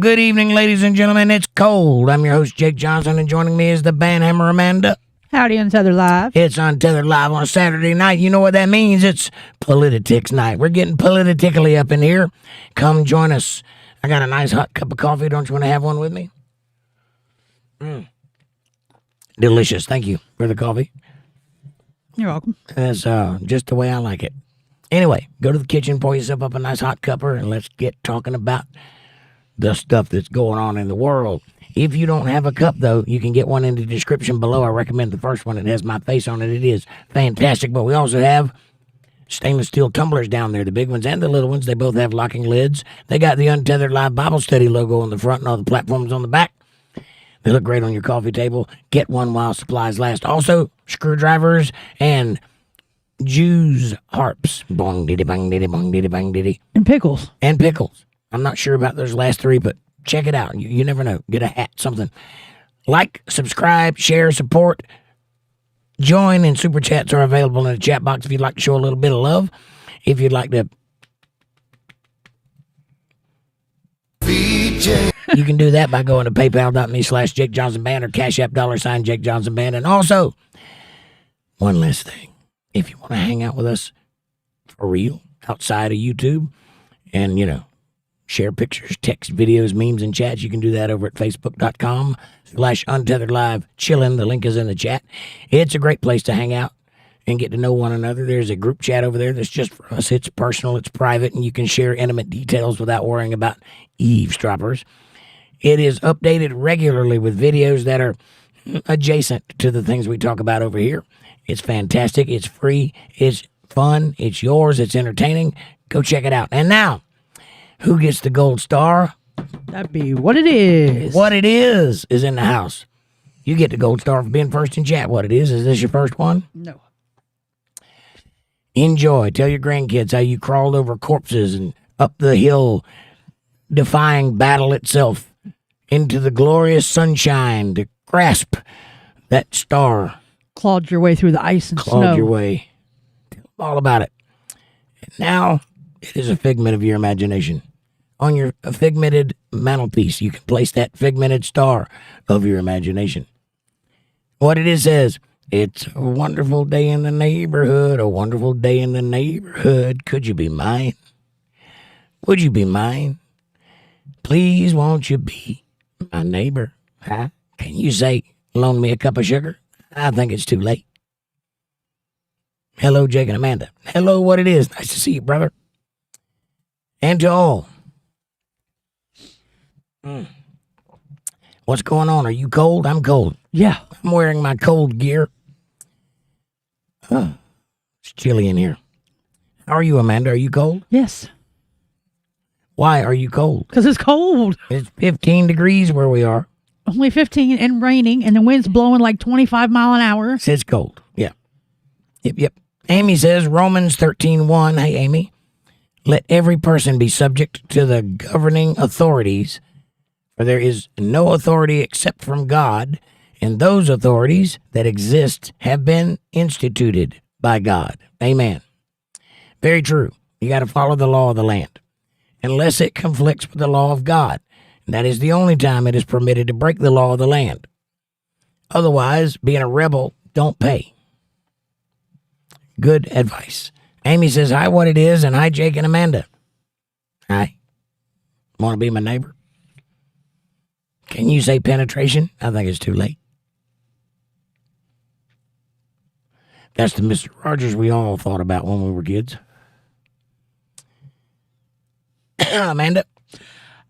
good evening, ladies and gentlemen. It's cold. I'm your host, Jake Johnson, and joining me is the bandhammer Amanda. Howdy, Untethered Live. It's Untethered Live on a Saturday night. You know what that means? It's Politi-tics night. We're getting politically up in here. Come join us. I got a nice hot cup of coffee. Don't you want to have one with me? Delicious. Thank you for the coffee. You're welcome. That's just the way I like it. Anyway, go to the kitchen, pour yourself up a nice hot cupper, and let's get talking about the stuff that's going on in the world. If you don't have a cup, though, you can get one in the description below. I recommend the first one. It has my face on it. It is fantastic. But we also have stainless steel tumblers down there, the big ones and the little ones. They both have locking lids. They got the Untethered Live Bible Study logo on the front and all the platforms on the back. They look great on your coffee table. Get one while supplies last. Also, screwdrivers and Jews harps. Bong diddy bang diddy bong diddy bang diddy. And pickles. And pickles. I'm not sure about those last three, but check it out. You never know. Get a hat, something. Like, subscribe, share, support. Join, and super chats are available in the chat box if you'd like to show a little bit of love. If you'd like to... You can do that by going to paypal.me/jakejohnsonband or CashApp $JakeJohnsonBand. And also, one last thing. If you want to hang out with us for real, outside of YouTube, and, share pictures, text, videos, memes, and chats, you can do that over at facebook.com/UntetheredLive. Chillin'. The link is in the chat. It's a great place to hang out and get to know one another. There's a group chat over there that's just for us. It's personal, it's private, and you can share intimate details without worrying about eavesdroppers. It is updated regularly with videos that are adjacent to the things we talk about over here. It's fantastic. It's free. It's fun. It's yours. It's entertaining. Go check it out. And now, who gets the gold star? That'd be what it is. What it is in the house. You get the gold star for being first in chat. What it is this your first one? No. Enjoy. Tell your grandkids how you crawled over corpses and up the hill, defying battle itself into the glorious sunshine to grasp that star. Clawed your way through the ice and snow. Clawed your way. Tell them all about it. And now, it is a figment of your imagination. On your figmented mantelpiece, you can place that figmented star of your imagination. What it is says, it's a wonderful day in the neighborhood, a wonderful day in the neighborhood. Could you be mine? Would you be mine? Please, won't you be my neighbor? Huh? Can you say, loan me a cup of sugar? I think it's too late. Hello, Jake and Amanda. Hello, what it is. Nice to see you, brother. And to all. What's going on? Are you cold? I'm cold. Yeah. I'm wearing my cold gear. It's chilly in here. How are you, Amanda? Are you cold? Yes. Why are you cold? Because it's cold. It's 15 degrees where we are. Only 15 and raining, and the wind's blowing like 25 mile an hour. It's cold. Yeah. Yep. Amy says, Romans 13:1. Hey, Amy. Let every person be subject to the governing authorities, for there is no authority except from God, and those authorities that exist have been instituted by God. Amen. Very true. You got to follow the law of the land, unless it conflicts with the law of God. And that is the only time it is permitted to break the law of the land. Otherwise, being a rebel don't pay. Good advice. Amy says, hi, what it is, and hi, Jake and Amanda. Hi. Want to be my neighbor? Can you say penetration? I think it's too late. That's the Mr. Rogers we all thought about when we were kids. Amanda?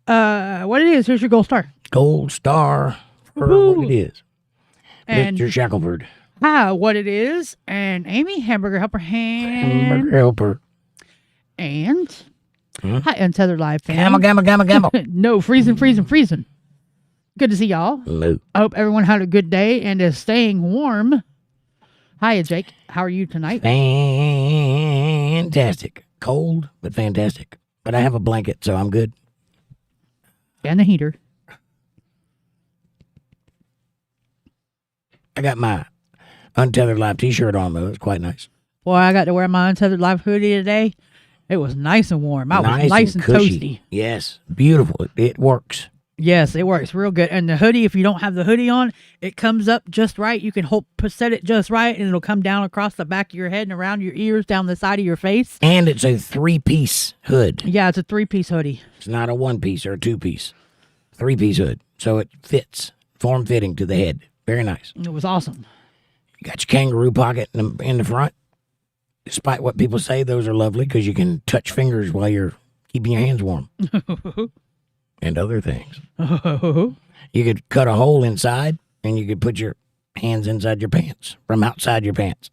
What it is, here's your gold star. Gold star for Woo-hoo. what it is. And Mr. Shackelford. what it is. And Amy, hamburger helper hand. Hamburger helper. And hi, Untethered Live fam. Gamma. No, freezing. Good to see y'all. Hello. I hope everyone had a good day and is staying warm. Hiya, Jake. How are you tonight? Fantastic. Cold, but fantastic. But I have a blanket, so I'm good. And a heater. I got my Untethered Live t-shirt on, though. It's quite nice. Boy, I got to wear my Untethered Live hoodie today. It was nice and warm. I was nice and cushy. toasty. Yes. Beautiful. It works. Yes, it works real good. And the hoodie, if you don't have the hoodie on, it comes up just right. You can set it just right, and it'll come down across the back of your head and around your ears, down the side of your face. And it's a 3-piece hood. Yeah, it's a 3-piece hoodie. It's not a 1-piece or a 2-piece. 3-piece hood. So it fits, form-fitting to the head. Very nice. It was awesome. You got your kangaroo pocket in the front. Despite what people say, those are lovely because you can touch fingers while you're keeping your hands warm. And other things. You could cut a hole inside, and you could put your hands inside your pants, from outside your pants.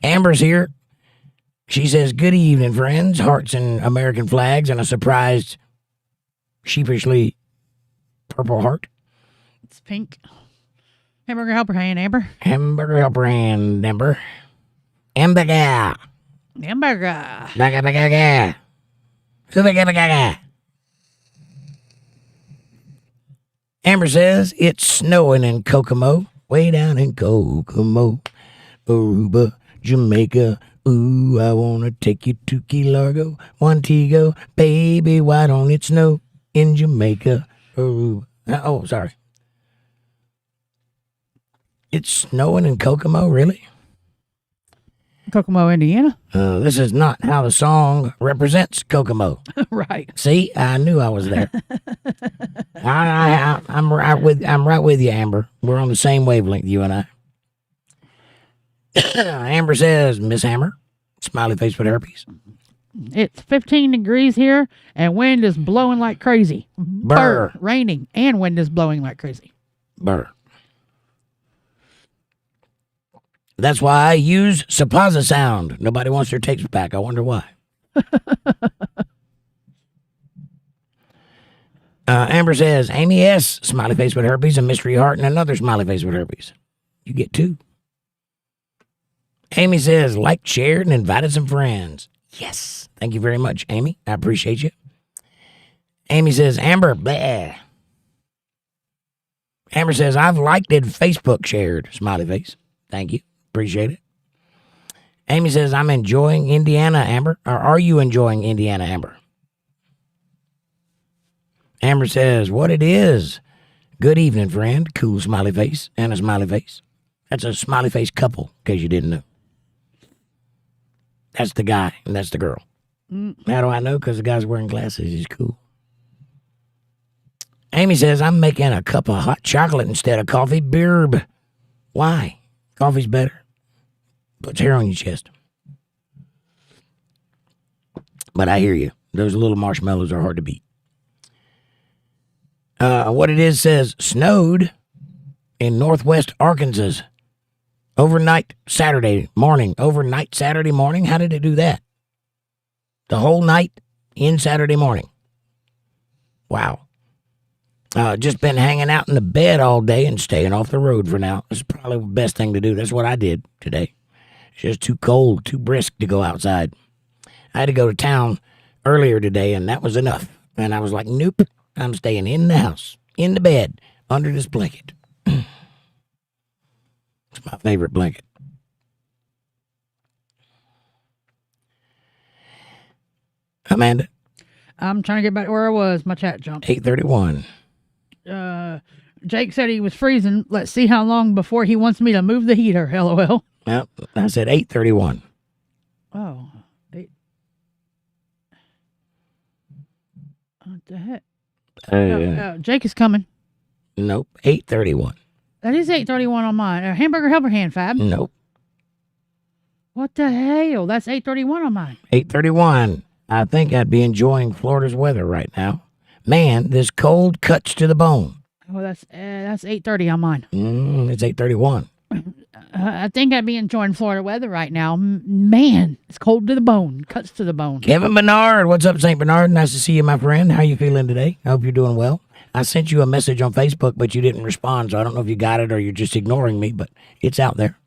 Amber's here. She says, good evening, friends. Hearts and American flags and a surprised, sheepishly purple heart. It's pink. Hamburger helper hand, Amber. Hamburger helper hand, Amber. Hamburger. Hamburger. Hamburger. Amber says it's snowing in Kokomo, way down in Kokomo, Aruba, Jamaica. Ooh, I wanna take you to Key Largo, Montego, baby. Why don't it snow in Jamaica, Aruba? Oh, sorry. It's snowing in Kokomo, really? Kokomo, Indiana. This is not how the song represents Kokomo. Right. See, I knew I was there. I'm right with you, Amber. We're on the same wavelength, you and I. Amber says, Miss Hammer, smiley face with herpes. It's 15 degrees here, and wind is blowing like crazy. Burr. Raining, and wind is blowing like crazy. Burr. That's why I use Supposa sound. Nobody wants their tapes back. I wonder why. Amber says, Amy S., smiley face with herpes, a mystery heart, and another smiley face with herpes. You get 2. Amy says, liked, shared, and invited some friends. Yes. Thank you very much, Amy. I appreciate you. Amy says, Amber, bleh. Amber says, I've liked it, Facebook shared, smiley face. Thank you. Appreciate it. Amy says, I'm enjoying Indiana, Amber. Or are you enjoying Indiana, Amber? Amber says, what it is. Good evening, friend. Cool smiley face and a smiley face. That's a smiley face couple, in case you didn't know. That's the guy and that's the girl. How do I know? Because the guy's wearing glasses. He's cool. Amy says, I'm making a cup of hot chocolate instead of coffee. Birb. Why? Coffee's better. Puts hair on your chest. But I hear you. Those little marshmallows are hard to beat. What it is says, snowed in northwest Arkansas overnight Saturday morning. Overnight Saturday morning? How did it do that? The whole night in Saturday morning. Wow. Just been hanging out in the bed all day and staying off the road for now. It's probably the best thing to do. That's what I did today. It's just too cold, too brisk to go outside. I had to go to town earlier today, and that was enough. And I was like, nope, I'm staying in the house, in the bed, under this blanket. It's my favorite blanket. Amanda? I'm trying to get back to where I was. My chat jumped. 8:31. Jake said he was freezing. Let's see how long before he wants me to move the heater. LOL. Well, I said 8:31. Oh, 8. What the heck? Jake is coming. Nope, 8:31. That is 8:31 on mine. Hamburger helper hand, Fab. Nope. What the hell? That's 8:31 on mine. 8:31. I think I'd be enjoying Florida's weather right now. Man, this cold cuts to the bone. Oh, that's 8:30 on mine. It's 8:31. I think I'd be enjoying Florida weather right now. Man, it's cold to the bone. Cuts to the bone. Kevin Bernard, what's up, St. Bernard? Nice to see you, my friend. How you feeling today? I hope you're doing well. I sent you a message on Facebook, but you didn't respond, so I don't know if you got it or you're just ignoring me, but it's out there.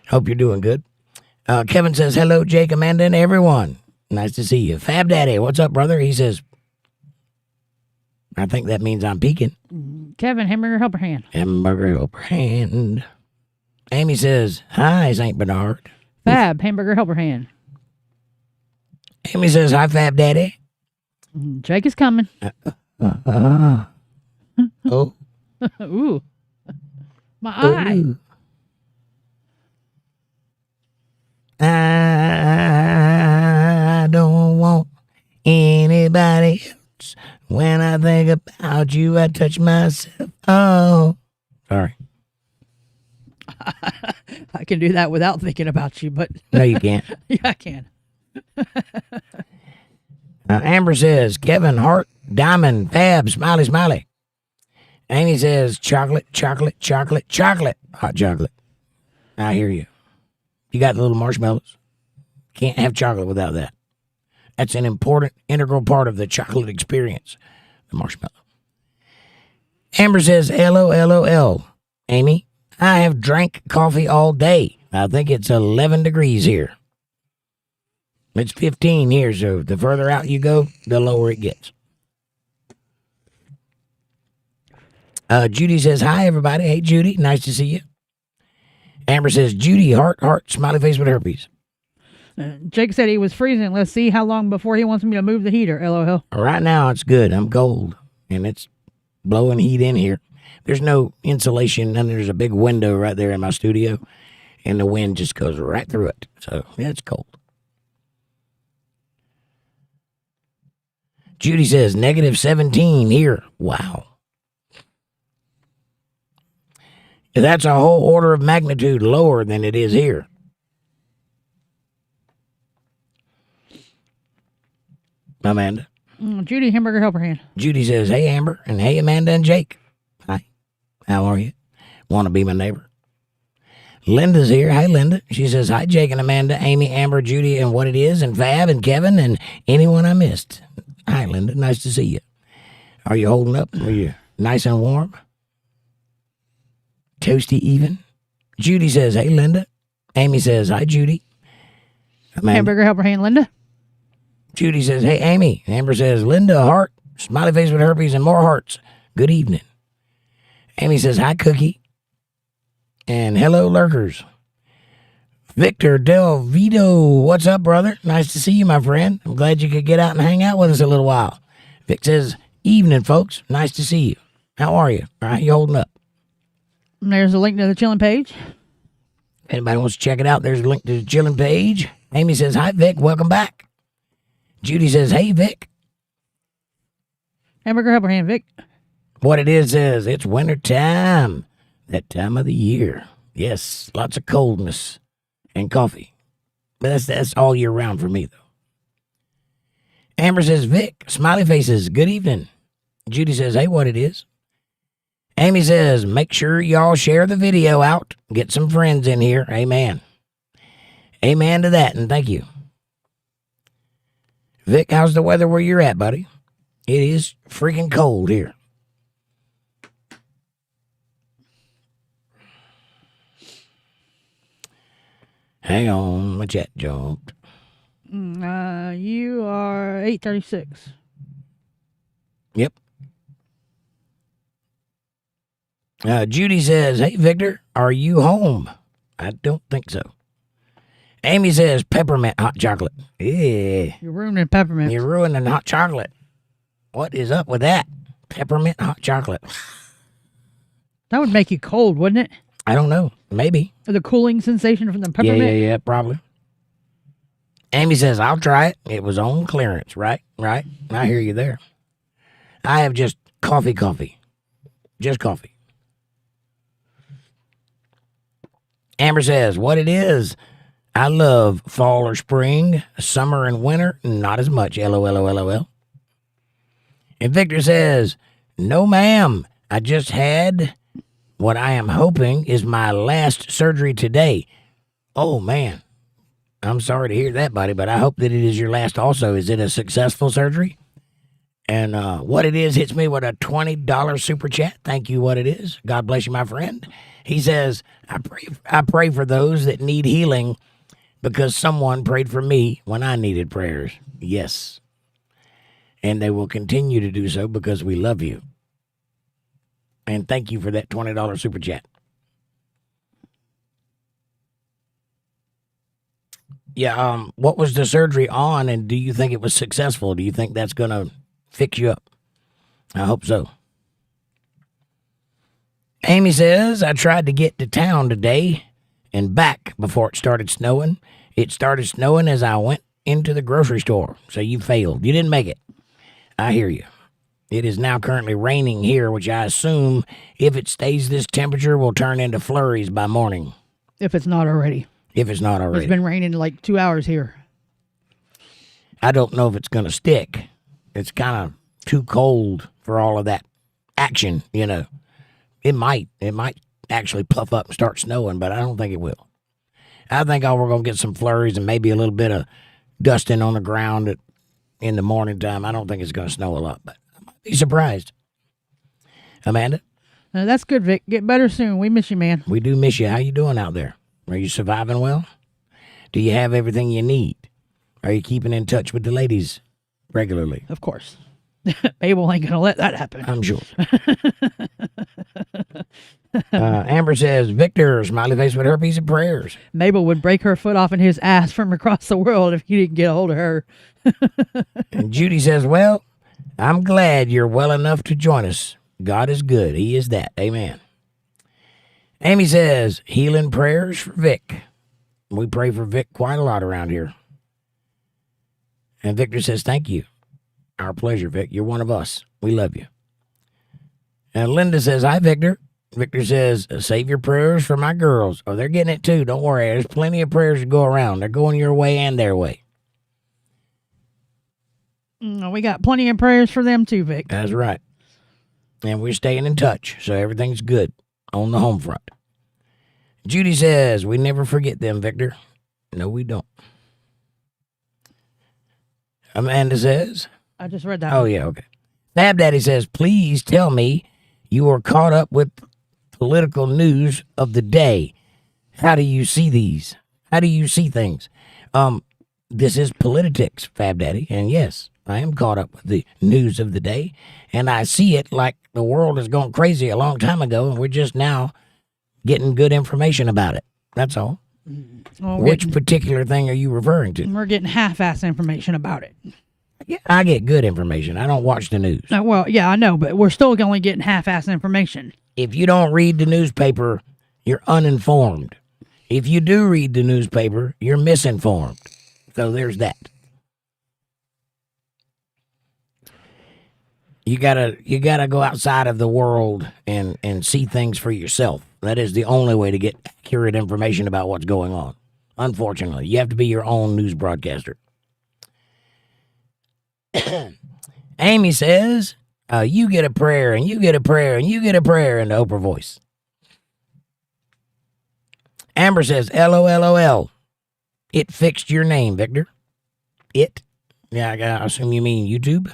Hope you're doing good. Kevin says, hello, Jake, Amanda, and everyone. Nice to see you. Fab Daddy, what's up, brother? He says, I think that means I'm peeking. Kevin, hamburger helper hand. Hamburger helper hand. Amy says, hi, St. Bernard. Fab, hamburger helper hand. Amy says, hi, Fab Daddy. Jake is coming. Oh. Ooh. My eye. Ooh. I don't want anybody else. When I think about you, I touch myself. Oh. Sorry. I can do that without thinking about you, but No, you can't. yeah, I can. Amber says, Kevin, heart, diamond, fab, smiley, smiley. Amy says, chocolate, chocolate, chocolate, chocolate. Hot chocolate. I hear you. You got the little marshmallows. Can't have chocolate without that. That's an important, integral part of the chocolate experience. The marshmallow. Amber says, LOLOL. Amy, I have drank coffee all day. I think it's 11 degrees here. It's 15 here, so the further out you go, the lower it gets. Judy says, hi, everybody. Hey, Judy. Nice to see you. Amber says, Judy, heart, heart, smiley face with herpes. Jake said he was freezing. Let's see how long before he wants me to move the heater. LOL. Right now, it's good. I'm cold, and it's blowing heat in here. There's no insulation, and there's a big window right there in my studio, and the wind just goes right through it. So, yeah, it's cold. Judy says, negative 17 here. Wow. That's a whole order of magnitude lower than it is here. Amanda. Judy, hamburger helper hand. Judy says, hey, Amber, and hey, Amanda and Jake. Hi. How are you? Want to be my neighbor? Linda's here. Hi, Linda. She says, hi, Jake and Amanda, Amy, Amber, Judy, and what it is, and Fab, and Kevin, and anyone I missed. Hi, Linda. Nice to see you. Are you holding up? Are you nice and warm? Toasty even? Judy says, hey, Linda. Amy says, hi, Judy. Amanda. Hamburger helper hand, Linda. Judy says, hey, Amy. Amber says, Linda, a heart. Smiley face with herpes and more hearts. Good evening. Amy says, hi, Cookie. And hello, lurkers. Victor Del Vito, what's up, brother? Nice to see you, my friend. I'm glad you could get out and hang out with us a little while. Vic says, evening, folks. Nice to see you. How are you? All right, you holding up? There's a link to the chilling page. If anybody wants to check it out, there's a link to the chilling page. Amy says, hi, Vic. Welcome back. Judy says, hey, Vic. Hamburger helper hand, Vic. What it is it's winter time. That time of the year. Yes, lots of coldness and coffee. But that's all year round for me, though. Amber says, Vic, smiley faces, good evening. Judy says, hey, what it is? Amy says, make sure y'all share the video out. Get some friends in here. Amen. Amen to that, and thank you. Vic, how's the weather where you're at, buddy? It is freaking cold here. Hang on, my chat jumped. You are 836. Yep. Judy says, hey, Victor, are you home? I don't think so. Amy says, peppermint hot chocolate. Yeah. You're ruining peppermint. You're ruining hot chocolate. What is up with that? Peppermint hot chocolate. That would make you cold, wouldn't it? I don't know. Maybe. The cooling sensation from the peppermint? Yeah, probably. Amy says, I'll try it. It was on clearance, right? Right. I hear you there. I have just coffee. Just coffee. Amber says, what it is, I love fall or spring, summer and winter, not as much, LOL. And Victor says, no, ma'am, I just had what I am hoping is my last surgery today. Oh, man, I'm sorry to hear that, buddy, but I hope that it is your last also. Is it a successful surgery? And what it is hits me with a $20 super chat. Thank you, what it is. God bless you, my friend. He says, I pray for those that need healing because someone prayed for me when I needed prayers. Yes. And they will continue to do so because we love you. And thank you for that $20 super chat. Yeah, what was the surgery on, and do you think it was successful? Do you think that's going to fix you up. I hope so. Amy says, I tried to get to town today and back before it started snowing. It started snowing as I went into the grocery store. So you failed. You didn't make it. I hear you. It is now currently raining here, which I assume, if it stays this temperature, will turn into flurries by morning. If it's not already. If it's not already. It's been raining like 2 hours here. I don't know if it's going to stick. It's kind of too cold for all of that action, you know. It might actually puff up and start snowing, but I don't think it will. I think we're going to get some flurries and maybe a little bit of dusting on the ground in the morning time. I don't think it's going to snow a lot, but I might be surprised. Amanda? That's good, Vic. Get better soon. We miss you, man. We do miss you. How you doing out there? Are you surviving well? Do you have everything you need? Are you keeping in touch with the ladies regularly? Of course. Abel ain't going to let that happen. I'm sure. Amber says, Victor, smiley face with herpes and prayers. Mabel would break her foot off in his ass from across the world if he didn't get a hold of her. And Judy says, well, I'm glad you're well enough to join us. God is good. He is that. Amen. Amy says, healing prayers for Vic. We pray for Vic quite a lot around here. And Victor says, thank you. Our pleasure, Vic. You're one of us. We love you. And Linda says, hi, Victor. Victor says, save your prayers for my girls. Oh, they're getting it too. Don't worry. There's plenty of prayers to go around. They're going your way and their way. We got plenty of prayers for them too, Vic. That's right. And we're staying in touch, so everything's good on the home front. Judy says, we never forget them, Victor. No, we don't. Amanda says, I just read that. oh, yeah, okay. Fab Daddy says, please tell me you are caught up with political news of the day. How do you see these? How do you see things? This is Politi-tics, Fab Daddy, and yes, I am caught up with the news of the day, and I see it like the world has gone crazy a long time ago, and we're just now getting good information about it. That's all. Well, Which particular thing are you referring to? we're getting half-ass information about it. Yeah, I get good information. I don't watch the news. Well, yeah, I know, but we're still only getting half-ass information. If you don't read the newspaper, you're uninformed. If you do read the newspaper, you're misinformed. So there's that. You gotta go outside of the world and see things for yourself. That is the only way to get accurate information about what's going on. Unfortunately, you have to be your own news broadcaster. Amy says, you get a prayer, and you get a prayer, and you get a prayer in the Oprah voice. Amber says, LOLOL. It fixed your name, Victor. It? Yeah, I assume you mean YouTube.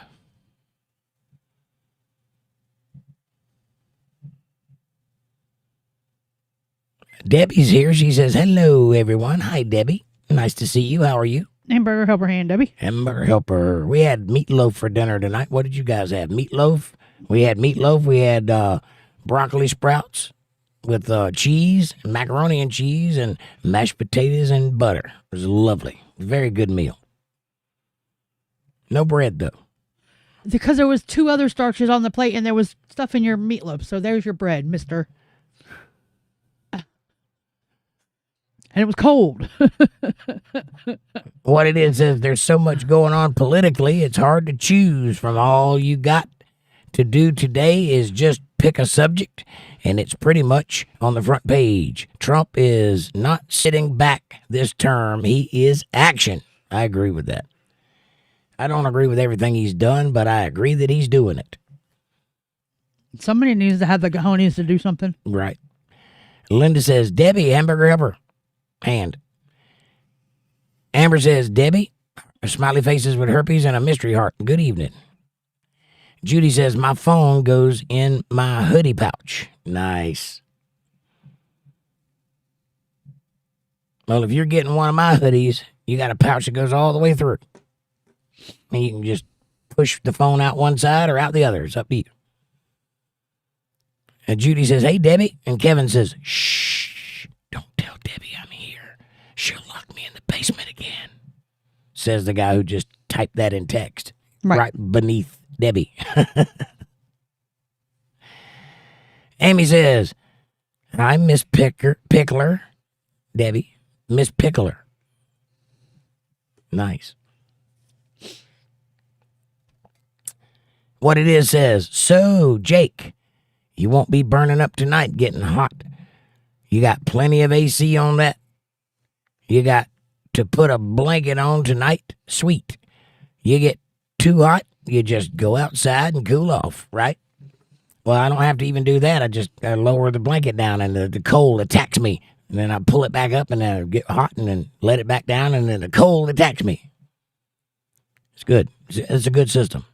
Debbie's here. She says, hello, everyone. Hi, Debbie. Nice to see you. How are you? Hamburger helper hand, Debbie. Hamburger helper. We had meatloaf for dinner tonight. What did you guys have? Meatloaf? We had meatloaf. We had broccoli sprouts with cheese, macaroni and cheese, and mashed potatoes and butter. It was lovely. Very good meal. No bread, though. Because there was 2 other starches on the plate, and there was stuff in your meatloaf. So there's your bread, mister. And it was cold. What it is there's so much going on politically, it's hard to choose from all you got to do today is just pick a subject, and it's pretty much on the front page. Trump is not sitting back this term. He is action. I agree with that. I don't agree with everything he's done, but I agree that he's doing it. Somebody needs to have the cojones to do something. Right. Linda says, Debbie, hamburger helper. Hand. Amber says, Debbie, smiley faces with herpes and a mystery heart. Good evening. Judy says, my phone goes in my hoodie pouch. Nice. Well, if you're getting one of my hoodies, you got a pouch that goes all the way through. And you can just push the phone out one side or out the other. It's up to you. And Judy says, hey, Debbie. And Kevin says, shh, don't tell Debbie I'm here. She'll lock me in the basement again, says the guy who just typed that in text right beneath Debbie. Amy says, "Hi, Miss Pickler." Debbie. Miss Pickler. Nice. What it is says, "So, Jake, you won't be burning up tonight, getting hot. You got plenty of AC on that. You got to put a blanket on tonight. Sweet. You get too hot, you just go outside and cool off, right?" Well, I don't have to even do that. I just lower the blanket down and the cold attacks me. And then I pull it back up and then I get hot and then let it back down and then the cold attacks me. It's good. It's a good system.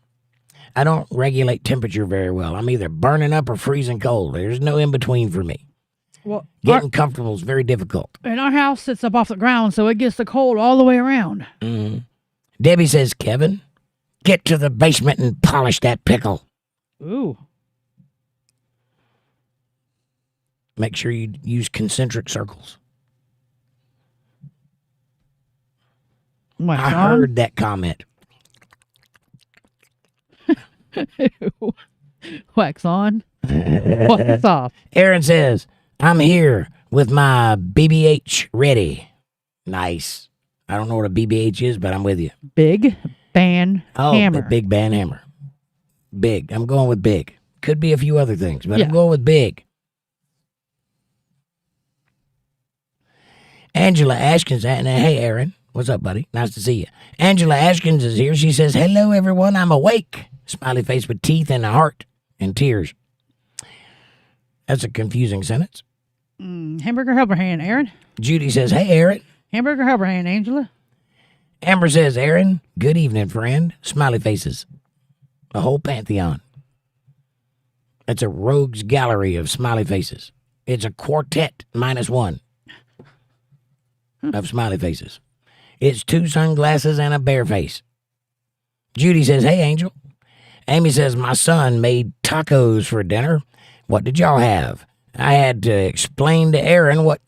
I don't regulate temperature very well. I'm either burning up or freezing cold. There's no in between for me. Well, Getting comfortable is very difficult. And our house sits up off the ground, so it gets the cold all the way around. Mm-hmm. Debbie says, "Kevin, get to the basement and polish that pickle." Ooh. Make sure you use concentric circles. I heard that comment. Wax on. Wax off. Aaron says, "I'm here with my BBH ready." Nice. I don't know what a BBH is, but I'm with you. Big band hammer. The big band hammer. Big. I'm going with big. Could be a few other things, but Yeah. I'm going with big. Angela Ashkins, and hey, Aaron. What's up, buddy? Nice to see you. Angela Ashkins is here. She says, "Hello, everyone. I'm awake." Smiley face with teeth and a heart and tears. That's a confusing sentence. Hamburger helper hand, Aaron. Judy says, "Hey, Aaron." Hamburger helper hand, Angela. Amber says, "Aaron, good evening, friend." Smiley faces. A whole pantheon. It's a rogues gallery of smiley faces. It's a quartet -1 of smiley faces. It's 2 sunglasses and a bear face. Judy says, "Hey, Angel." Amy says, "My son made tacos for dinner. What did y'all have?" I had to explain to Aaron what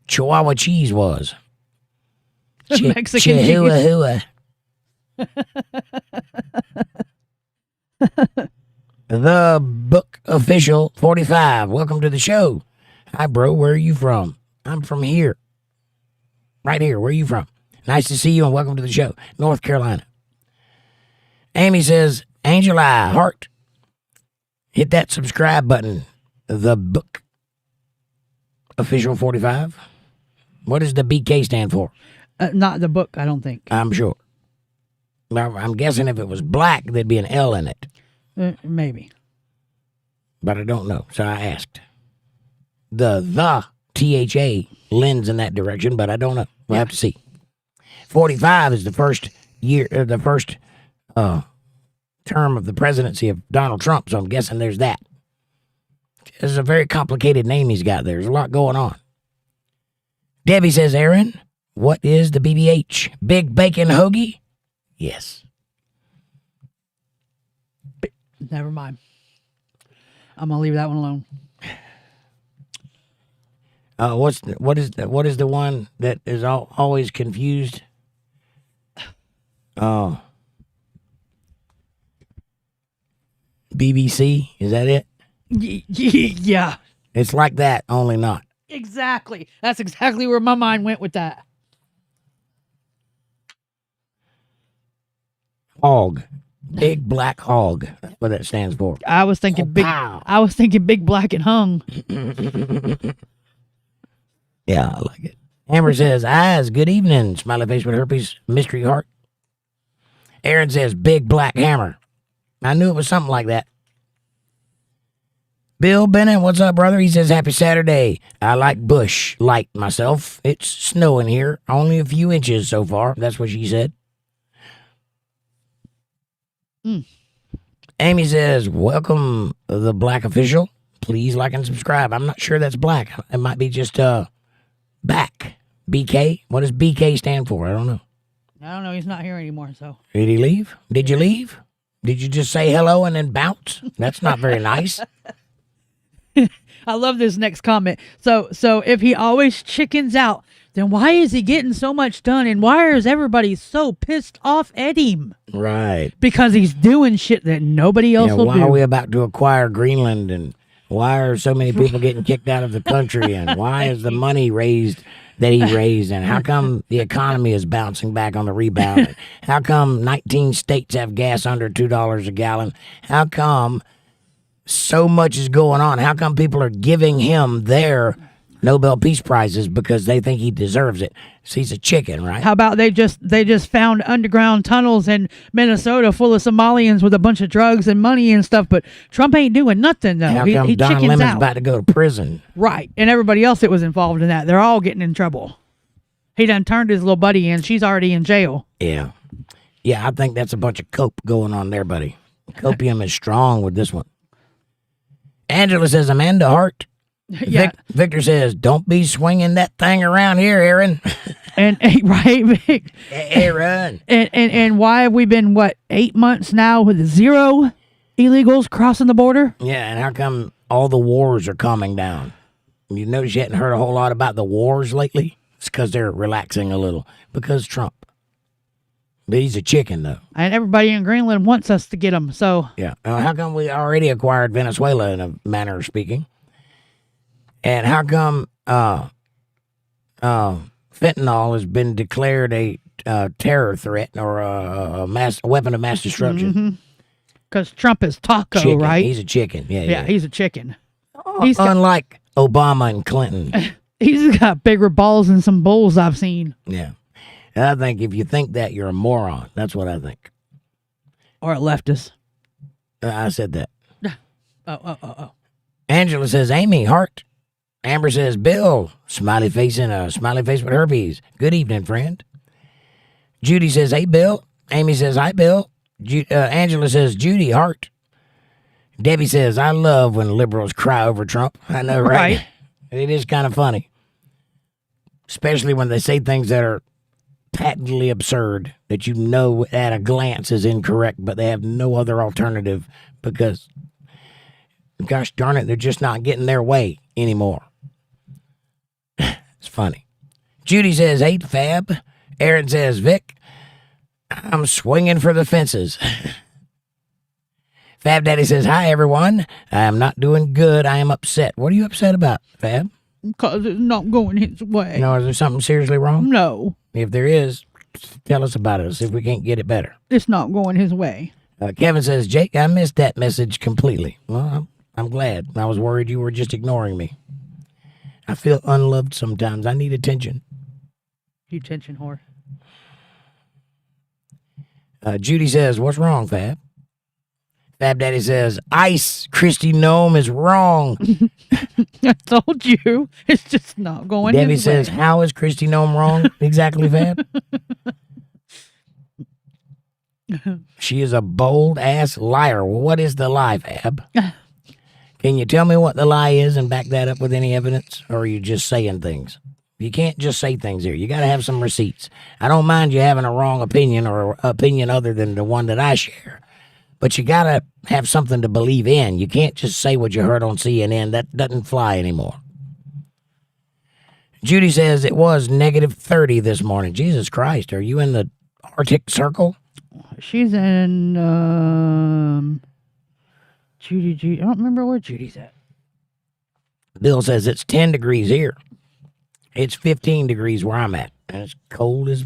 Chihuahua cheese was. Mexican Chihuahua. The Book Official 45. Welcome to the show. Hi, bro. Where are you from? I'm from here. Right here. Where are you from? Nice to see you and welcome to the show. North Carolina. Amy says, "Angel Eye, heart. Hit that subscribe button." The Book Official 45. What does the BK stand for? Not the book, I don't think. I'm sure. I'm guessing if it was black, there'd be an L in it. Maybe. But I don't know, so I asked. The THA lends in that direction, but I don't know. We'll have to see. 45 is the first year, term of the presidency of Donald Trump, so I'm guessing there's that. It's a very complicated name he's got there. There's a lot going on. Debbie says, "Aaron, what is the BBH? Big Bacon Hoagie?" Yes. Never mind. I'm gonna leave that one alone. What is the one that is always confused? Oh, BBC, is that it? Yeah, It's like that, only not. exactly. That's exactly where my mind went with that. Hog. Big black hog. That's what that stands for. I was thinking big. Pow. I was thinking big black and hung. Yeah, I like it. Amber says, "Eyes, good evening." Smiley face with herpes, mystery heart. Aaron says, "Big black hammer." I knew it was something like that. Bill Bennett, what's up, brother? He says, "Happy Saturday. I like bush light myself. It's snowing here. Only a few inches so far." That's what she said. Amy says, "Welcome, the black official. Please like and subscribe." I'm not sure that's black. It might be just back. BK? What does BK stand for? I don't know. I don't know. He's not here anymore. So Did he leave? Did you leave? Did you just say hello and then bounce? That's not very nice. I love this next comment. So if he always chickens out, then why is he getting so much done? And why is everybody so pissed off at him? Right. Because he's doing shit that nobody else will why do. are we about to acquire Greenland, and why are so many people getting kicked out of the country, and why is the money raised that he raised, and how come the economy is bouncing back on the rebound? And how come 19 states have gas under $2 a gallon? How come so much is going on? How come people are giving him their Nobel Peace Prizes because they think he deserves it? So he's a chicken, right? How about they just found underground tunnels in Minnesota full of Somalians with a bunch of drugs and money and stuff, but Trump ain't doing nothing though. How he come Don chickens Lemon's out. about to go to prison? Right, and everybody else that was involved in that, they're all getting in trouble. He done turned his little buddy in. She's already in jail. Yeah. Yeah, I think that's a bunch of cope going on there, buddy. Copium is strong with this one. Angela says, Amanda Hart. Yeah. Victor says, don't be swinging that thing around here, Aaron. And right, Vic. Aaron. And why have we been 8 months now with 0 illegals crossing the border? Yeah, and how come all the wars are calming down? You notice you hadn't heard a whole lot about the wars lately? It's because they're relaxing a little. Because Trump. But he's a chicken, though. And everybody in Greenland wants us to get them, so. Yeah. How come we already acquired Venezuela, in a manner of speaking? And how come fentanyl has been declared a terror threat or a weapon of mass destruction? Because Trump is taco, Chicken. right? He's a chicken. Yeah. He's a chicken. Unlike Obama and Clinton. He's got bigger balls than some bulls I've seen. Yeah. And I think if you think that, you're a moron. That's what I think. Or a leftist. I said that. Oh. Angela says, Amy, Hart. Amber says, Bill, smiley face and a smiley face with herpes. Good evening, friend. Judy says, hey, Bill. Amy says, hi, Bill. Angela says, Judy, Hart. Debbie says, I love when liberals cry over Trump. I know, right? It is kind of funny. Especially when they say things that are patently absurd, that you know at a glance is incorrect, but they have no other alternative because, gosh darn it, they're just not getting their way anymore. It's funny. Judy says, hey, Fab. Aaron says, Vic, I'm swinging for the fences. Fab Daddy says, hi, everyone. I am not doing good. I am upset. What are you upset about, Fab? Because it's not going his way. No, is there something seriously wrong? No. If there is, tell us about it. See if we can't get it better. It's not going his way. Kevin says, Jake, I missed that message completely. Well, I'm glad. I was worried you were just ignoring me. I feel unloved sometimes. I need attention. You attention whore. Judy says, what's wrong, Fab? Fab Daddy says, Ice, Christy Gnome is wrong. I told you. It's just not going Debbie his says, way. how is Christy Gnome wrong? Exactly, Fab? She is a bold-ass liar. Well, what is the lie, Fab? Can you tell me what the lie is and back that up with any evidence? Or are you just saying things? You can't just say things here. You got to have some receipts. I don't mind you having a wrong opinion or opinion other than the one that I share. But you got to have something to believe in. You can't just say what you heard on CNN. That doesn't fly anymore. Judy says it was -30 this morning. Jesus Christ, are you in the Arctic Circle? She's in Judy. I don't remember where Judy's at. Bill says it's 10 degrees here. It's 15 degrees where I'm at. And it's cold as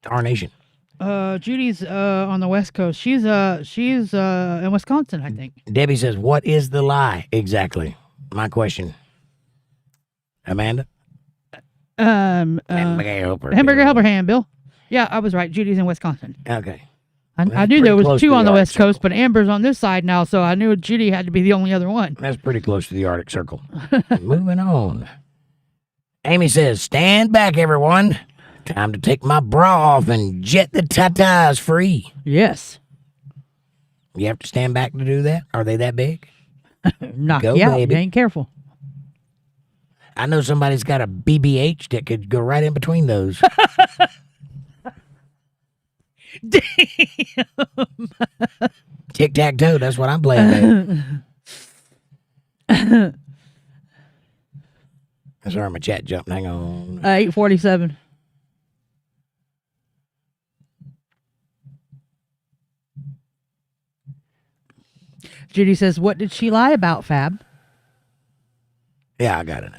tarnation. Judy's on the West Coast. She's in Wisconsin, I think. Debbie says, what is the lie? Exactly. My question. Amanda? Hamburger helper hand, Bill. Yeah, I was right. Judy's in Wisconsin. Okay. I knew there was 2 on the West Coast, but Amber's on this side now, so I knew Judy had to be the only other one. That's pretty close to the Arctic Circle. Moving on. Amy says, stand back, everyone. Time to take my bra off and jet the tatas free. Yes. You have to stand back to do that? Are they that big? Knock Go, you out. baby. You ain't careful. I know somebody's got a BBH that could go right in between those. Damn. Tic-tac-toe, that's what I'm playing at. Sorry, my chat jumped. Hang on. 8:47. Judy says, what did she lie about, Fab? Yeah, I got it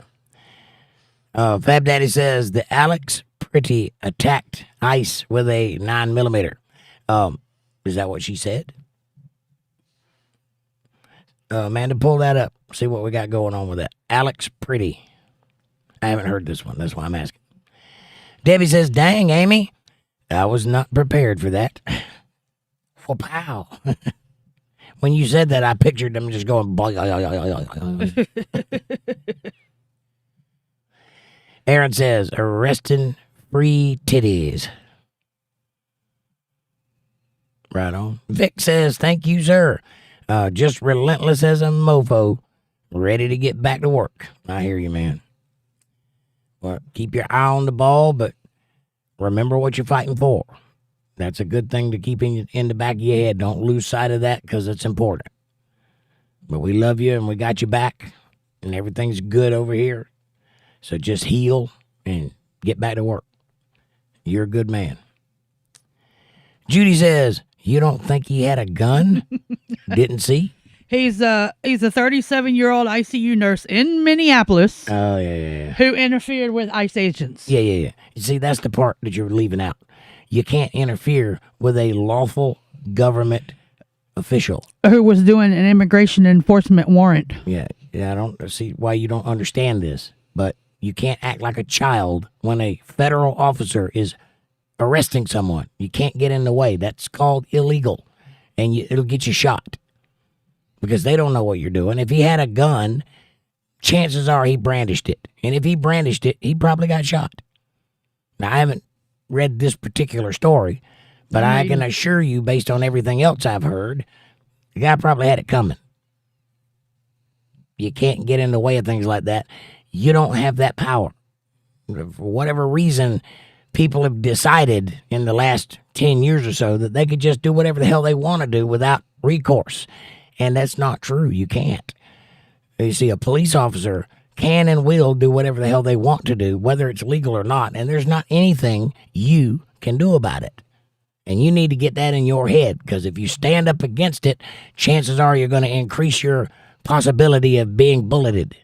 now. Fab Daddy says the Alex Pretty attacked ICE with a 9mm. Is that what she said? Amanda, pull that up. See what we got going on with that. Alex Pretty. I haven't heard this one. That's why I'm asking. Debbie says, dang, Amy, I was not prepared for that. Well, pow. When you said that, I pictured them just going. Aaron says, arresting free titties. Right on. Vic says, thank you, sir. Just relentless as a mofo, ready to get back to work. I hear you, man. Well, keep your eye on the ball, but remember what you're fighting for. That's a good thing to keep in the back of your head. Don't lose sight of that because it's important. But we love you and we got you back and everything's good over here. So just heal and get back to work. You're a good man. Judy says, you don't think he had a gun? Didn't see? He's a 37-year-old ICU nurse in Minneapolis. Oh, yeah. Who interfered with ICE agents. Yeah. You see, that's the part that you're leaving out. You can't interfere with a lawful government official. Who was doing an immigration enforcement warrant. Yeah, I don't see why you don't understand this, but you can't act like a child when a federal officer is arresting someone. You can't get in the way. That's called illegal, and it'll get you shot because they don't know what you're doing. If he had a gun, chances are he brandished it, and if he brandished it, he probably got shot. Now, I haven't read this particular story, but I can assure you, based on everything else I've heard, the guy probably had it coming. You can't get in the way of things like that. You don't have that power. For whatever reason, people have decided in the last 10 years or so that they could just do whatever the hell they want to do without recourse. And that's not true. You can't. You see, a police officer can and will do whatever the hell they want to do, whether it's legal or not. And there's not anything you can do about it. And you need to get that in your head, because if you stand up against it, chances are you're going to increase your possibility of being bulleted.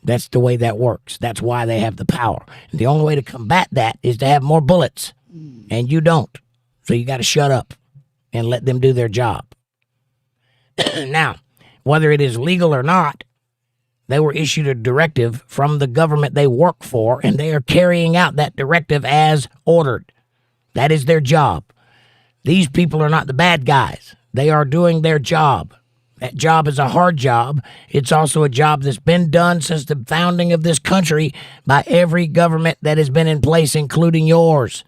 That's the way that works. That's why they have the power. And the only way to combat that is to have more bullets. And you don't. So you got to shut up and let them do their job. Now, whether it is legal or not, they were issued a directive from the government they work for, and they are carrying out that directive as ordered. That is their job. These people are not the bad guys. They are doing their job. That job is a hard job. It's also a job that's been done since the founding of this country by every government that has been in place, including yours.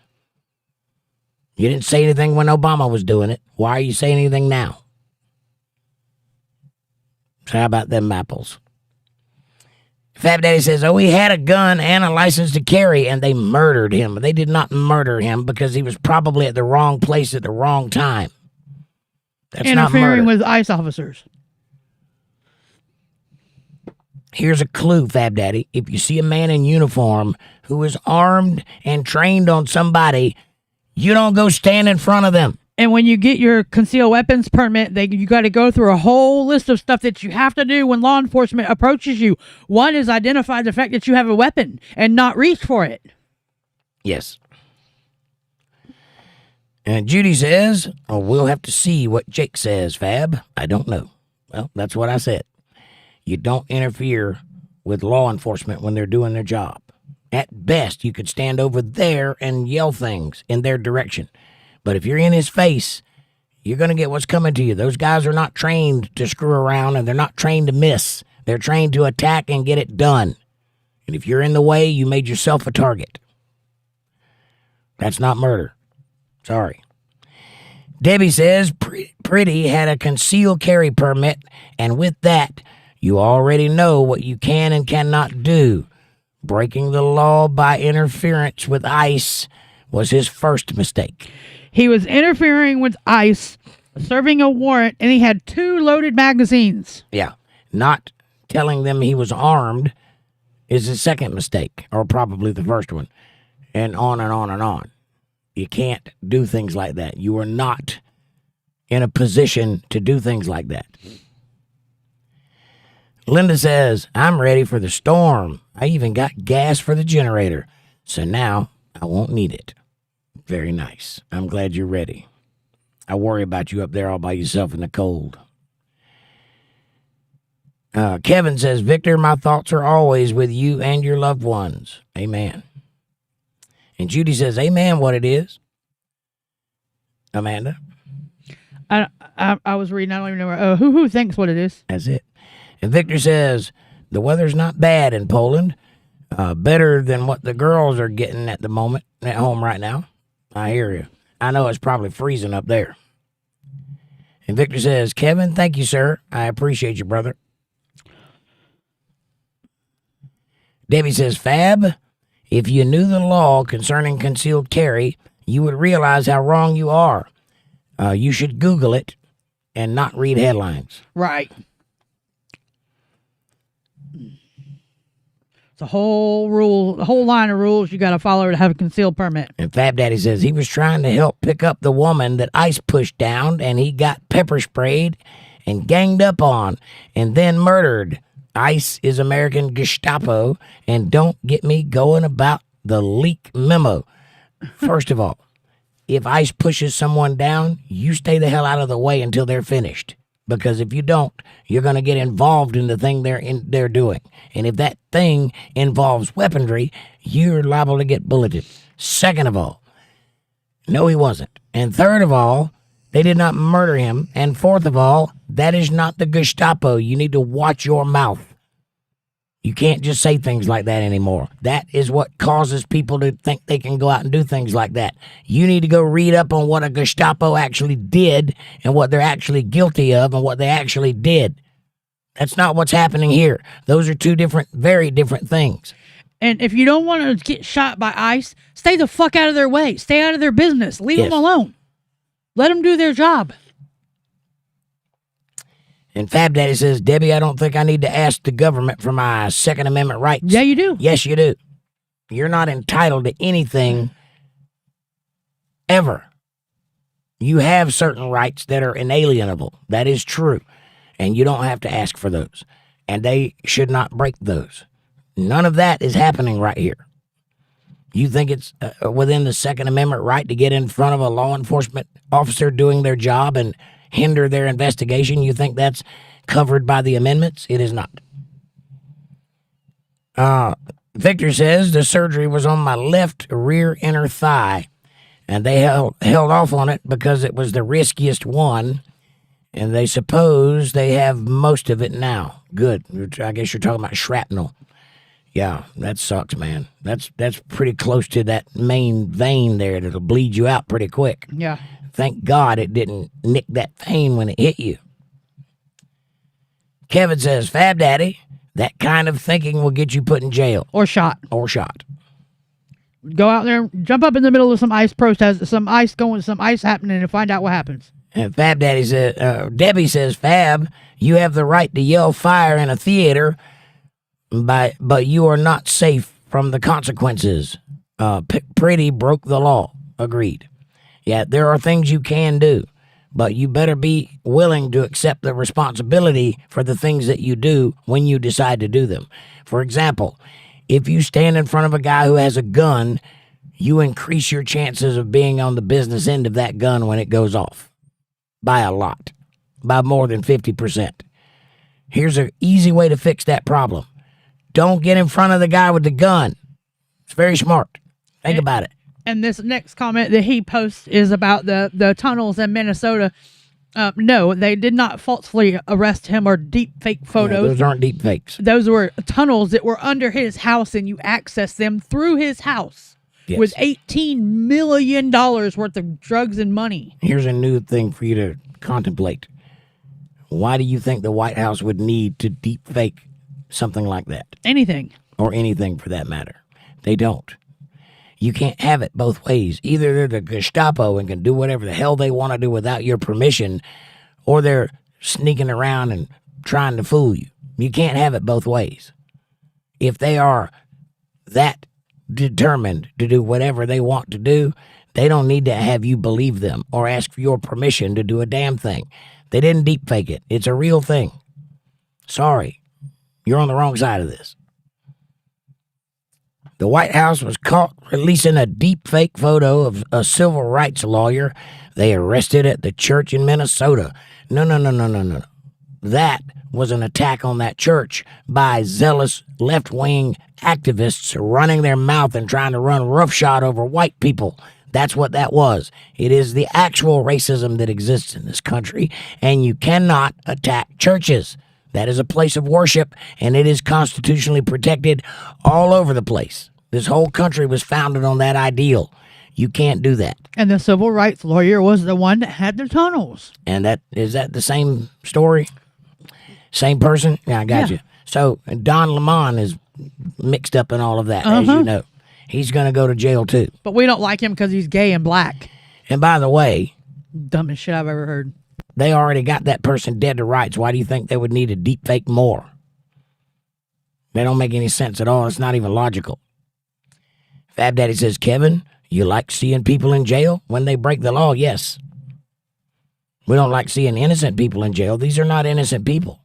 You didn't say anything when Obama was doing it. Why are you saying anything now? So how about them apples? Fab Daddy says, oh, he had a gun and a license to carry, and they murdered him. They did not murder him because he was probably at the wrong place at the wrong time. That's not murder. Interfering with ICE officers. Here's a clue, Fab Daddy. If you see a man in uniform who is armed and trained on somebody, you don't go stand in front of them. And when you get your concealed weapons permit, you got to go through a whole list of stuff that you have to do when law enforcement approaches you. One is identify the fact that you have a weapon and not reach for it. Yes. And Judy says, oh, we'll have to see what Jake says, Fab. I don't know. Well, that's what I said. You don't interfere with law enforcement when they're doing their job. At best, you could stand over there and yell things in their direction. But if you're in his face, you're going to get what's coming to you. Those guys are not trained to screw around, and they're not trained to miss. They're trained to attack and get it done. And if you're in the way, you made yourself a target. That's not murder. Sorry. Debbie says, Pretty had a concealed carry permit, and with that, you already know what you can and cannot do. Breaking the law by interference with ICE was his first mistake. He was interfering with ICE, serving a warrant, and he had 2 loaded magazines. Yeah, not telling them he was armed is the second mistake, or probably the first one, and on and on and on. You can't do things like that. You are not in a position to do things like that. Linda says, I'm ready for the storm. I even got gas for the generator, so now I won't need it. Very nice. I'm glad you're ready. I worry about you up there all by yourself in the cold. Kevin says, Victor, my thoughts are always with you and your loved ones. Amen. And Judy says, amen, what it is. Amanda? I was reading, I don't even know. Who thinks what it is? That's it. And Victor says, the weather's not bad in Poland. Better than what the girls are getting at the moment at home right now. I hear you. I know it's probably freezing up there. And Victor says, Kevin, thank you, sir. I appreciate you, brother. Debbie says, Fab, if you knew the law concerning concealed carry, you would realize how wrong you are. You should Google it and not read headlines. Right. It's a whole line of rules you got to follow to have a concealed permit. And Fab Daddy says he was trying to help pick up the woman that ICE pushed down, and he got pepper sprayed and ganged up on and then murdered. ICE is American Gestapo, and don't get me going about the leak memo. First of all, if ICE pushes someone down, you stay the hell out of the way until they're finished. Because if you don't, you're going to get involved in the thing they're doing. And if that thing involves weaponry, you're liable to get bulleted. Second of all, no, he wasn't. And third of all, they did not murder him. And fourth of all, that is not the Gestapo. You need to watch your mouth. You can't just say things like that anymore. That is what causes people to think they can go out and do things like that. You need to go read up on what a Gestapo actually did and what they're actually guilty of and what they actually did. That's not what's happening here. Those are two different, very different things. And if you don't want to get shot by ICE, stay the fuck out of their way. Stay out of their business. Leave them alone. Let them do their job. And Fab Daddy says, Debbie, I don't think I need to ask the government for my Second Amendment rights. Yeah, you do. Yes, you do. You're not entitled to anything ever. You have certain rights that are inalienable. That is true. And you don't have to ask for those. And they should not break those. None of that is happening right here. You think it's within the Second Amendment right to get in front of a law enforcement officer doing their job and hinder their investigation? You think that's covered by the amendments? It is not. Victor says the surgery was on my left rear inner thigh, and they held off on it because it was the riskiest one, and they suppose they have most of it now. Good. I guess you're talking about shrapnel. Yeah, that sucks, man. That's pretty close to that main vein there that'll bleed you out pretty quick. Yeah. Thank God it didn't nick that vein when it hit you. Kevin says, Fab Daddy, that kind of thinking will get you put in jail. Or shot. Or shot. Go out there, jump up in the middle of some ICE protest, some ICE happening, and find out what happens. And Fab Daddy says, Debbie says, Fab, you have the right to yell fire in a theater, but you are not safe from the consequences. Pretty broke the law. Agreed. Yeah, there are things you can do, but you better be willing to accept the responsibility for the things that you do when you decide to do them. For example, if you stand in front of a guy who has a gun, you increase your chances of being on the business end of that gun when it goes off by a lot, by more than 50%. Here's an easy way to fix that problem. Don't get in front of the guy with the gun. It's very smart. Think about it. And this next comment that he posts is about the tunnels in Minnesota. No, they did not falsely arrest him or deep fake photos. Yeah, those aren't deep fakes. Those were tunnels that were under his house, and you access them through his house with $18 million worth of drugs and money. Here's a new thing for you to contemplate. Why do you think the White House would need to deep fake something like that? Anything. Or anything for that matter. They don't. You can't have it both ways. Either they're the Gestapo and can do whatever the hell they want to do without your permission, or they're sneaking around and trying to fool you. You can't have it both ways. If they are that determined to do whatever they want to do, they don't need to have you believe them or ask for your permission to do a damn thing. They didn't deep fake it. It's a real thing. Sorry, you're on the wrong side of this. The White House was caught releasing a deep fake photo of a civil rights lawyer they arrested at the church in Minnesota. No. That was an attack on that church by zealous left-wing activists running their mouth and trying to run roughshod over white people. That's what that was. It is the actual racism that exists in this country, and you cannot attack churches. That is a place of worship, and it is constitutionally protected all over the place. This whole country was founded on that ideal. You can't do that. And the civil rights lawyer was the one that had the tunnels. And is that the same story? Same person? Yeah, I got you. So Don Lemon is mixed up in all of that, as you know. He's going to go to jail, too. But we don't like him because he's gay and black. And by the way, dumbest shit I've ever heard. They already got that person dead to rights. Why do you think they would need a deep fake more? They don't make any sense at all. It's not even logical. Fab Daddy says, Kevin, you like seeing people in jail when they break the law? Yes. We don't like seeing innocent people in jail. These are not innocent people.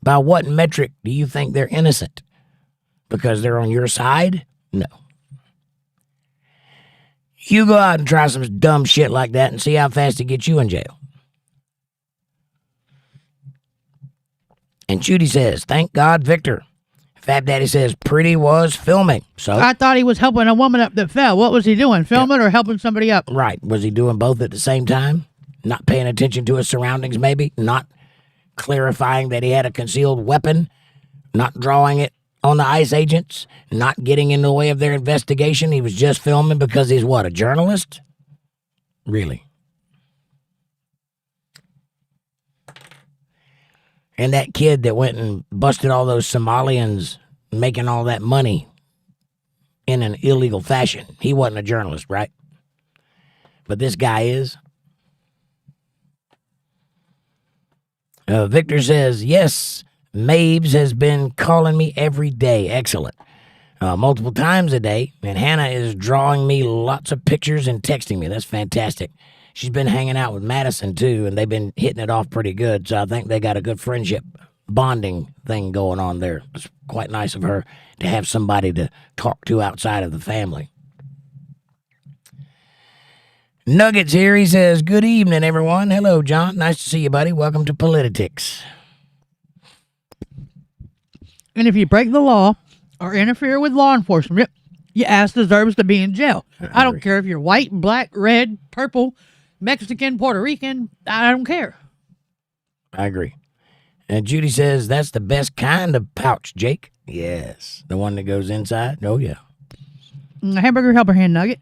By what metric do you think they're innocent? Because they're on your side? No. You go out and try some dumb shit like that and see how fast it gets you in jail. And Judy says, thank God, Victor. Fab Daddy says, Pretty was filming. So I thought he was helping a woman up that fell. What was he doing? Filming or helping somebody up? Right. Was he doing both at the same time? Not paying attention to his surroundings, maybe? Not clarifying that he had a concealed weapon? Not drawing it on the ICE agents? Not getting in the way of their investigation? He was just filming because he's what, a journalist? Really? And that kid that went and busted all those Somalians making all that money in an illegal fashion. He wasn't a journalist, right? But this guy is. Victor says, yes, Mabes has been calling me every day. Excellent. Multiple times a day. And Hannah is drawing me lots of pictures and texting me. That's fantastic. She's been hanging out with Madison, too, and they've been hitting it off pretty good. So I think they got a good friendship bonding thing going on there. It's quite nice of her to have somebody to talk to outside of the family. Nuggets here. He says, good evening, everyone. Hello, John. Nice to see you, buddy. Welcome to Politi-tics. And if you break the law or interfere with law enforcement, your ass deserves to be in jail. I don't care if you're white, black, red, purple, Mexican, Puerto Rican. I don't care. I agree. And Judy says, that's the best kind of pouch, Jake. Yes. The one that goes inside? Oh, yeah. Hamburger helper hand nugget.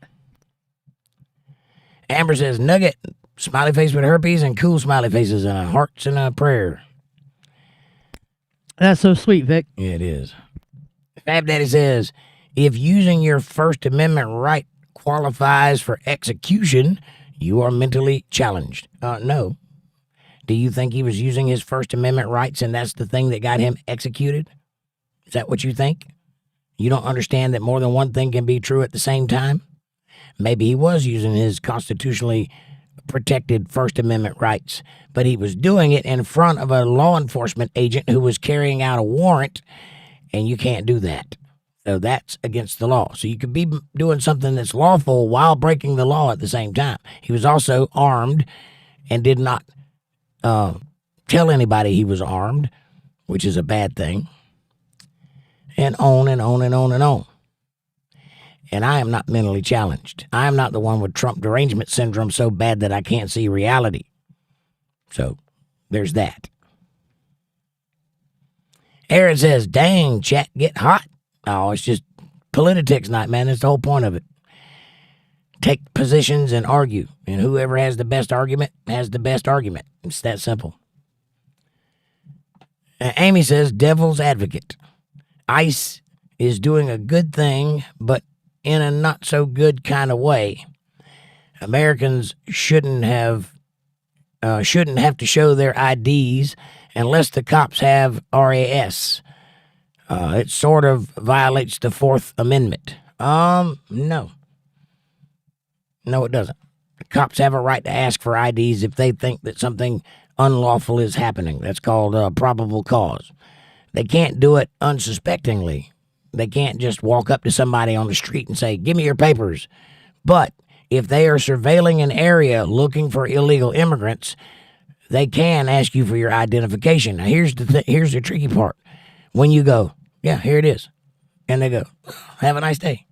Amber says, nugget, smiley face with herpes and cool smiley faces and hearts and a prayer. That's so sweet, Vic. Yeah, it is. Fab Daddy says, if using your First Amendment right qualifies for execution, you are mentally challenged. No. Do you think he was using his First Amendment rights and that's the thing that got him executed? Is that what you think? You don't understand that more than one thing can be true at the same time? Maybe he was using his constitutionally protected First Amendment rights, but he was doing it in front of a law enforcement agent who was carrying out a warrant, and you can't do that. So that's against the law. So you could be doing something that's lawful while breaking the law at the same time. He was also armed and did not tell anybody he was armed, which is a bad thing. And on and on and on and on. And I am not mentally challenged. I am not the one with Trump derangement syndrome so bad that I can't see reality. So there's that. Aaron says, dang, chat get hot. Oh, it's just Politi-tics night, man. That's the whole point of it. Take positions and argue. And whoever has the best argument has the best argument. It's that simple. Amy says, devil's advocate. ICE is doing a good thing, but in a not so good kind of way. Americans shouldn't have to show their IDs unless the cops have RAS. It sort of violates the Fourth Amendment. No. No, it doesn't. The cops have a right to ask for IDs if they think that something unlawful is happening. That's called probable cause. They can't do it unsuspectingly. They can't just walk up to somebody on the street and say, give me your papers. But if they are surveilling an area looking for illegal immigrants, they can ask you for your identification. Now, here's the tricky part. When you go, yeah, here it is. And they go, have a nice day.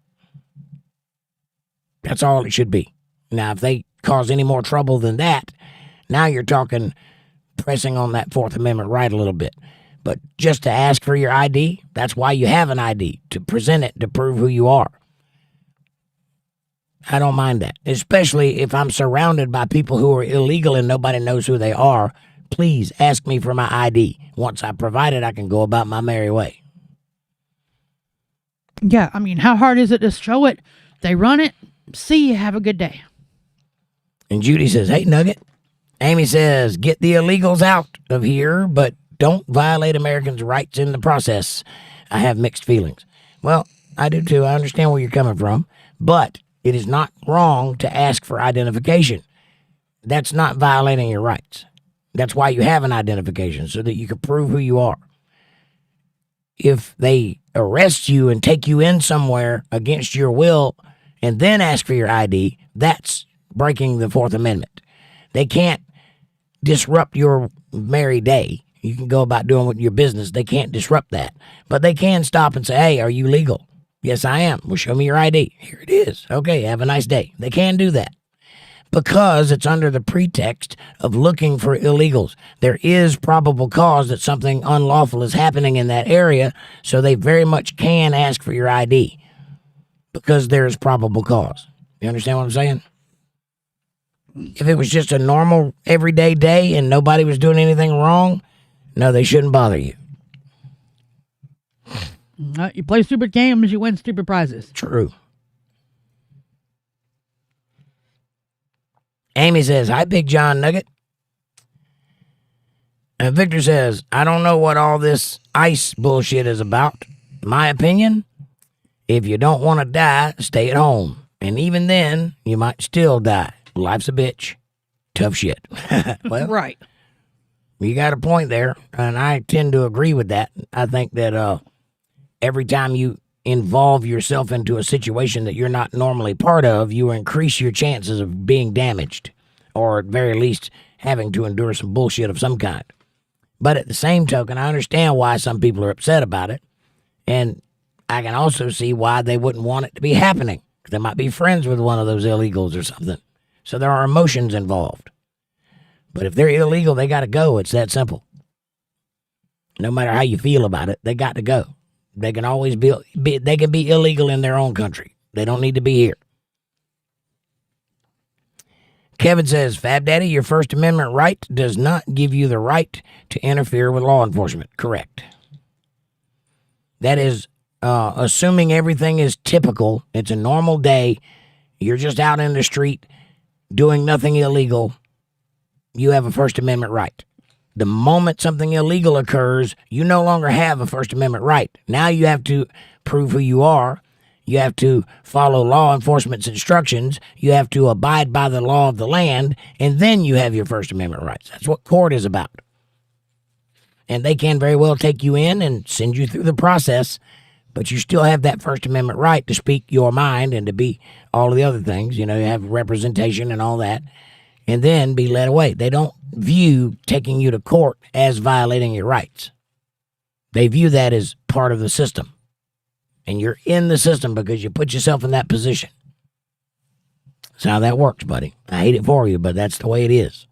That's all it should be. Now, if they cause any more trouble than that, now you're talking pressing on that Fourth Amendment right a little bit. But just to ask for your ID, that's why you have an ID, to present it, to prove who you are. I don't mind that, especially if I'm surrounded by people who are illegal and nobody knows who they are. Please ask me for my ID. Once I provide it, I can go about my merry way. Yeah, I mean, how hard is it to show it? They run it. See you. Have a good day. And Judy says, hey, Nugget. Amy says, get the illegals out of here, but don't violate Americans' rights in the process. I have mixed feelings. Well, I do too. I understand where you're coming from, but it is not wrong to ask for identification. That's not violating your rights. That's why you have an identification, so that you can prove who you are. If they arrest you and take you in somewhere against your will and then ask for your ID, that's breaking the Fourth Amendment. They can't disrupt your merry day. You can go about doing your business. They can't disrupt that. But they can stop and say, hey, are you legal? Yes, I am. Well, show me your ID. Here it is. Okay, have a nice day. They can do that because it's under the pretext of looking for illegals. There is probable cause that something unlawful is happening in that area, so they very much can ask for your ID because there is probable cause. You understand what I'm saying? If it was just a normal, everyday day and nobody was doing anything wrong, no, they shouldn't bother you. You play stupid games, you win stupid prizes. True. Amy says, hi, Big John Nugget. And Victor says, I don't know what all this ICE bullshit is about. My opinion, if you don't want to die, stay at home. And even then, you might still die. Life's a bitch. Tough shit. Well, right. You got a point there, and I tend to agree with that. I think that every time you involve yourself into a situation that you're not normally part of, you increase your chances of being damaged, or at very least having to endure some bullshit of some kind. But at the same token, I understand why some people are upset about it, and I can also see why they wouldn't want it to be happening. They might be friends with one of those illegals or something. So there are emotions involved. But if they're illegal, they got to go. It's that simple. No matter how you feel about it, they got to go. They can always be they can be illegal in their own country. They don't need to be here. Kevin says, Fab Daddy, your First Amendment right does not give you the right to interfere with law enforcement. Correct. That is assuming everything is typical. It's a normal day. You're just out in the street doing nothing illegal. You have a First Amendment right. The moment something illegal occurs, you no longer have a First Amendment right. Now you have to prove who you are. You have to follow law enforcement's instructions. You have to abide by the law of the land, and then you have your First Amendment rights. That's what court is about. And they can very well take you in and send you through the process, but you still have that First Amendment right to speak your mind and to be all of the other things. You know, you have representation and all that, and then be led away. They don't view taking you to court as violating your rights. They view that as part of the system. And you're in the system because you put yourself in that position. That's how that works, buddy. I hate it for you, but that's the way it is.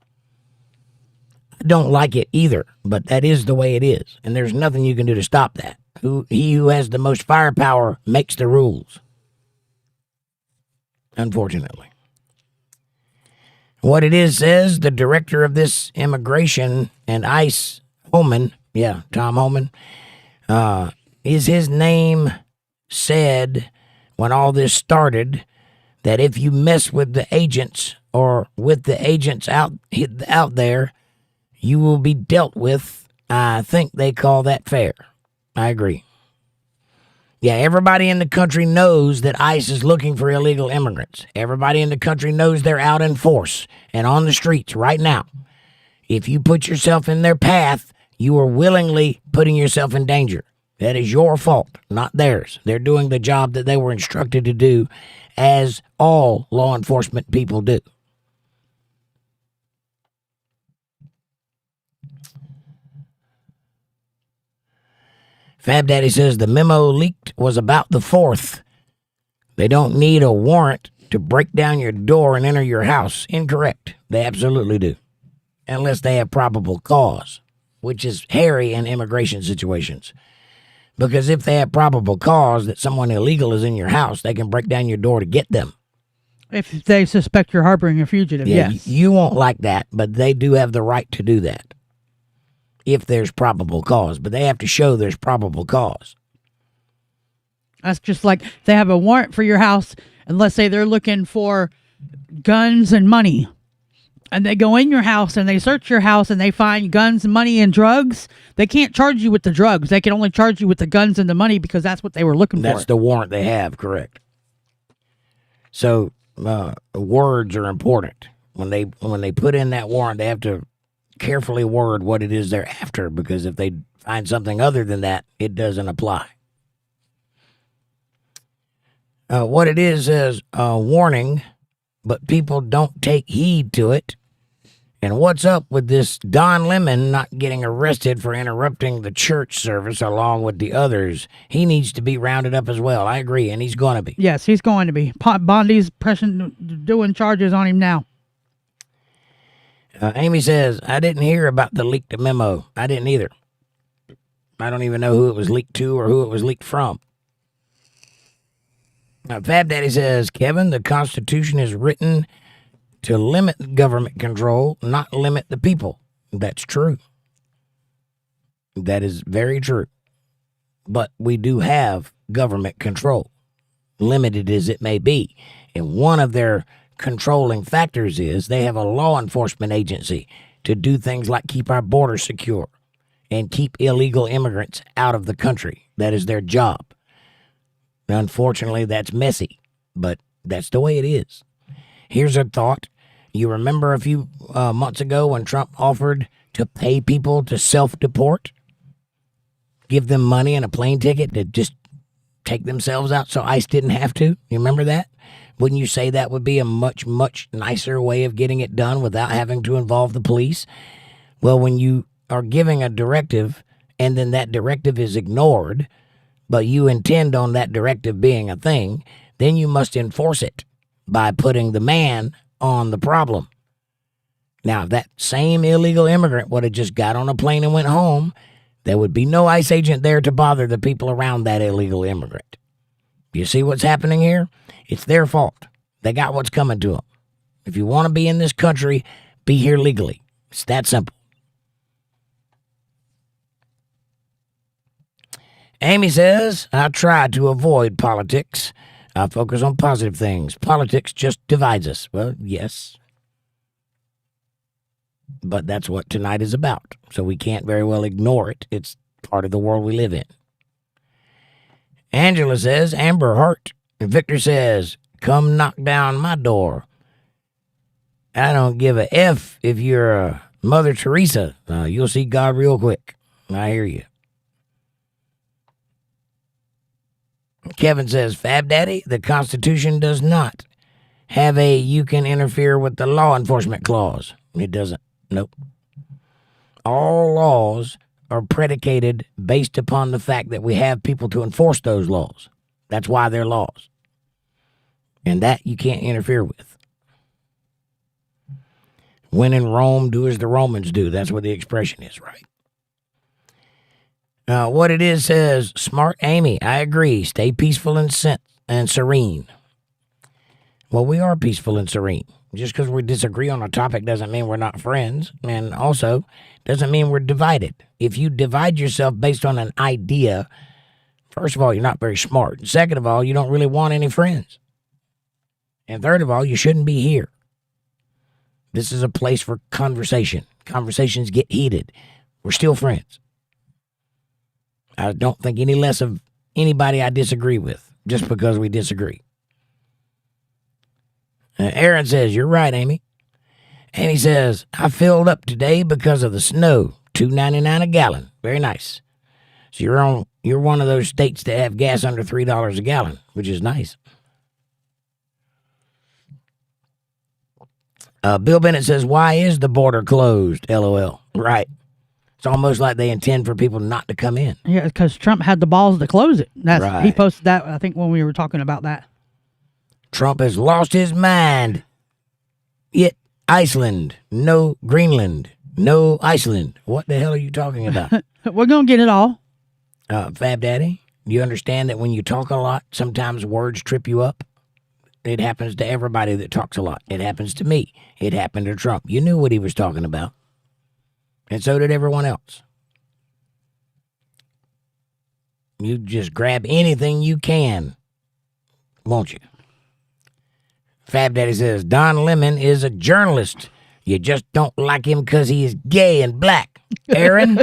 I don't like it either, but that is the way it is. And there's nothing you can do to stop that. He who has the most firepower makes the rules. Unfortunately. What it is says, the director of this immigration and ICE, Holman, Tom Holman, is his name said when all this started that if you mess with the agents or with the agents out there, you will be dealt with. I think they call that fair. I agree. Yeah, everybody in the country knows that ICE is looking for illegal immigrants. Everybody in the country knows they're out in force and on the streets right now. If you put yourself in their path, you are willingly putting yourself in danger. That is your fault, not theirs. They're doing the job that they were instructed to do, as all law enforcement people do. Fab Daddy says the memo leaked was about the 4th. They don't need a warrant to break down your door and enter your house. Incorrect. They absolutely do. Unless they have probable cause, which is hairy in immigration situations. Because if they have probable cause that someone illegal is in your house, they can break down your door to get them. If they suspect you're harboring a fugitive, Yeah, yes. you won't like that, but they do have the right to do that. If there's probable cause, but they have to show there's probable cause. That's just like they have a warrant for your house, and let's say they're looking for guns and money. And they go in your house and they search your house and they find guns, money, and drugs. They can't charge you with the drugs. They can only charge you with the guns and the money because that's what they were looking for. That's the warrant they have, correct. So words are important. When they put in that warrant, they have to carefully word what it is they're after, because if they find something other than that, it doesn't apply. What it is a warning, but people don't take heed to it. And what's up with this Don Lemon not getting arrested for interrupting the church service along with the others? He needs to be rounded up as well. I agree, and he's going to be. Yes, he's going to be. Bondi's doing charges on him now. Amy says, I didn't hear about the leaked memo. I didn't either. I don't even know who it was leaked to or who it was leaked from. Fab Daddy says, Kevin, the Constitution is written to limit government control, not limit the people. That's true. That is very true. But we do have government control, limited as it may be. And one of their controlling factors is they have a law enforcement agency to do things like keep our border secure and keep illegal immigrants out of the country. That is their job. Unfortunately, that's messy, but that's the way it is. Here's a thought. You remember a few months ago when Trump offered to pay people to self-deport? Give them money and a plane ticket to just take themselves out so ICE didn't have to? You remember that? Wouldn't you say that would be a much, much nicer way of getting it done without having to involve the police? Well, when you are giving a directive and then that directive is ignored, but you intend on that directive being a thing, then you must enforce it by putting the man on the problem. Now, if that same illegal immigrant would have just got on a plane and went home, there would be no ICE agent there to bother the people around that illegal immigrant. You see what's happening here? It's their fault. They got what's coming to them. If you want to be in this country, be here legally. It's that simple. Amy says, I try to avoid politics. I focus on positive things. Politics just divides us. Well, yes. But that's what tonight is about. So we can't very well ignore it. It's part of the world we live in. Angela says, Amber Heart. And Victor says, come knock down my door. I don't give a F if you're a Mother Teresa. You'll see God real quick. I hear you. Kevin says, Fab Daddy, the Constitution does not have a you can interfere with the law enforcement clause. It doesn't. Nope. All laws are predicated based upon the fact that we have people to enforce those laws. That's why they're laws. And that you can't interfere with. When in Rome, do as the Romans do. That's what the expression is, right? What it is says, Smart Amy, I agree. Stay peaceful and serene. Well, we are peaceful and serene. Just because we disagree on a topic doesn't mean we're not friends. And also, doesn't mean we're divided. If you divide yourself based on an idea, first of all, you're not very smart. Second of all, you don't really want any friends. And third of all, you shouldn't be here. This is a place for conversation. Conversations get heated. We're still friends. I don't think any less of anybody I disagree with just because we disagree. Aaron says, you're right, Amy. Amy says, I filled up today because of the snow. $2.99 a gallon. Very nice. So you're one of those states that have gas under $3 a gallon, which is nice. Bill Bennett says, why is the border closed? LOL. Right. It's almost like they intend for people not to come in. Yeah, because Trump had the balls to close it. Right. He posted that, I think, when we were talking about that. Trump has lost his mind. Yet Iceland, no Greenland, no Iceland. What the hell are you talking about? We're going to get it all. Fab Daddy, you understand that when you talk a lot, sometimes words trip you up? It happens to everybody that talks a lot. It happens to me. It happened to Trump. You knew what he was talking about. And so did everyone else. You just grab anything you can, won't you? Fab Daddy says, Don Lemon is a journalist. You just don't like him because he is gay and black. Aaron?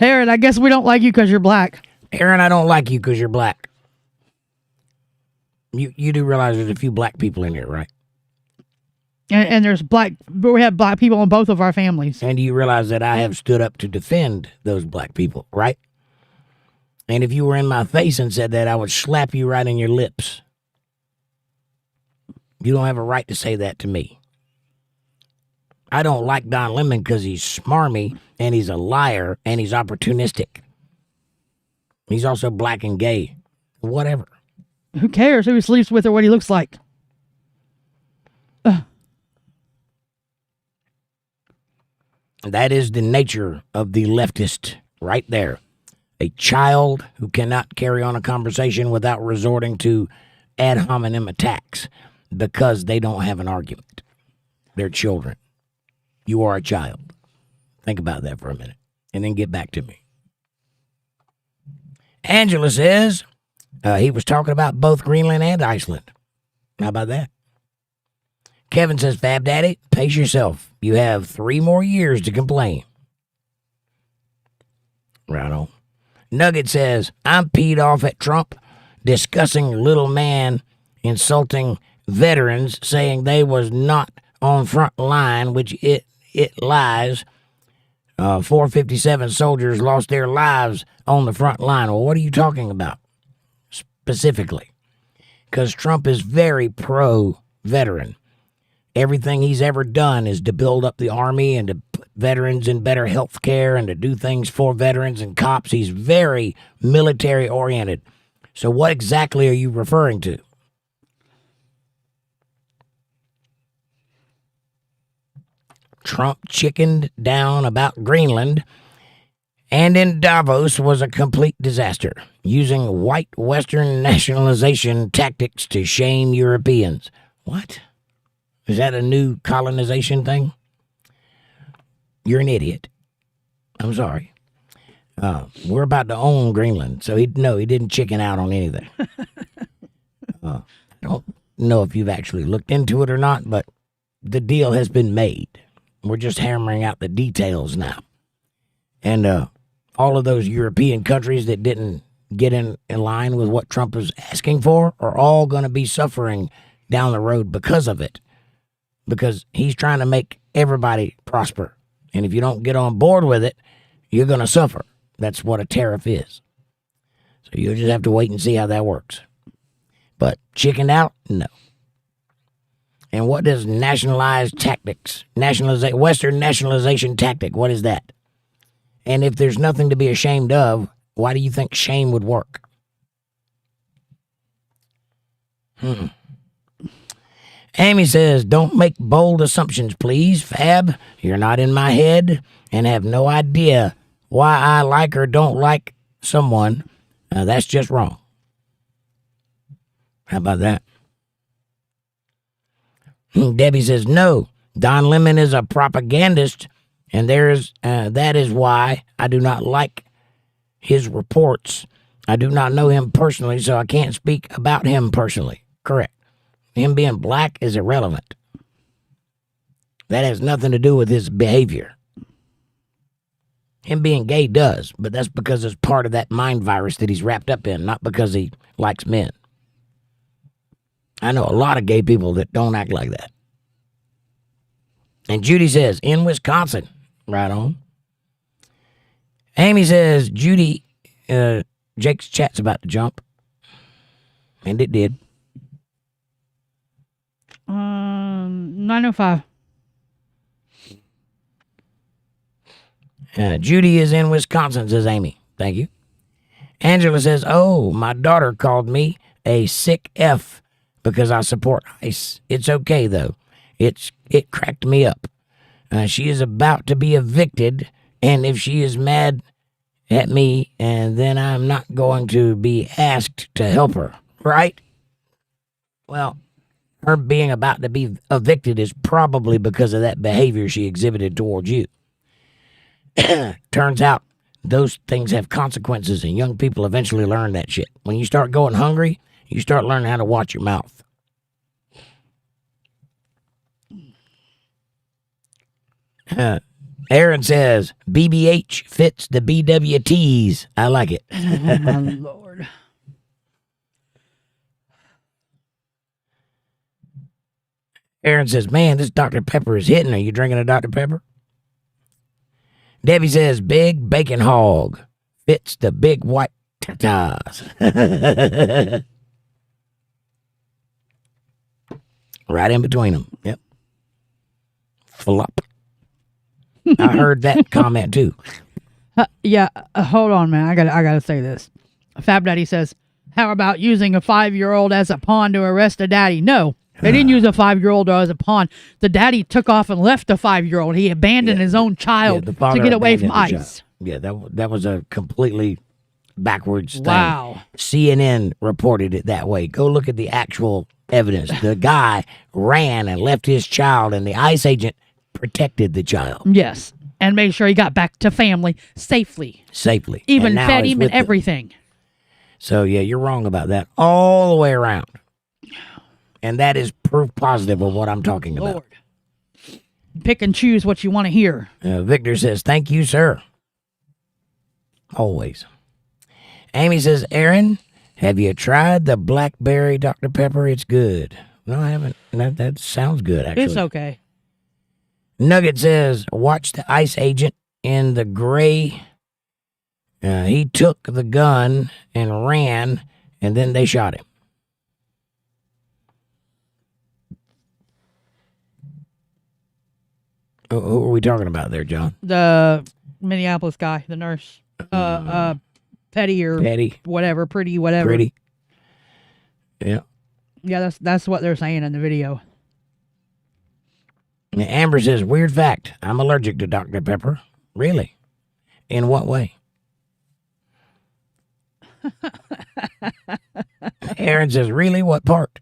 Aaron, I guess we don't like you because you're black. Aaron, I don't like you because you're black. You do realize there's a few black people in here, right? And there's we have black people in both of our families. And you realize that I have stood up to defend those black people, right? And if you were in my face and said that, I would slap you right in your lips. You don't have a right to say that to me. I don't like Don Lemon because he's smarmy and he's a liar and he's opportunistic. He's also black and gay. Whatever. Who cares who he sleeps with or what he looks like? That is the nature of the leftist right there. A child who cannot carry on a conversation without resorting to ad hominem attacks because they don't have an argument. They're children. You are a child. Think about that for a minute and then get back to me. Angela says he was talking about both Greenland and Iceland. How about that? Kevin says, Fab Daddy, pace yourself. You have 3 more years to complain. Right on. Nugget says, I'm peed off at Trump discussing little man insulting veterans, saying they was not on front line, which it lies. 457 soldiers lost their lives on the front line. Well, what are you talking about specifically? Because Trump is very pro-veteran. Everything he's ever done is to build up the army and to put veterans in better health care and to do things for veterans and cops. He's very military-oriented. So what exactly are you referring to? Trump chickened down about Greenland and in Davos was a complete disaster, using white Western nationalization tactics to shame Europeans. What? Is that a new colonization thing? You're an idiot. I'm sorry. We're about to own Greenland, so he didn't chicken out on anything. I don't know if you've actually looked into it or not, but the deal has been made. We're just hammering out the details now. And all of those European countries that didn't get in line with what Trump was asking for are all going to be suffering down the road because of it. Because he's trying to make everybody prosper. And if you don't get on board with it, you're going to suffer. That's what a tariff is. So you'll just have to wait and see how that works. But chickened out? No. And what does nationalized tactics, Western nationalization tactic, what is that? And if there's nothing to be ashamed of, why do you think shame would work? Amy says, don't make bold assumptions, please, Fab. You're not in my head and have no idea why I like or don't like someone. That's just wrong. How about that? Debbie says, no, Don Lemon is a propagandist, and that is why I do not like his reports. I do not know him personally, so I can't speak about him personally. Correct. Him being black is irrelevant. That has nothing to do with his behavior. Him being gay does, but that's because it's part of that mind virus that he's wrapped up in, not because he likes men. I know a lot of gay people that don't act like that. And Judy says, in Wisconsin. Right on. Amy says, Judy, Jake's chat's about to jump. And it did. 9:05. Judy is in Wisconsin, says Amy. Thank you. Angela says, oh, my daughter called me a sick F because I support ICE. It's okay, though. It cracked me up. She is about to be evicted, and if she is mad at me, and then I'm not going to be asked to help her, right? Well, her being about to be evicted is probably because of that behavior she exhibited towards you. Turns out those things have consequences, and young people eventually learn that shit. When you start going hungry, you start learning how to watch your mouth. Aaron says, BBH fits the BWTs. I like it. Oh, my Lord. Aaron says, man, this Dr. Pepper is hitting. Are you drinking a Dr. Pepper? Debbie says, big bacon hog fits the big white tatas. Right in between them. Yep. Flop. I heard that comment too. Hold on, man. I gotta say this. Fab Daddy says, how about using a 5-year-old as a pawn to arrest a daddy? No, they didn't use a 5-year-old as a pawn. The daddy took off and left the 5-year-old. He abandoned his own child to get away from ICE. Yeah, that was a completely backwards thing. Wow. CNN reported it that way. Go look at the actual evidence. The guy ran and left his child, and the ICE agent protected the child. Yes, and made sure he got back to family safely. Even fed him and everything. So, yeah, you're wrong about that all the way around. And that is proof positive of what I'm talking about. Lord. Pick and choose what you want to hear. Victor says, thank you, sir. Always. Amy says, Aaron, have you tried the blackberry Dr. Pepper? It's good. No, I haven't. That sounds good, actually. It's okay. Nugget says, watch the ICE agent in the gray. He took the gun and ran, and then they shot him. Who are we talking about there, John? The Minneapolis guy, the nurse. Petty. Whatever, pretty, whatever. Pretty. Yeah. Yeah, that's what they're saying in the video. Amber says, weird fact, I'm allergic to Dr. Pepper. Really? In what way? Aaron says, really? What part?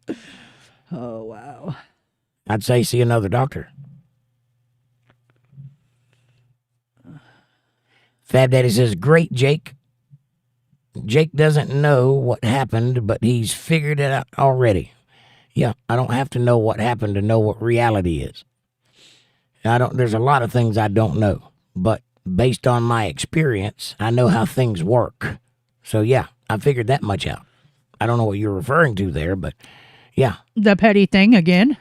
Oh, wow. I'd say see another doctor. Fab Daddy says, great, Jake. Jake doesn't know what happened, but he's figured it out already. Yeah, I don't have to know what happened to know what reality is. There's a lot of things I don't know, but based on my experience, I know how things work. So yeah, I figured that much out. I don't know what you're referring to there, but yeah. The petty thing again.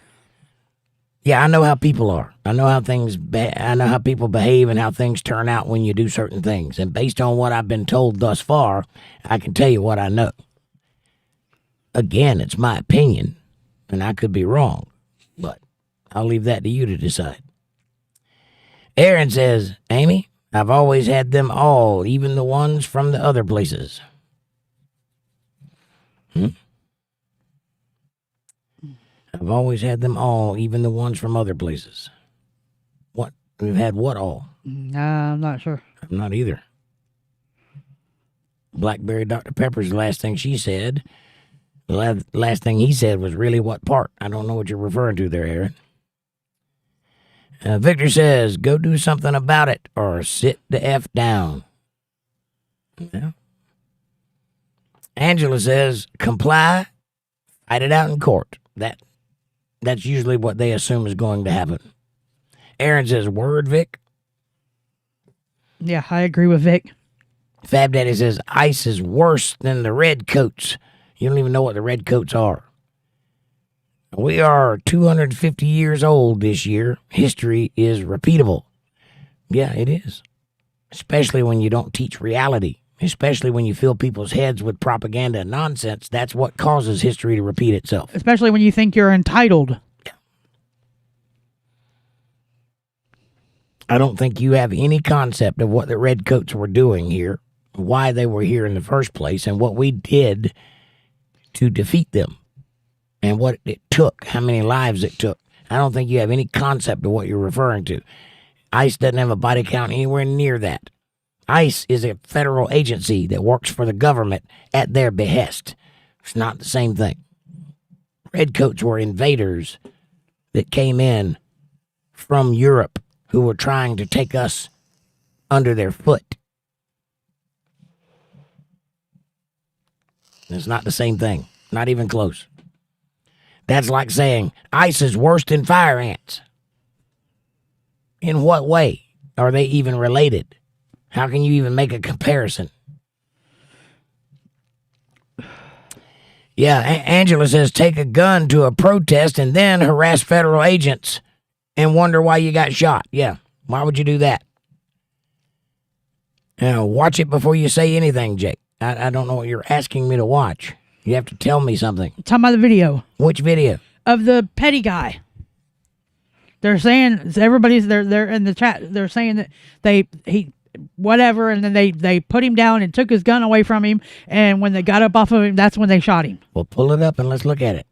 Yeah, I know how people are. I know how I know how people behave and how things turn out when you do certain things. And based on what I've been told thus far, I can tell you what I know. Again, it's my opinion, and I could be wrong, but I'll leave that to you to decide. Aaron says, Amy, I've always had them all, even the ones from the other places. I've always had them all, even the ones from other places. What? We've had what all? I'm not sure. I'm not either. Blackberry Dr. Pepper's the last thing she said. The last thing he said was really what part? I don't know what you're referring to there, Aaron. Victor says, go do something about it or sit the F down. Yeah. Angela says, comply, fight it out in court. That's usually what they assume is going to happen. Aaron says, word, Vic. Yeah, I agree with Vic. Fab Daddy says ICE is worse than the redcoats. You don't even know what the redcoats are. We are 250 years old this year. History is repeatable. Yeah, it is. Especially when you don't teach reality. Especially when you fill people's heads with propaganda and nonsense. That's what causes history to repeat itself. Especially when you think you're entitled. I don't think you have any concept of what the redcoats were doing here, why they were here in the first place, and what we did to defeat them, and what it took, how many lives it took. I don't think you have any concept of what you're referring to. ICE doesn't have a body count anywhere near that. ICE is a federal agency that works for the government at their behest. It's not the same thing. Redcoats were invaders that came in from Europe who were trying to take us under their foot. It's not the same thing. Not even close. That's like saying ICE is worse than fire ants. In what way are they even related? How can you even make a comparison? Yeah, Angela says take a gun to a protest and then harass federal agents and wonder why you got shot. Yeah, why would you do that? Watch it before you say anything, Jake. I don't know what you're asking me to watch. You have to tell me something. Talking about the video. Which video? Of the petty guy. They're saying, everybody's, they're in the chat, they're saying that he whatever, and then they put him down and took his gun away from him, and when they got up off of him, that's when they shot him. Well, pull it up and let's look at it.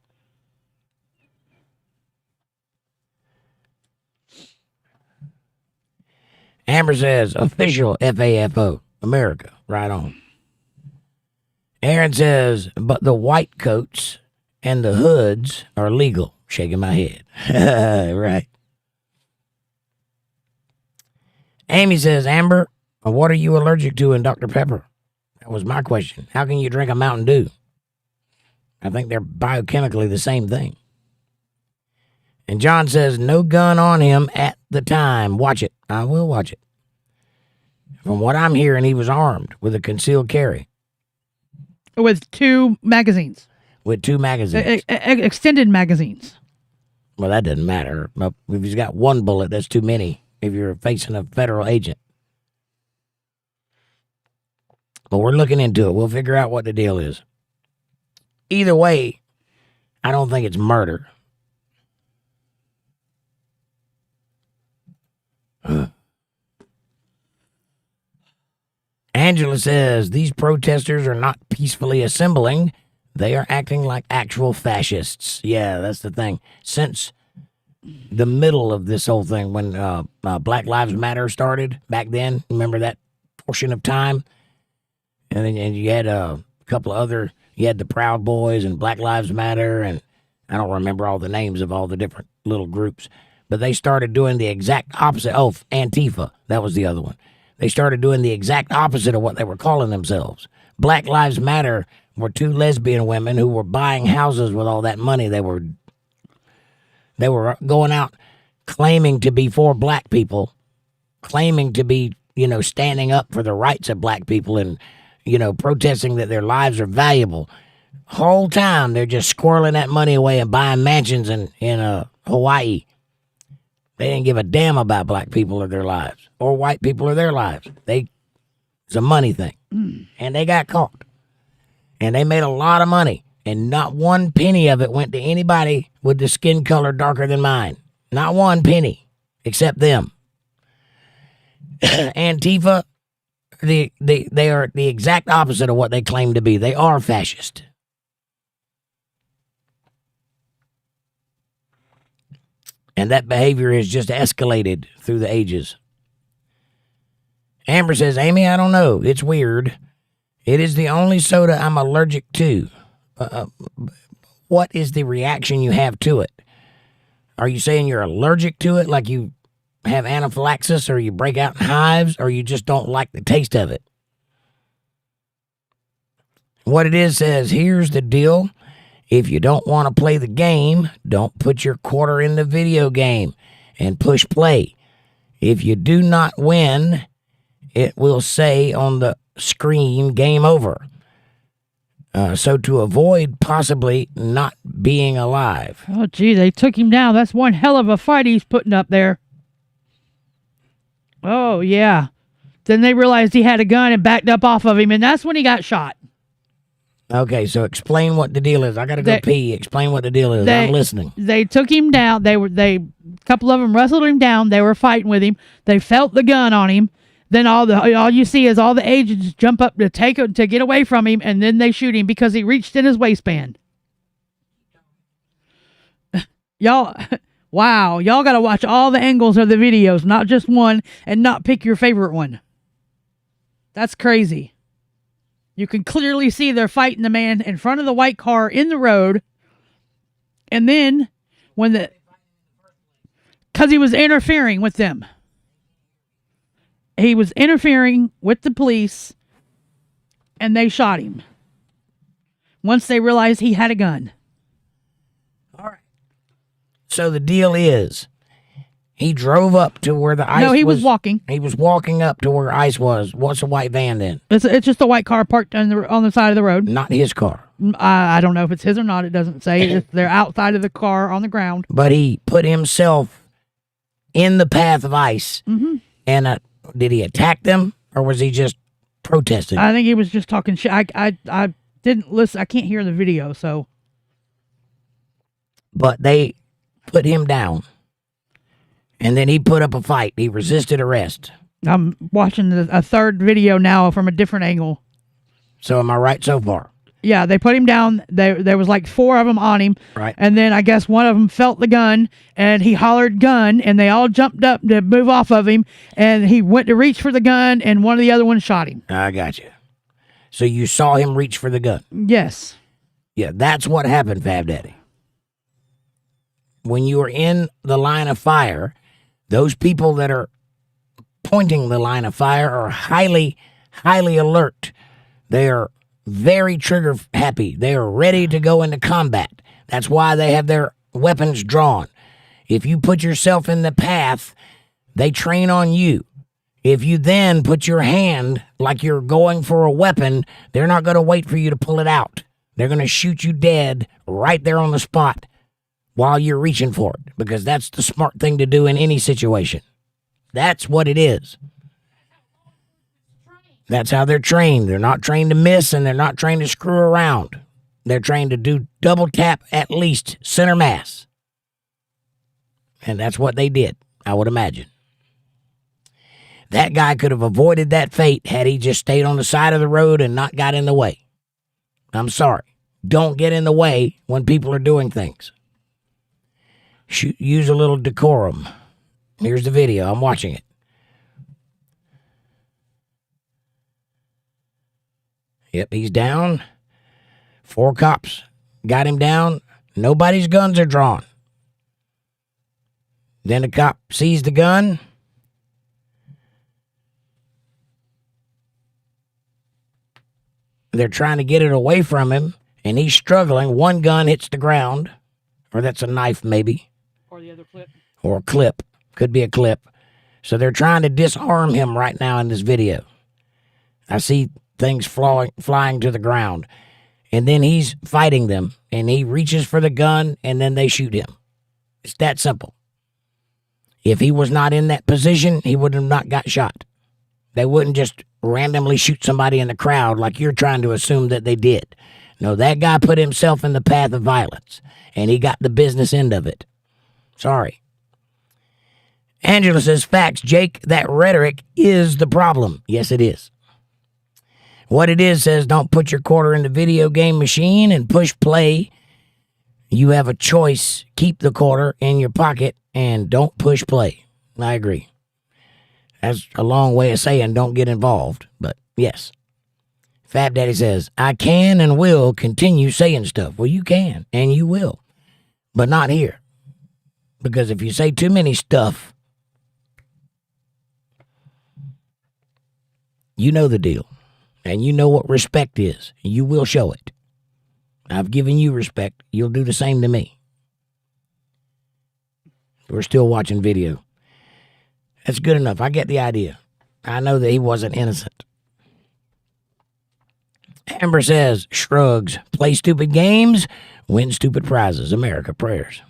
Amber says, official FAFO, America, right on. Aaron says, but the white coats and the hoods are legal. Shaking my head. Right. Amy says, Amber, what are you allergic to in Dr. Pepper? That was my question. How can you drink a Mountain Dew? I think they're biochemically the same thing. And John says, no gun on him at the time. Watch it. I will watch it. From what I'm hearing, he was armed with a concealed carry. With 2 magazines. With 2 magazines. Extended magazines. Well, that doesn't matter. If he's got 1 bullet, that's too many if you're facing a federal agent. But we're looking into it. We'll figure out what the deal is. Either way, I don't think it's murder. Angela says, these protesters are not peacefully assembling. They are acting like actual fascists. Yeah, that's the thing. Since the middle of this whole thing, when Black Lives Matter started back then, remember that portion of time? And then you had a couple of other, you had the Proud Boys and Black Lives Matter, and I don't remember all the names of all the different little groups, but they started doing the exact opposite. Oh, Antifa, that was the other one. They started doing the exact opposite of what they were calling themselves. Black Lives Matter were 2 lesbian women who were buying houses with all that money. They were going out claiming to be for black people, claiming to be, standing up for the rights of black people and, protesting that their lives are valuable. Whole time they're just squirreling that money away and buying mansions in Hawaii. They didn't give a damn about black people or their lives, or white people or their lives. It's a money thing. And they got caught. And they made a lot of money. And not 1 penny of it went to anybody with the skin color darker than mine. Not 1 penny, except them. Antifa, they are the exact opposite of what they claim to be. They are fascist. And that behavior has just escalated through the ages. Amber says, Amy, I don't know. It's weird. It is the only soda I'm allergic to. What is the reaction you have to it? Are you saying you're allergic to it, like you have anaphylaxis, or you break out in hives, or you just don't like the taste of it? What it is says, here's the deal. If you don't want to play the game, don't put your quarter in the video game and push play. If you do not win, it will say on the screen, game over. So to avoid possibly not being alive. Oh, gee, they took him down. That's one hell of a fight he's putting up there. Oh, yeah. Then they realized he had a gun and backed up off of him, and that's when he got shot. Okay, so explain what the deal is. I got to go pee. Explain what the deal is. I'm listening. They took him down. A couple of them wrestled him down. They were fighting with him. They felt the gun on him. Then all you see is all the agents jump up to get away from him, and then they shoot him because he reached in his waistband. Y'all, wow, y'all got to watch all the angles of the videos, not just one, and not pick your favorite one. That's crazy. You can clearly see they're fighting the man in front of the white car in the road, and then because he was interfering with them. He was interfering with the police, and they shot him once they realized he had a gun. All right. So the deal is, he drove up to where the ice was. No, he was walking. He was walking up to where ice was. What's a white van then? It's just a white car parked on the side of the road. Not his car. I don't know if it's his or not. It doesn't say. They're outside of the car on the ground. But he put himself in the path of ice, and did he attack them, or was he just protesting? I think he was just talking shit. I didn't listen. I can't hear the video, so. But they put him down, and then he put up a fight. He resisted arrest. I'm watching a third video now from a different angle. So am I right so far? Yeah, they put him down. There was like 4 of them on him. Right. And then I guess one of them felt the gun, and he hollered gun, and they all jumped up to move off of him, and he went to reach for the gun, and one of the other ones shot him. I got you. So you saw him reach for the gun? Yes. Yeah, that's what happened, Fab Daddy. When you are in the line of fire, those people that are pointing the line of fire are highly, highly alert. They are very trigger happy. They are ready to go into combat. That's why they have their weapons drawn. If you put yourself in the path, they train on you. If you then put your hand like you're going for a weapon, they're not going to wait for you to pull it out. They're going to shoot you dead right there on the spot while you're reaching for it, because that's the smart thing to do in any situation. That's what it is. That's how they're trained. They're not trained to miss, and they're not trained to screw around. They're trained to do double tap at least center mass. And that's what they did, I would imagine. That guy could have avoided that fate had he just stayed on the side of the road and not got in the way. I'm sorry. Don't get in the way when people are doing things. Use a little decorum. Here's the video. I'm watching it. Yep, he's down. 4 cops got him down. Nobody's guns are drawn. Then the cop sees the gun. They're trying to get it away from him, and he's struggling. One gun hits the ground, or that's a knife maybe. Or the other clip. Or a clip. Could be a clip. So they're trying to disarm him right now in this video. I see things flying to the ground. And then he's fighting them, and he reaches for the gun, and then they shoot him. It's that simple. If he was not in that position, he would have not got shot. They wouldn't just randomly shoot somebody in the crowd like you're trying to assume that they did. No, that guy put himself in the path of violence, and he got the business end of it. Sorry. Angela says, facts, Jake, that rhetoric is the problem. Yes, it is. What it is says, don't put your quarter in the video game machine and push play. You have a choice. Keep the quarter in your pocket and don't push play. I agree. That's a long way of saying don't get involved, but yes. Fab Daddy says, I can and will continue saying stuff. Well, you can and you will, but not here. Because if you say too many stuff, you know the deal. And you know what respect is. You will show it. I've given you respect. You'll do the same to me. We're still watching video. That's good enough. I get the idea. I know that he wasn't innocent. Amber says, shrugs, play stupid games, win stupid prizes. America prayers.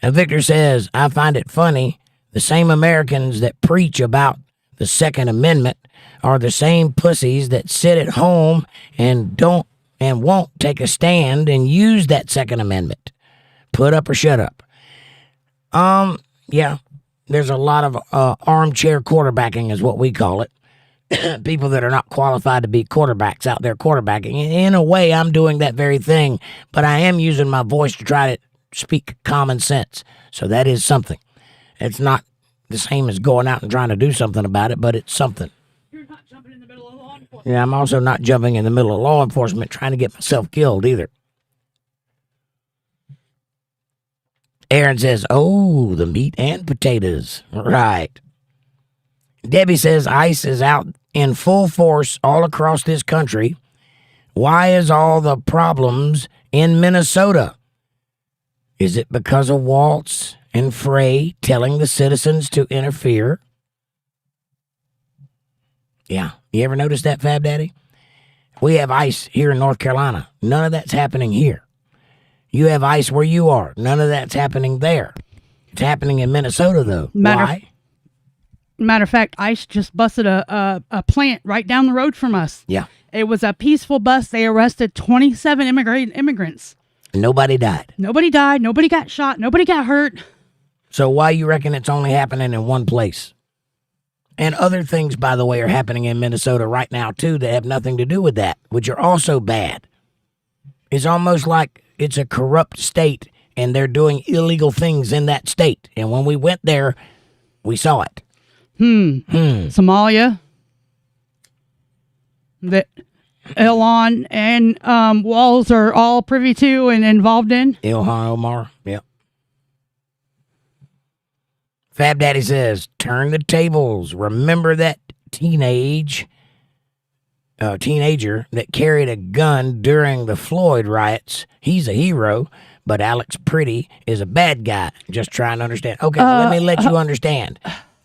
And Victor says, I find it funny. The same Americans that preach about the Second Amendment are the same pussies that sit at home and won't take a stand and use that Second Amendment. Put up or shut up. Yeah, there's a lot of armchair quarterbacking is what we call it. People that are not qualified to be quarterbacks out there quarterbacking. In a way, I'm doing that very thing, but I am using my voice to try to speak common sense. So that is something. It's not the same as going out and trying to do something about it, but it's something. You're not jumping in the middle of law enforcement. Yeah, I'm also not jumping in the middle of law enforcement trying to get myself killed either. Aaron says, oh, the meat and potatoes. Right. Debbie says ICE is out in full force all across this country. Why is all the problems in Minnesota? Is it because of Waltz and Frey telling the citizens to interfere? Yeah. You ever notice that, Fab Daddy? We have ICE here in North Carolina. None of that's happening here. You have ICE where you are. None of that's happening there. It's happening in Minnesota, though. Why? Matter of fact, ICE just busted a plant right down the road from us. Yeah. It was a peaceful bust. They arrested 27 immigrants. Nobody died. Nobody died. Nobody got shot. Nobody got hurt. So why you reckon it's only happening in one place? And other things, by the way, are happening in Minnesota right now, too, that have nothing to do with that, which are also bad. It's almost like it's a corrupt state, and they're doing illegal things in that state. And when we went there, we saw it. Somalia. That Elon and Walls are all privy to and involved in. Ilhan Omar, yep. Fab Daddy says, turn the tables. Remember that teenager that carried a gun during the Floyd riots. He's a hero, but Alex Pretty is a bad guy. Just trying to understand. Okay, let me let you understand.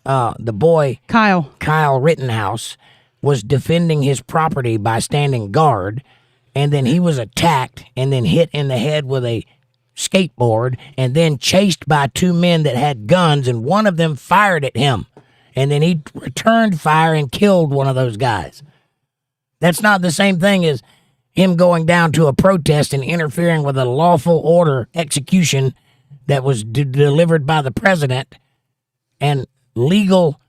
The boy, Kyle Rittenhouse, was defending his property by standing guard, and then he was attacked and then hit in the head with a skateboard and then chased by two men that had guns, and one of them fired at him, and then he returned fire and killed one of those guys. That's not the same thing as him going down to a protest and interfering with a lawful order execution that was delivered by the president and legal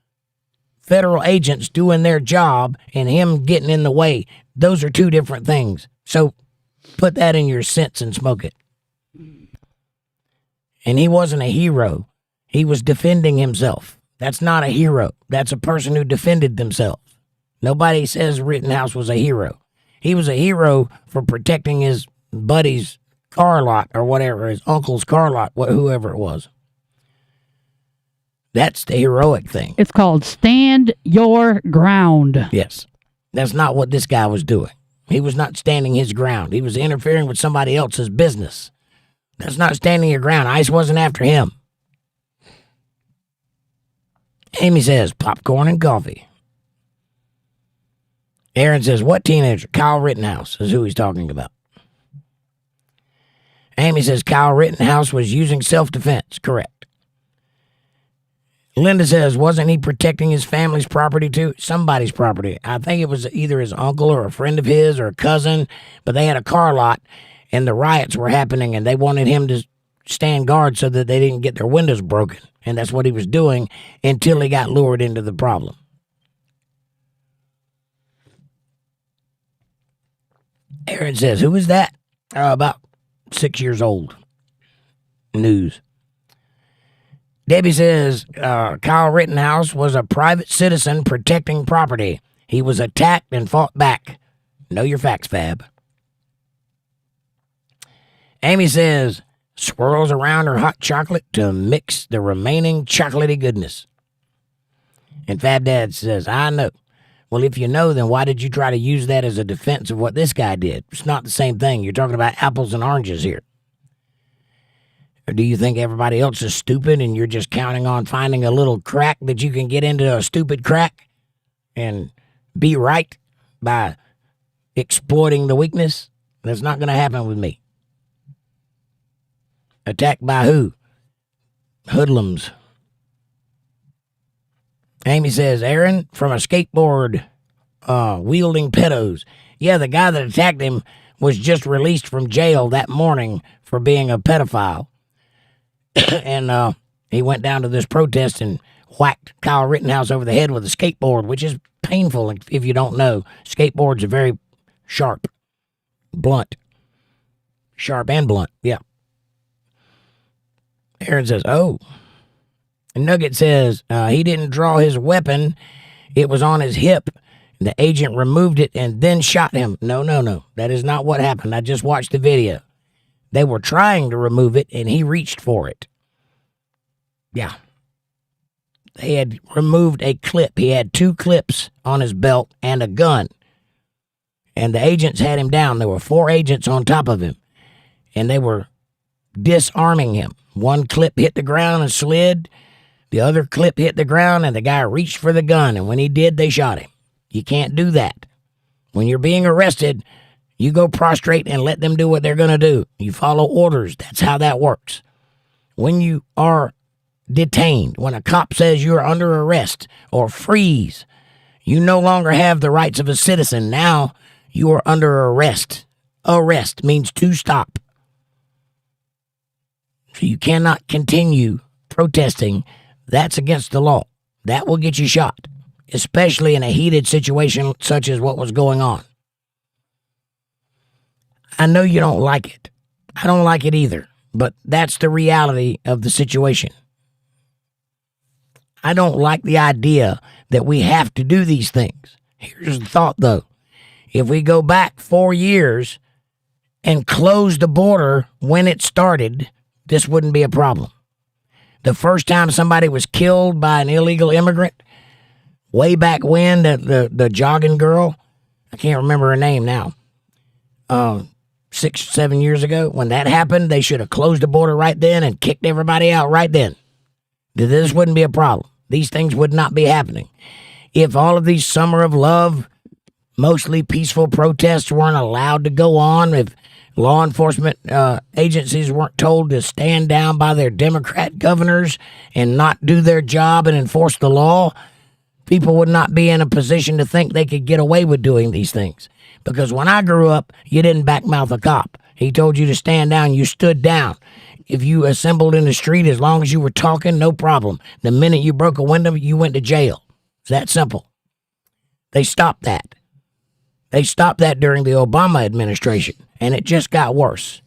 federal agents doing their job and him getting in the way. Those are two different things. So put that in your sense and smoke it. And he wasn't a hero. He was defending himself. That's not a hero. That's a person who defended themselves. Nobody says Rittenhouse was a hero. He was a hero for protecting his buddy's car lot or whatever, his uncle's car lot, whoever it was. That's the heroic thing. It's called stand your ground. Yes. That's not what this guy was doing. He was not standing his ground. He was interfering with somebody else's business. That's not standing your ground. ICE wasn't after him. Amy says, popcorn and coffee. Aaron says, what teenager? Kyle Rittenhouse is who he's talking about. Amy says, Kyle Rittenhouse was using self-defense. Correct. Linda says, wasn't he protecting his family's property too? Somebody's property. I think it was either his uncle or a friend of his or a cousin, but they had a car lot and the riots were happening and they wanted him to stand guard so that they didn't get their windows broken. And that's what he was doing until he got lured into the problem. Aaron says, who is that? About 6 years old. News. Debbie says, Kyle Rittenhouse was a private citizen protecting property. He was attacked and fought back. Know your facts, Fab. Amy says, swirls around her hot chocolate to mix the remaining chocolatey goodness. And Fab Dad says, I know. Well, if you know, then why did you try to use that as a defense of what this guy did? It's not the same thing. You're talking about apples and oranges here. Or do you think everybody else is stupid and you're just counting on finding a little crack that you can get into a stupid crack and be right by exploiting the weakness? That's not going to happen with me. Attacked by who? Hoodlums. Amy says, Aaron, from a skateboard wielding pedos. Yeah, the guy that attacked him was just released from jail that morning for being a pedophile. And he went down to this protest and whacked Kyle Rittenhouse over the head with a skateboard, which is painful if you don't know. Skateboards are very sharp, blunt. Sharp and blunt, yeah. Aaron says, oh. Nugget says, he didn't draw his weapon. It was on his hip. The agent removed it and then shot him. No. That is not what happened. I just watched the video. They were trying to remove it, and he reached for it. Yeah. They had removed a clip. He had 2 clips on his belt and a gun. And the agents had him down. There were 4 agents on top of him. And they were disarming him. One clip hit the ground and slid. The other clip hit the ground, and the guy reached for the gun. And when he did, they shot him. You can't do that. When you're being arrested, you go prostrate and let them do what they're going to do. You follow orders. That's how that works. When you are detained, when a cop says you're under arrest or freeze, you no longer have the rights of a citizen. Now you are under arrest. Arrest means to stop. So you cannot continue protesting. That's against the law. That will get you shot, especially in a heated situation such as what was going on. I know you don't like it. I don't like it either, but that's the reality of the situation. I don't like the idea that we have to do these things. Here's the thought, though. If we go back 4 years and close the border when it started, this wouldn't be a problem. The first time somebody was killed by an illegal immigrant, way back when, the jogging girl, I can't remember her name now, 6, 7 years ago, when that happened, they should have closed the border right then and kicked everybody out right then. This wouldn't be a problem. These things would not be happening. If all of these Summer of Love, mostly peaceful protests weren't allowed to go on, if law enforcement agencies weren't told to stand down by their Democrat governors and not do their job and enforce the law, people would not be in a position to think they could get away with doing these things. Because when I grew up, you didn't backmouth a cop. He told you to stand down, you stood down. If you assembled in the street, as long as you were talking, no problem. The minute you broke a window, you went to jail. It's that simple. They stopped that. They stopped that during the Obama administration, and it just got worse.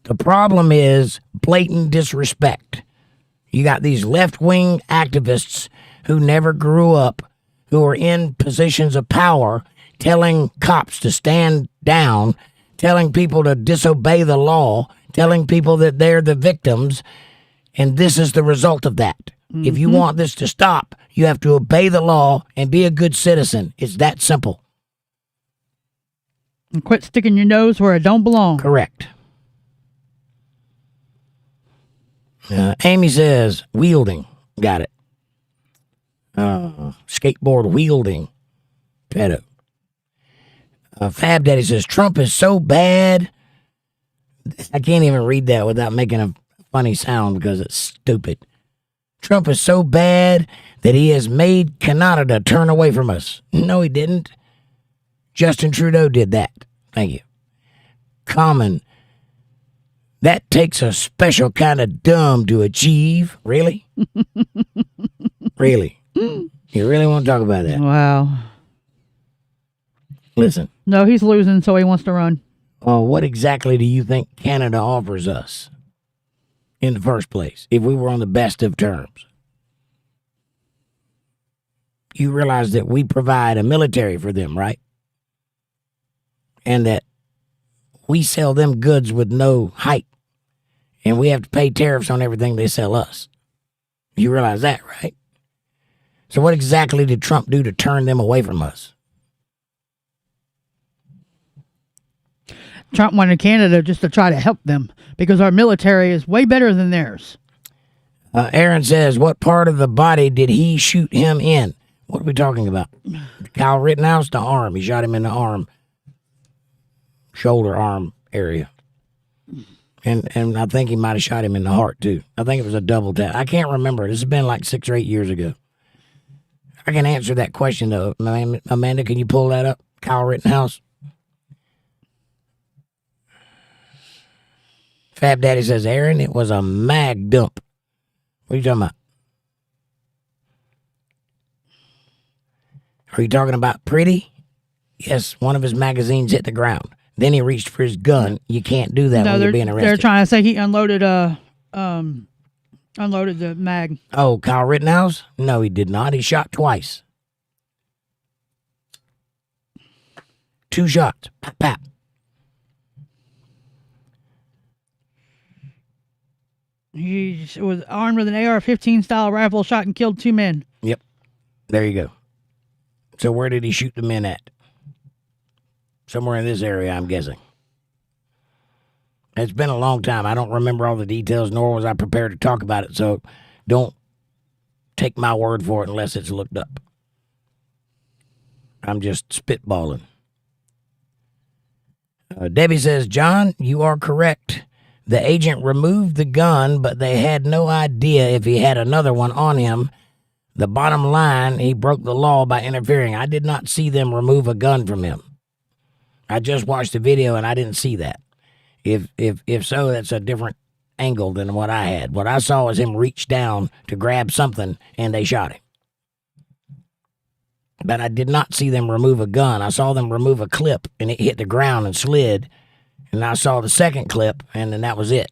The problem is blatant disrespect. You got these left-wing activists who never grew up, who are in positions of power, telling cops to stand down, telling people to disobey the law, telling people that they're the victims, and this is the result of that. Mm-hmm. If you want this to stop, you have to obey the law and be a good citizen. It's that simple. And quit sticking your nose where it don't belong. Correct. Amy says, wielding. Got it. Skateboard wielding. Pedo. Fab Daddy says, Trump is so bad. I can't even read that without making a funny sound because it's stupid. Trump is so bad that he has made Canada turn away from us. No, he didn't. Justin Trudeau did that. Thank you. Common. That takes a special kind of dumb to achieve. Really? Really? You really want to talk about that? Wow. Listen. No, he's losing, so he wants to run. What exactly do you think Canada offers us in the first place, if we were on the best of terms? You realize that we provide a military for them, right? And that we sell them goods with no height, and we have to pay tariffs on everything they sell us. You realize that, right? So what exactly did Trump do to turn them away from us? Trump went to Canada just to try to help them because our military is way better than theirs. Aaron says, what part of the body did he shoot him in? What are we talking about? Kyle Rittenhouse, the arm. He shot him in the arm. Shoulder, arm area. And I think he might have shot him in the heart, too. I think it was a double tap. I can't remember. This has been like 6 or 8 years ago. I can answer that question, though. Amanda, can you pull that up? Kyle Rittenhouse. Fab Daddy says, Aaron, it was a mag dump. What are you talking about? Are you talking about Pretty? Yes, one of his magazines hit the ground. Then he reached for his gun. You can't do that when you're being arrested. They're trying to say he unloaded the mag. Oh, Kyle Rittenhouse? No, he did not. He shot twice. 2 shots. Pap, pap. He was armed with an AR-15 style rifle, shot and killed 2 men. Yep. There you go. So where did he shoot the men at? Somewhere in this area, I'm guessing. It's been a long time. I don't remember all the details, nor was I prepared to talk about it, so don't take my word for it unless it's looked up. I'm just spitballing. Debbie says, John, you are correct. The agent removed the gun, but they had no idea if he had another one on him. The bottom line, he broke the law by interfering. I did not see them remove a gun from him. I just watched the video and I didn't see that. If so, that's a different angle than what I had. What I saw was him reach down to grab something and they shot him. But I did not see them remove a gun. I saw them remove a clip and it hit the ground and slid. And I saw the second clip and then that was it.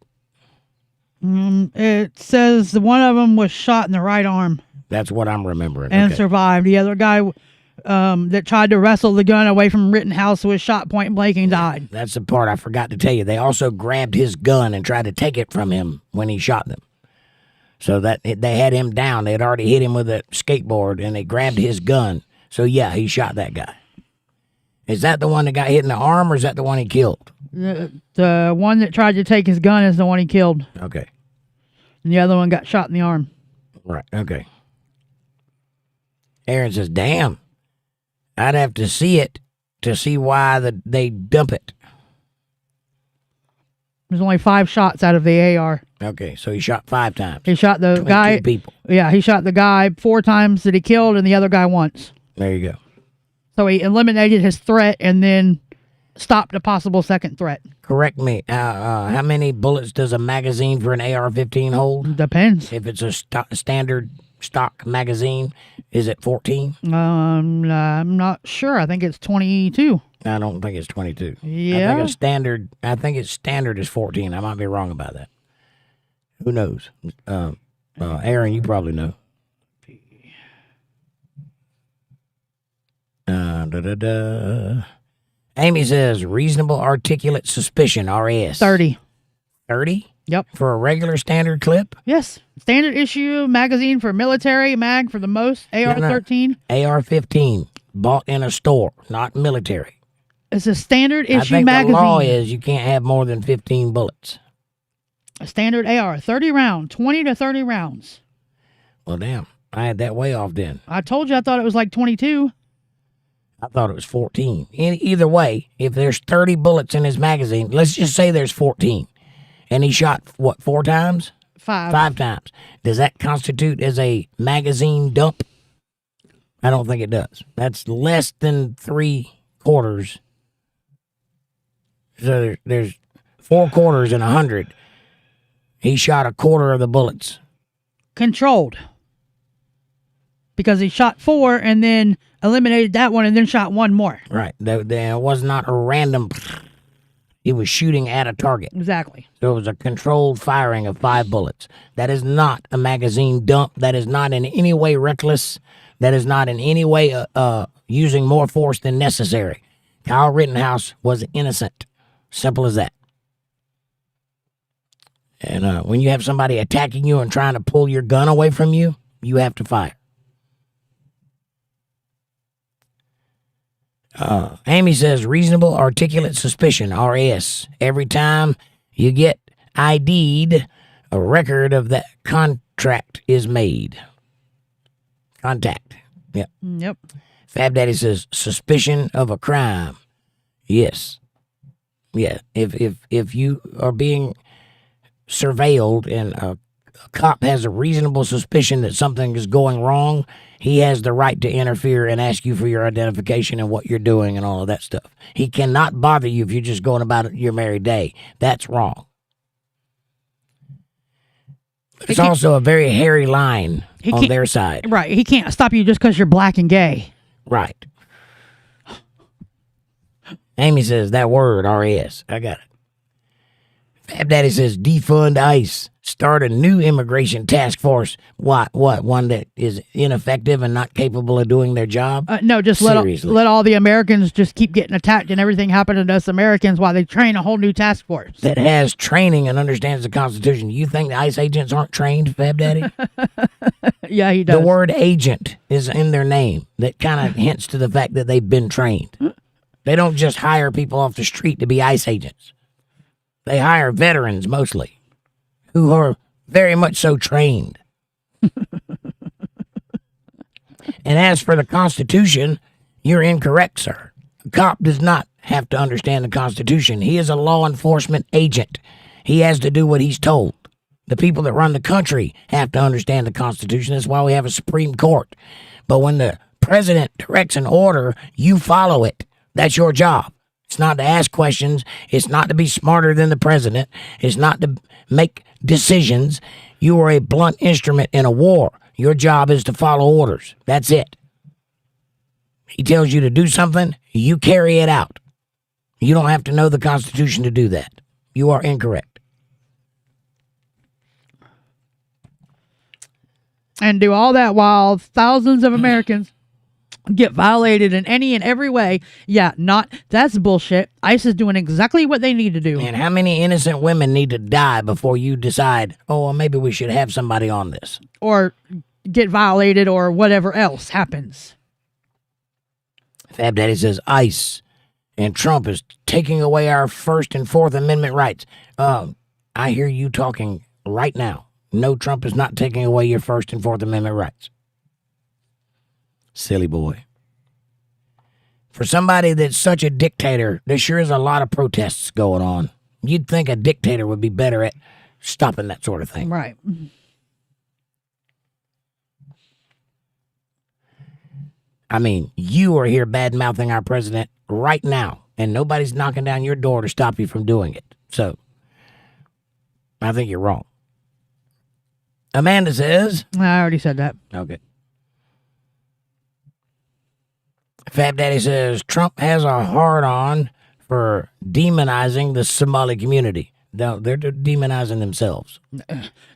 It says one of them was shot in the right arm. That's what I'm remembering. And survived. The other guy that tried to wrestle the gun away from Rittenhouse was shot point blank and died. That's the part I forgot to tell you. They also grabbed his gun and tried to take it from him when he shot them. So that they had him down. They had already hit him with a skateboard and they grabbed his gun. So yeah, he shot that guy. Is that the one that got hit in the arm or is that the one he killed? The one that tried to take his gun is the one he killed. Okay. And the other one got shot in the arm. Right, okay. Aaron says, damn, I'd have to see it to see why they dump it. There's only 5 shots out of the AR. Okay, so he shot 5 times. He shot the guy. People. Yeah, he shot the guy 4 times that he killed and the other guy once. There you go. So he eliminated his threat and then stopped a possible second threat. Correct me. How many bullets does a magazine for an AR-15 hold? Depends. If it's a standard stock magazine, is it 14? I'm not sure. I think it's 22. I don't think it's 22. Yeah. I think it's standard is 14. I might be wrong about that. Who knows? Aaron, you probably know. Amy says, reasonable articulate suspicion, RAS. 30. 30? Yep. For a regular standard clip? Yes. Standard issue magazine for military, mag for the most, AR-13. AR-15, bought in a store, not military. It's a standard issue I think magazine. the law is you can't have more than 15 bullets. A standard AR, 30 round, 20 to 30 rounds. Well, damn. I had that way off then. I told you I thought it was like 22. I thought it was 14. Either way, if there's 30 bullets in his magazine, let's just say there's 14. And he shot, 4 times? 5. 5 times. Does that constitute as a magazine dump? I don't think it does. That's less than 3/4. So there's 4 quarters in 100. He shot 1/4 of the bullets. Controlled. Because he shot 4 and then eliminated that one and then shot 1 more. Right. There was not a random. He was shooting at a target. Exactly. So it was a controlled firing of 5 bullets. That is not a magazine dump. That is not in any way reckless. That is not in any way using more force than necessary. Kyle Rittenhouse was innocent. Simple as that. And when you have somebody attacking you and trying to pull your gun away from you, you have to fire. Amy says, reasonable articulate suspicion, RS. Every time you get ID'd, a record of that contract is made. Contact. Yep. Yep. Fab Daddy says, suspicion of a crime. Yes. Yeah. If you are being surveilled and a cop has a reasonable suspicion that something is going wrong, he has the right to interfere and ask you for your identification and what you're doing and all of that stuff. He cannot bother you if you're just going about your merry day. That's wrong. It's also a very hairy line on their side. Right. He can't stop you just because you're black and gay. Right. Amy says, that word, RS. I got it. Fab Daddy says, defund ICE. Start a new immigration task force. What? One that is ineffective and not capable of doing their job? No, just let all the Americans just keep getting attacked and everything happening to us Americans while they train a whole new task force. That has training and understands the Constitution. You think the ICE agents aren't trained, Fab Daddy? Yeah, he does. The word agent is in their name. That kind of hints to the fact that they've been trained. They don't just hire people off the street to be ICE agents. They hire veterans mostly, who are very much so trained. And as for the Constitution, you're incorrect, sir. A cop does not have to understand the Constitution. He is a law enforcement agent. He has to do what he's told. The people that run the country have to understand the Constitution. That's why we have a Supreme Court. But when the president directs an order, you follow it. That's your job. It's not to ask questions. It's not to be smarter than the president. It's not to make decisions. You are a blunt instrument in a war. Your job is to follow orders. That's it. He tells you to do something, you carry it out. You don't have to know the Constitution to do that. You are incorrect. And do all that while thousands of Americans get violated in any and every way. Yeah, that's bullshit. ICE is doing exactly what they need to do. And how many innocent women need to die before you decide, oh, well, maybe we should have somebody on this? Or get violated or whatever else happens. Fab Daddy says ICE and Trump is taking away our First and Fourth Amendment rights. I hear you talking right now. No, Trump is not taking away your First and Fourth Amendment rights. Silly boy. For somebody that's such a dictator, there sure is a lot of protests going on. You'd think a dictator would be better at stopping that sort of thing. Right. I mean, you are here bad-mouthing our president right now, and nobody's knocking down your door to stop you from doing it. So, I think you're wrong. Amanda says... I already said that. Okay. Fab Daddy says, Trump has a hard-on for demonizing the Somali community. No, they're demonizing themselves.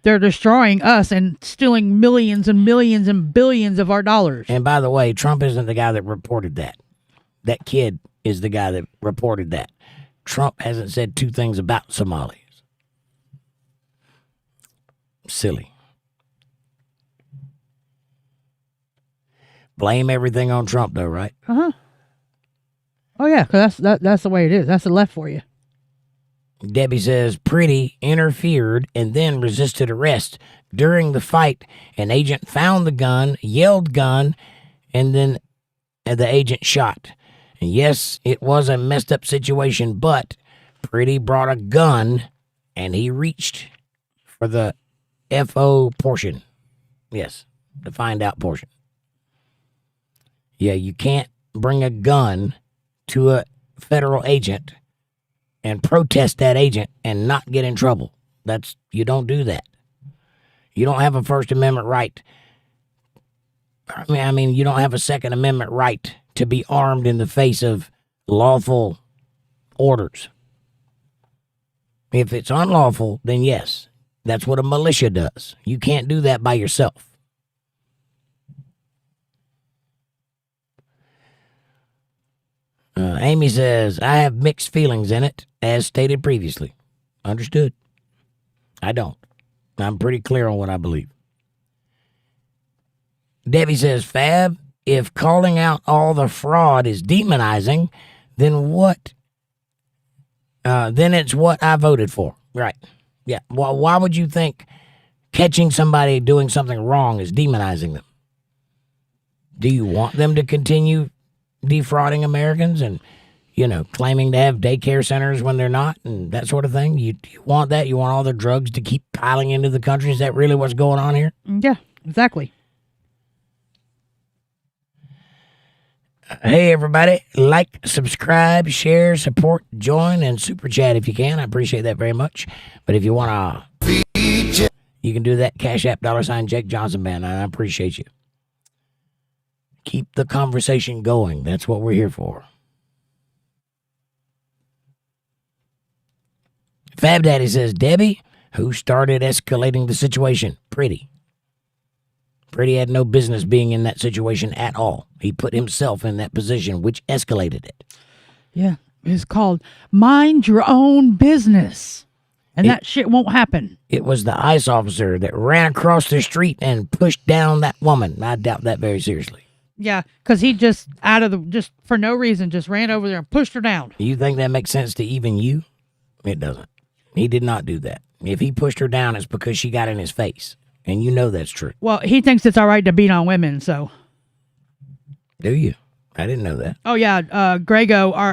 They're destroying us and stealing millions and millions and billions of our dollars. And by the way, Trump isn't the guy that reported that. That kid is the guy that reported that. Trump hasn't said two things about Somalis. Silly. Blame everything on Trump, though, right? Uh-huh. Oh, yeah, because that's the way it is. That's the left for you. Debbie says, Pretty interfered and then resisted arrest. During the fight, an agent found the gun, yelled gun, and then the agent shot. And yes, it was a messed up situation, but Pretty brought a gun, and he reached for the FO portion. Yes, the find out portion. Yeah, you can't bring a gun to a federal agent and protest that agent and not get in trouble. You don't do that. You don't have a First Amendment right. I mean, you don't have a Second Amendment right to be armed in the face of lawful orders. If it's unlawful, then yes, that's what a militia does. You can't do that by yourself. Amy says, I have mixed feelings in it, as stated previously. Understood. I don't. I'm pretty clear on what I believe. Debbie says, Fab, if calling out all the fraud is demonizing, then what? Then it's what I voted for. Right. Yeah. Well, why would you think catching somebody doing something wrong is demonizing them? Do you want them to continue defrauding Americans and, claiming to have daycare centers when they're not and that sort of thing? You want that? You want all the drugs to keep piling into the country? Is that really what's going on here? Yeah, exactly. Hey, everybody. Like, subscribe, share, support, join, and super chat if you can. I appreciate that very much. But if you want to, you can do that. CashApp, $JakeJohnsonband. I appreciate you. Keep the conversation going. That's what we're here for. Fab Daddy says, Debbie, who started escalating the situation? Pretty had no business being in that situation at all. He put himself in that position, which escalated it. Yeah, it's called mind your own business. And that shit won't happen. It was the ICE officer that ran across the street and pushed down that woman. I doubt that very seriously. Yeah, because he just for no reason, just ran over there and pushed her down. You think that makes sense to even you? It doesn't. He did not do that. If he pushed her down, it's because she got in his face. And you know that's true. Well, he thinks it's all right to beat on women, so. Do you? I didn't know that. Oh, yeah. Garcia,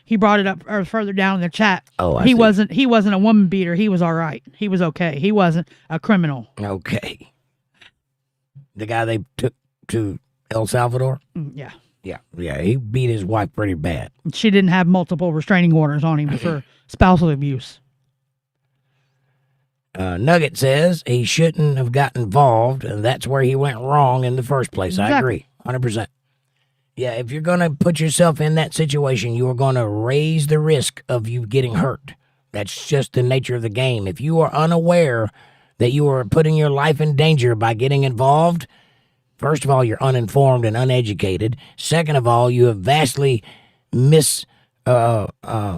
he brought it up further down in the chat. Oh, I see. see. He wasn't a woman beater. He was all right. He was okay. He wasn't a criminal. Okay. The guy they took to El Salvador? Yeah. Yeah, he beat his wife pretty bad. She didn't have multiple restraining orders on him for spousal abuse. Nugget says he shouldn't have got involved, and that's where he went wrong in the first place. Exactly. I agree, 100%. Yeah, if you're going to put yourself in that situation, you are going to raise the risk of you getting hurt. That's just the nature of the game. If you are unaware that you are putting your life in danger by getting involved, first of all, you're uninformed and uneducated. Second of all, you have vastly what's the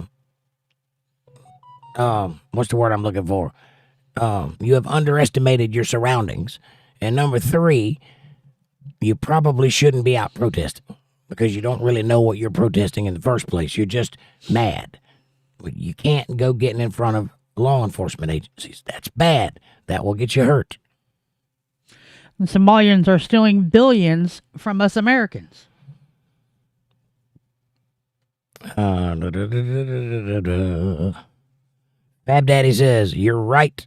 word I'm looking for? You have underestimated your surroundings. And number three, you probably shouldn't be out protesting because you don't really know what you're protesting in the first place. You're just mad. You can't go getting in front of law enforcement agencies. That's bad. That will get you hurt. The Somalians are stealing billions from us Americans. Fab Daddy says, you're right.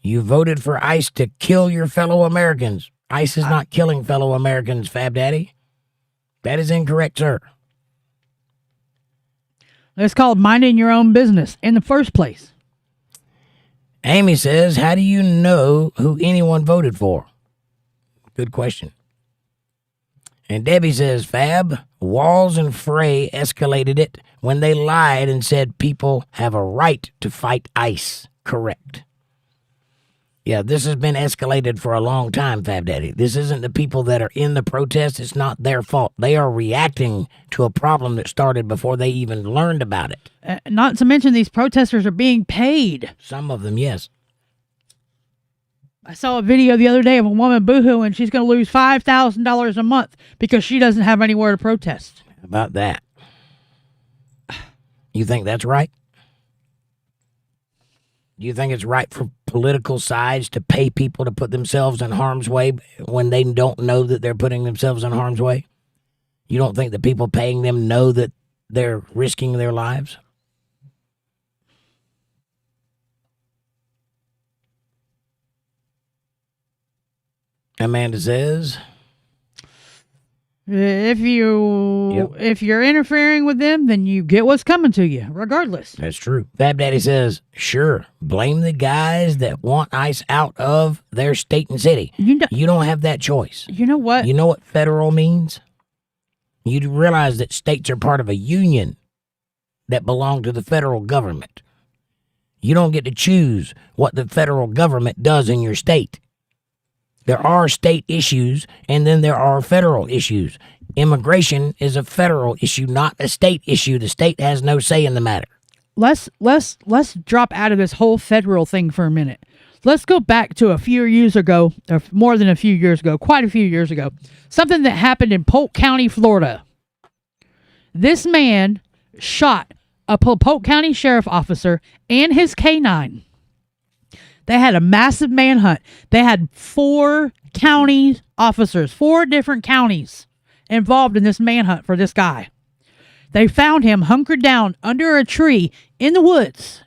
You voted for ICE to kill your fellow Americans. ICE is not killing fellow Americans, Fab Daddy. That is incorrect, sir. It's called minding your own business in the first place. Amy says, how do you know who anyone voted for? Good question. And Debbie says, Fab, Walls and Frey escalated it when they lied and said people have a right to fight ICE. Correct. Yeah, this has been escalated for a long time, Fab Daddy. This isn't the people that are in the protest. It's not their fault. They are reacting to a problem that started before they even learned about it. Not to mention these protesters are being paid. Some of them, yes. I saw a video the other day of a woman boohooing and she's going to lose $5,000 a month because she doesn't have anywhere to protest. How about that? You think that's right? Do you think it's right for political sides to pay people to put themselves in harm's way when they don't know that they're putting themselves in harm's way? You don't think the people paying them know that they're risking their lives? Amanda says, if you're interfering with them, then you get what's coming to you, regardless. That's true. Fab Daddy says, sure, blame the guys that want ICE out of their state and city. You don't have that choice. You know what? You know what federal means? You realize that states are part of a union that belong to the federal government. You don't get to choose what the federal government does in your state. There are state issues, and then there are federal issues. Immigration is a federal issue, not a state issue. The state has no say in the matter. Let's drop out of this whole federal thing for a minute. Let's go back to a few years ago, or more than a few years ago, quite a few years ago. Something that happened in Polk County, Florida. This man shot a Polk County sheriff officer and his K-9. They had a massive manhunt. They had 4 county officers, 4 different counties involved in this manhunt for this guy. They found him hunkered down under a tree in the woods.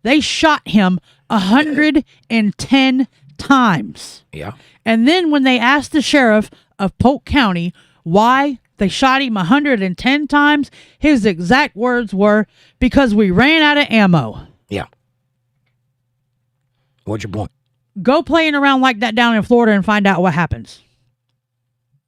They shot him 110 times. Yeah. And then when they asked the sheriff of Polk County why they shot him 110 times, his exact words were, because we ran out of ammo. Yeah. What's your point? Go playing around like that down in Florida and find out what happens.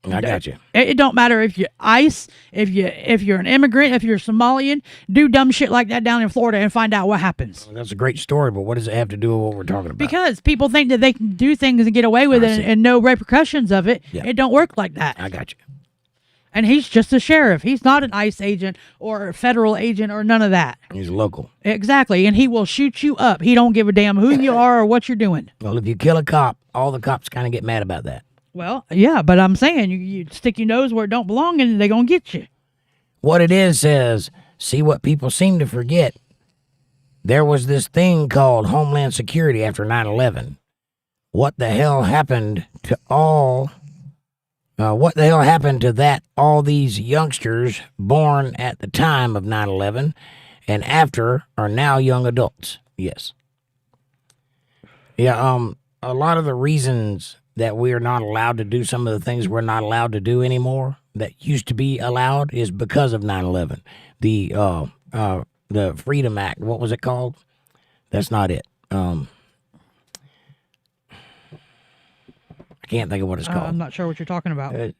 I got you. It don't matter if you're ICE, if you're an immigrant, if you're Somalian, do dumb shit like that down in Florida and find out what happens. Well, that's a great story, but what does it have to do with what we're talking about? Because people think that they can do things and get away with it and no repercussions of it. Yeah. It don't work like that. I got you. And he's just a sheriff. He's not an ICE agent or a federal agent or none of that. He's local. Exactly. And he will shoot you up. He don't give a damn who you are or what you're doing. Well, if you kill a cop, all the cops kind of get mad about that. Well, yeah, but I'm saying you stick your nose where it don't belong and they're going to get you. What it is says, see what people seem to forget. There was this thing called Homeland Security after 9/11. What the hell happened to all these youngsters born at the time of 9/11 and after are now young adults? Yes. Yeah, a lot of the reasons that we are not allowed to do some of the things we're not allowed to do anymore that used to be allowed is because of 9/11. The Freedom Act, what was it called? That's not it. I can't think of what it's called. I'm not sure what you're talking about.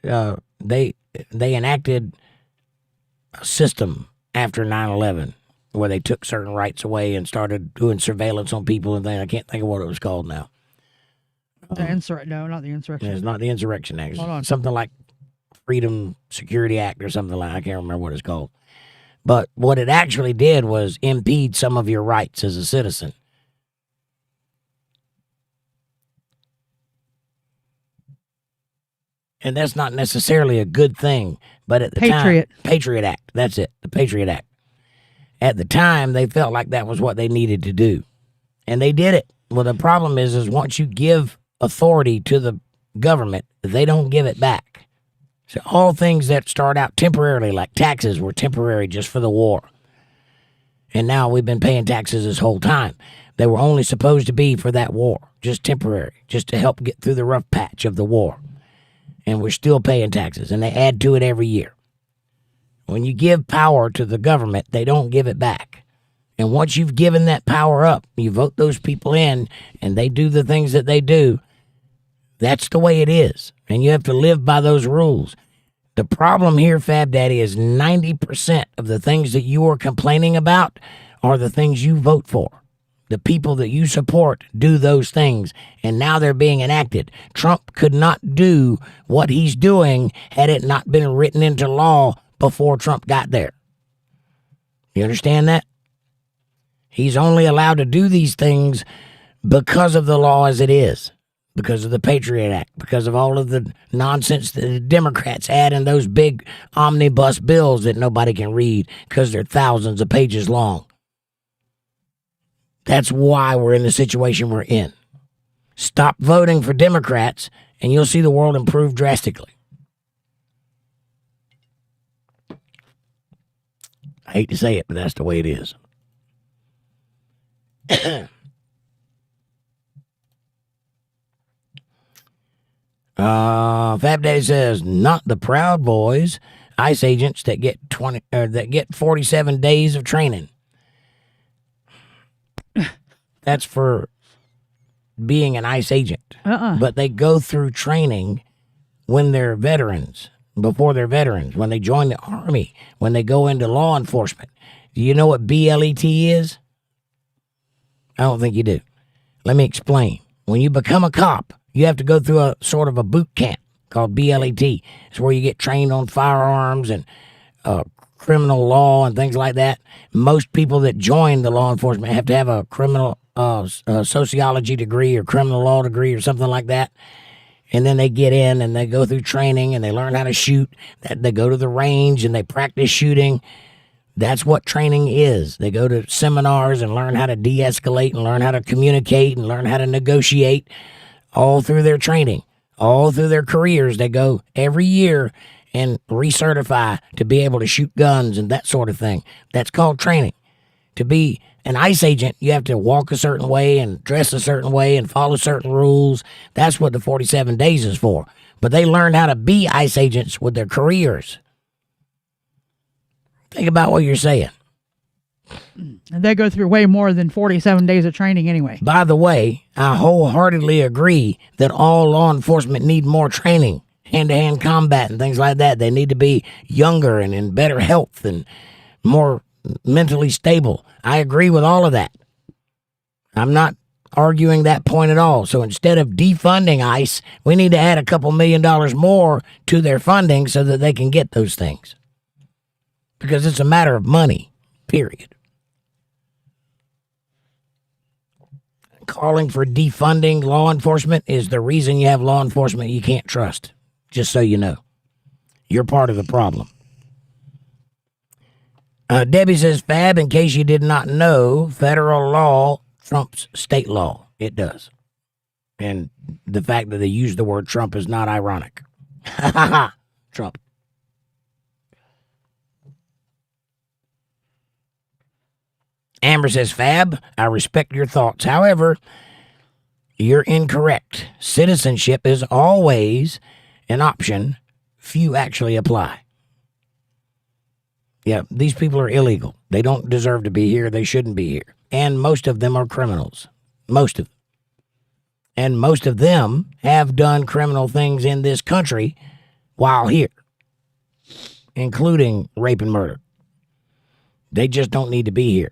They enacted a system after 9/11 where they took certain rights away and started doing surveillance on people and things. I can't think of what it was called now. No, not the insurrection. It's not the Insurrection Act. Hold on. Something like Freedom Security Act or something like I can't remember what it's called. But what it actually did was impede some of your rights as a citizen. And that's not necessarily a good thing. But at the time, Patriot Act, that's it, the Patriot Act. At the time, they felt like that was what they needed to do. And they did it. Well, the problem is once you give authority to the government, they don't give it back. So all things that start out temporarily, like taxes, were temporary just for the war. And now we've been paying taxes this whole time. They were only supposed to be for that war, just temporary, just to help get through the rough patch of the war. And we're still paying taxes, and they add to it every year. When you give power to the government, they don't give it back. And once you've given that power up, you vote those people in, and they do the things that they do, that's the way it is. And you have to live by those rules. The problem here, Fab Daddy, is 90% of the things that you are complaining about are the things you vote for. The people that you support do those things, and now they're being enacted. Trump could not do what he's doing had it not been written into law before Trump got there. You understand that? He's only allowed to do these things because of the law as it is, because of the Patriot Act, because of all of the nonsense that the Democrats add in those big omnibus bills that nobody can read because they're thousands of pages long. That's why we're in the situation we're in. Stop voting for Democrats, and you'll see the world improve drastically. I hate to say it, but that's the way it is. Fab Daddy says, not the Proud Boys, ICE agents that get 47 days of training. That's for being an ICE agent. But they go through training when they're veterans, before they're veterans, when they join the Army, when they go into law enforcement. Do you know what BLET is? I don't think you do. Let me explain. When you become a cop, you have to go through a sort of a boot camp called BLET. It's where you get trained on firearms and criminal law and things like that. Most people that join the law enforcement have to have a criminal sociology degree or criminal law degree or something like that. And then they get in and they go through training and they learn how to shoot. They go to the range and they practice shooting. That's what training is. They go to seminars and learn how to de-escalate and learn how to communicate and learn how to negotiate all through their training, all through their careers. They go every year and recertify to be able to shoot guns and that sort of thing. That's called training. To be an ICE agent, you have to walk a certain way and dress a certain way and follow certain rules. That's what the 47 days is for. But they learned how to be ICE agents with their careers. Think about what you're saying. And they go through way more than 47 days of training anyway. By the way, I wholeheartedly agree that all law enforcement need more training, hand-to-hand combat and things like that. They need to be younger and in better health and more mentally stable. I agree with all of that. I'm not arguing that point at all. So instead of defunding ICE, we need to add a couple $1 million more to their funding so that they can get those things. Because it's a matter of money, period. Calling for defunding law enforcement is the reason you have law enforcement you can't trust. Just so you know. You're part of the problem. Debbie says, Fab, in case you did not know, federal law trumps state law. It does. And the fact that they use the word Trump is not ironic. Ha ha ha. Trump. Amber says, Fab, I respect your thoughts. However, you're incorrect. Citizenship is always an option. Few actually apply. Yeah, these people are illegal. They don't deserve to be here. They shouldn't be here. And most of them are criminals. Most of them. And most of them have done criminal things in this country while here, including rape and murder. They just don't need to be here.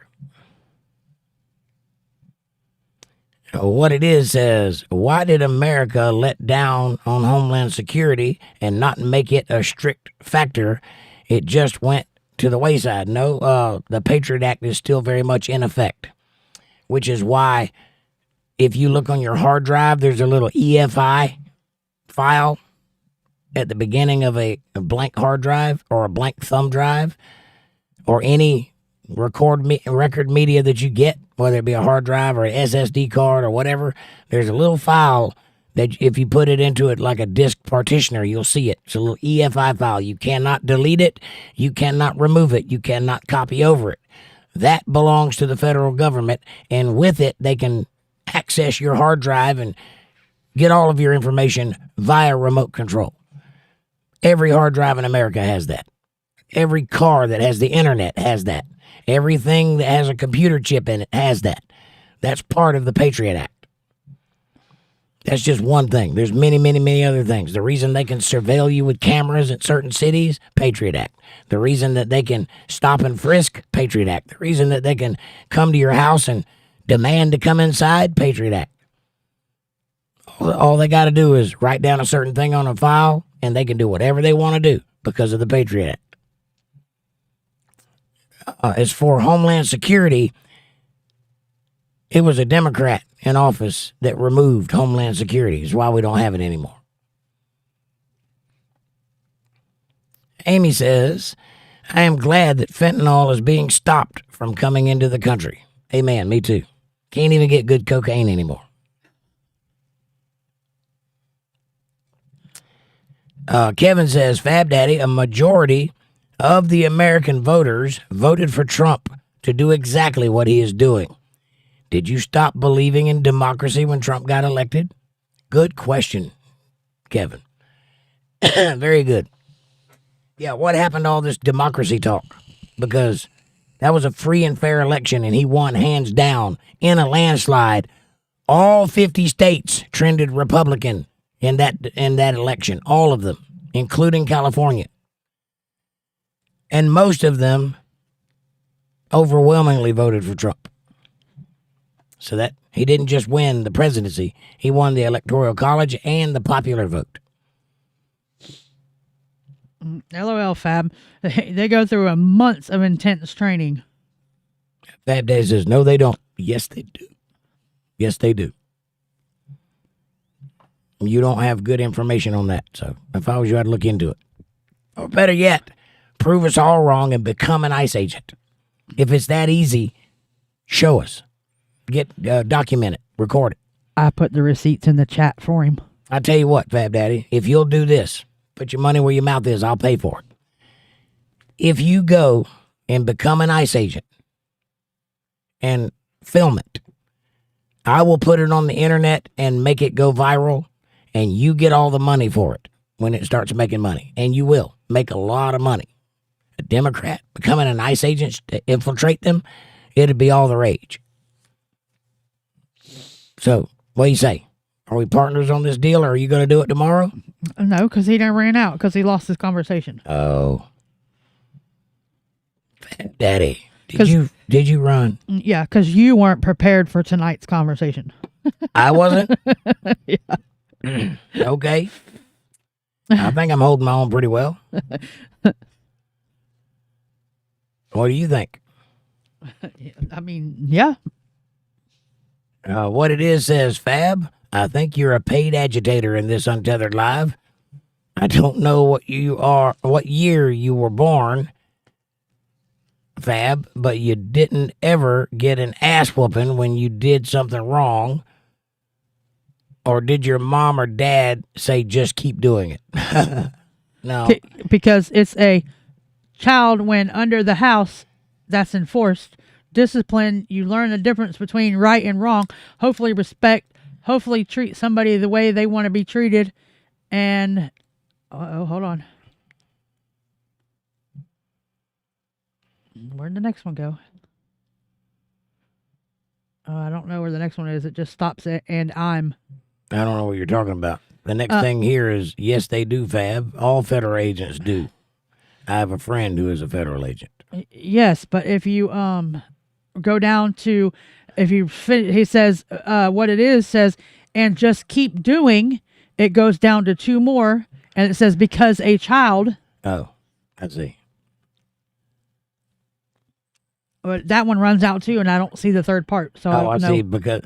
What it is says, why did America let down on Homeland Security and not make it a strict factor? It just went to the wayside. No, the Patriot Act is still very much in effect, which is why if you look on your hard drive, there's a little EFI file at the beginning of a blank hard drive or a blank thumb drive or any record media that you get, whether it be a hard drive or an SSD card or whatever. There's a little file that if you put it into it like a disk partitioner, you'll see it. It's a little EFI file. You cannot delete it. You cannot remove it. You cannot copy over it. That belongs to the federal government, and with it, they can access your hard drive and get all of your information via remote control. Every hard drive in America has that. Every car that has the internet has that. Everything that has a computer chip in it has that. That's part of the Patriot Act. That's just one thing. There's many, many, many other things. The reason they can surveil you with cameras in certain cities, Patriot Act. The reason that they can stop and frisk, Patriot Act. The reason that they can come to your house and demand to come inside, Patriot Act. All they got to do is write down a certain thing on a file, and they can do whatever they want to do because of the Patriot Act. As for Homeland Security, it was a Democrat in office that removed Homeland Security. It's why we don't have it anymore. Amy says, I am glad that fentanyl is being stopped from coming into the country. Amen, me too. Can't even get good cocaine anymore. Kevin says, Fab Daddy, a majority of the American voters voted for Trump to do exactly what he is doing. Did you stop believing in democracy when Trump got elected? Good question, Kevin. Very good. Yeah, what happened to all this democracy talk? Because that was a free and fair election, and he won hands down in a landslide. All 50 states trended Republican in that election, all of them, including California. And most of them overwhelmingly voted for Trump. So that he didn't just win the presidency, he won the Electoral College and the popular vote. LOL, Fab. They go through a month of intense training. Fab Day says, no, they don't. Yes, they do. Yes, they do. You don't have good information on that. So if I was you, I'd look into it. Or better yet, prove us all wrong and become an ICE agent. If it's that easy, show us. Document it. Record it. I put the receipts in the chat for him. I tell you what, Fab Daddy, if you'll do this, put your money where your mouth is, I'll pay for it. If you go and become an ICE agent and film it, I will put it on the internet and make it go viral, and you get all the money for it when it starts making money. And you will make a lot of money. A Democrat becoming an ICE agent to infiltrate them, it'd be all the rage. So, what do you say? Are we partners on this deal, or are you going to do it tomorrow? No, because he done ran out because he lost his conversation. Oh. Daddy, did you run? Yeah, because you weren't prepared for tonight's conversation. I wasn't? Yeah. Okay. I think I'm holding my own pretty well. What do you think? I mean, yeah. What it is says, Fab, I think you're a paid agitator in this Untethered Live. I don't know what year you were born, Fab, but you didn't ever get an ass whooping when you did something wrong. Or did your mom or dad say just keep doing it? No. Because it's a child when under the house that's enforced discipline. You learn the difference between right and wrong. Hopefully respect. Hopefully treat somebody the way they want to be treated. And hold on. Where'd the next one go? I don't know where the next one is. It just stops at and I'm. I don't know what you're talking about. The next thing here is, yes, they do, Fab. All federal agents do. I have a friend who is a federal agent. Yes, but if you go down to, he says, what it is says, and just keep doing, it goes down to 2 more, and it says, because a child. Oh, I see. But that one runs out too, and I don't see the third part. So I see, because,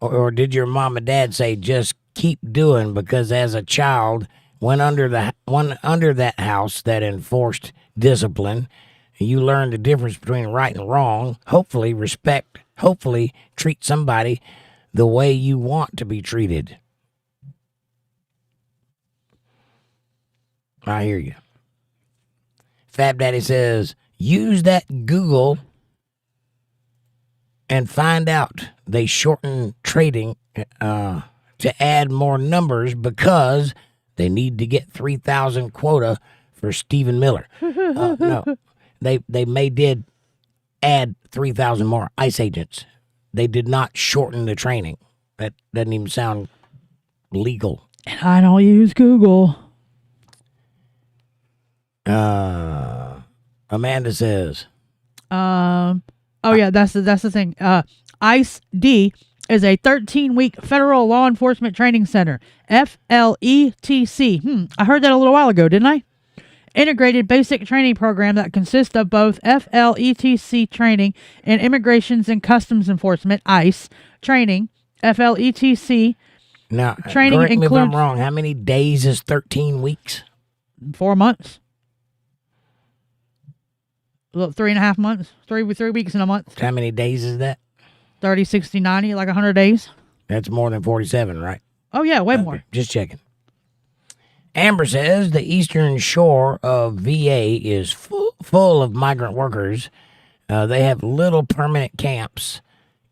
or did your mom and dad say just keep doing, because as a child, when under that house that enforced discipline, you learned the difference between right and wrong. Hopefully respect. Hopefully treat somebody the way you want to be treated. I hear you. Fab Daddy says, use that Google and find out they shorten trading to add more numbers because they need to get 3,000 quota for Stephen Miller. No, they did add 3,000 more ICE agents. They did not shorten the training. That doesn't even sound legal. And I don't use Google. Amanda says, oh yeah, that's the thing. ICE D is a 13-week federal law enforcement training center. FLETC. I heard that a little while ago, didn't I? Integrated basic training program that consists of both FLETC training and Immigrations and Customs Enforcement ICE training. FLETC now training correct me includes if I'm wrong. How many days is 13 weeks? 4 months. 3.5 months. 3 weeks in a month. How many days is that? 30, 60, 90, like 100 days. That's more than 47, right? Oh, yeah, way more. Just checking. Amber says the eastern shore of VA is full of migrant workers. They have little permanent camps.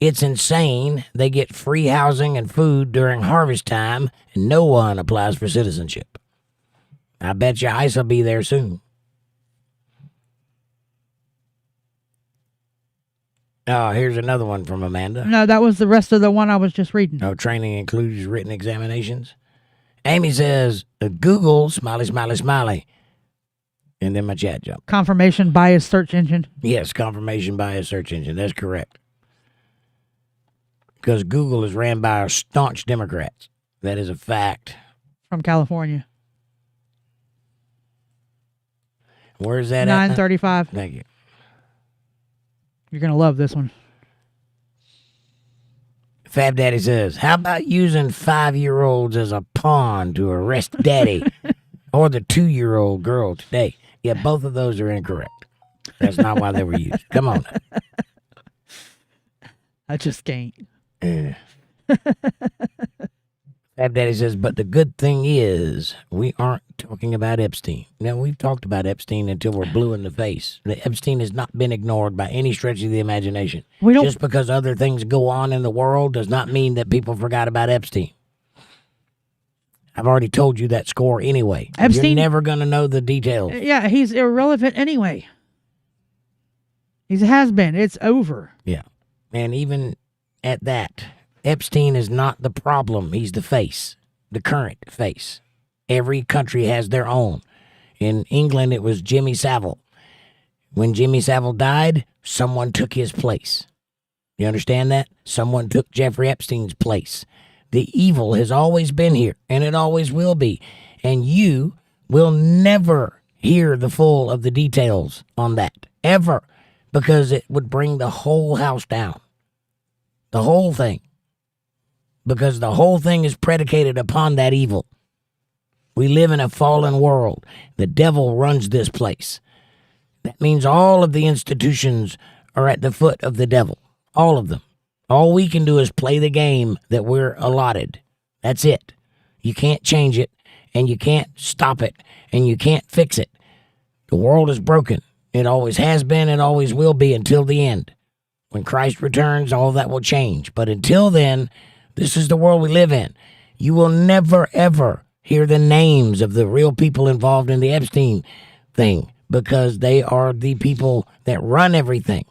It's insane. They get free housing and food during harvest time, and no one applies for citizenship. I bet you ICE will be there soon. Oh, here's another one from Amanda. No, that was the rest of the one I was just reading. No, training includes written examinations. Amy says, Google, smiley, smiley, smiley. And then my chat jumped. Confirmation bias search engine. Yes, confirmation bias search engine. That's correct. Because Google is ran by staunch Democrats. That is a fact. From California. Where's that 935. Thank you. You're going to love this one. Fab Daddy says, how about using 5-year-olds as a pawn to arrest Daddy or the 2-year-old girl today? Yeah, both of those are incorrect. That's not why they were used. Come on. I just can't. Fab Daddy says, but the good thing is we aren't talking about Epstein. Now, we've talked about Epstein until we're blue in the face. Epstein has not been ignored by any stretch of the imagination. Just because other things go on in the world does not mean that people forgot about Epstein. I've already told you that score anyway. Epstein, you're never going to know the details. Yeah, he's irrelevant anyway. He has been. It's over. Yeah. And even at that, Epstein is not the problem. He's the face, the current face. Every country has their own. In England, it was Jimmy Savile. When Jimmy Savile died, someone took his place. You understand that? Someone took Jeffrey Epstein's place. The evil has always been here, and it always will be. And you will never hear the full of the details on that, ever, because it would bring the whole house down. The whole thing. Because the whole thing is predicated upon that evil. We live in a fallen world. The devil runs this place. That means all of the institutions are at the foot of the devil. All of them. All we can do is play the game that we're allotted. That's it. You can't change it, and you can't stop it, and you can't fix it. The world is broken. It always has been, it always will be until the end. When Christ returns, all that will change. But until then, this is the world we live in. You will never, ever hear the names of the real people involved in the Epstein thing because they are the people that run everything.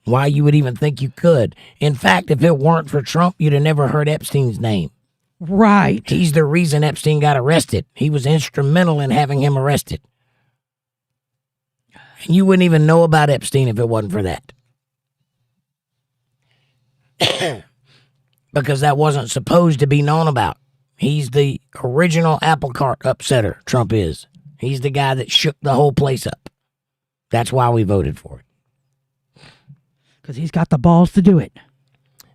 Why you would even think you could. In fact, if it weren't for Trump, you'd have never heard Epstein's name. Right. He's the reason Epstein got arrested. He was instrumental in having him arrested. And you wouldn't even know about Epstein if it wasn't for that. Because that wasn't supposed to be known about. He's the original apple cart upsetter, Trump is. He's the guy that shook the whole place up. That's why we voted for it. Because he's got the balls to do it.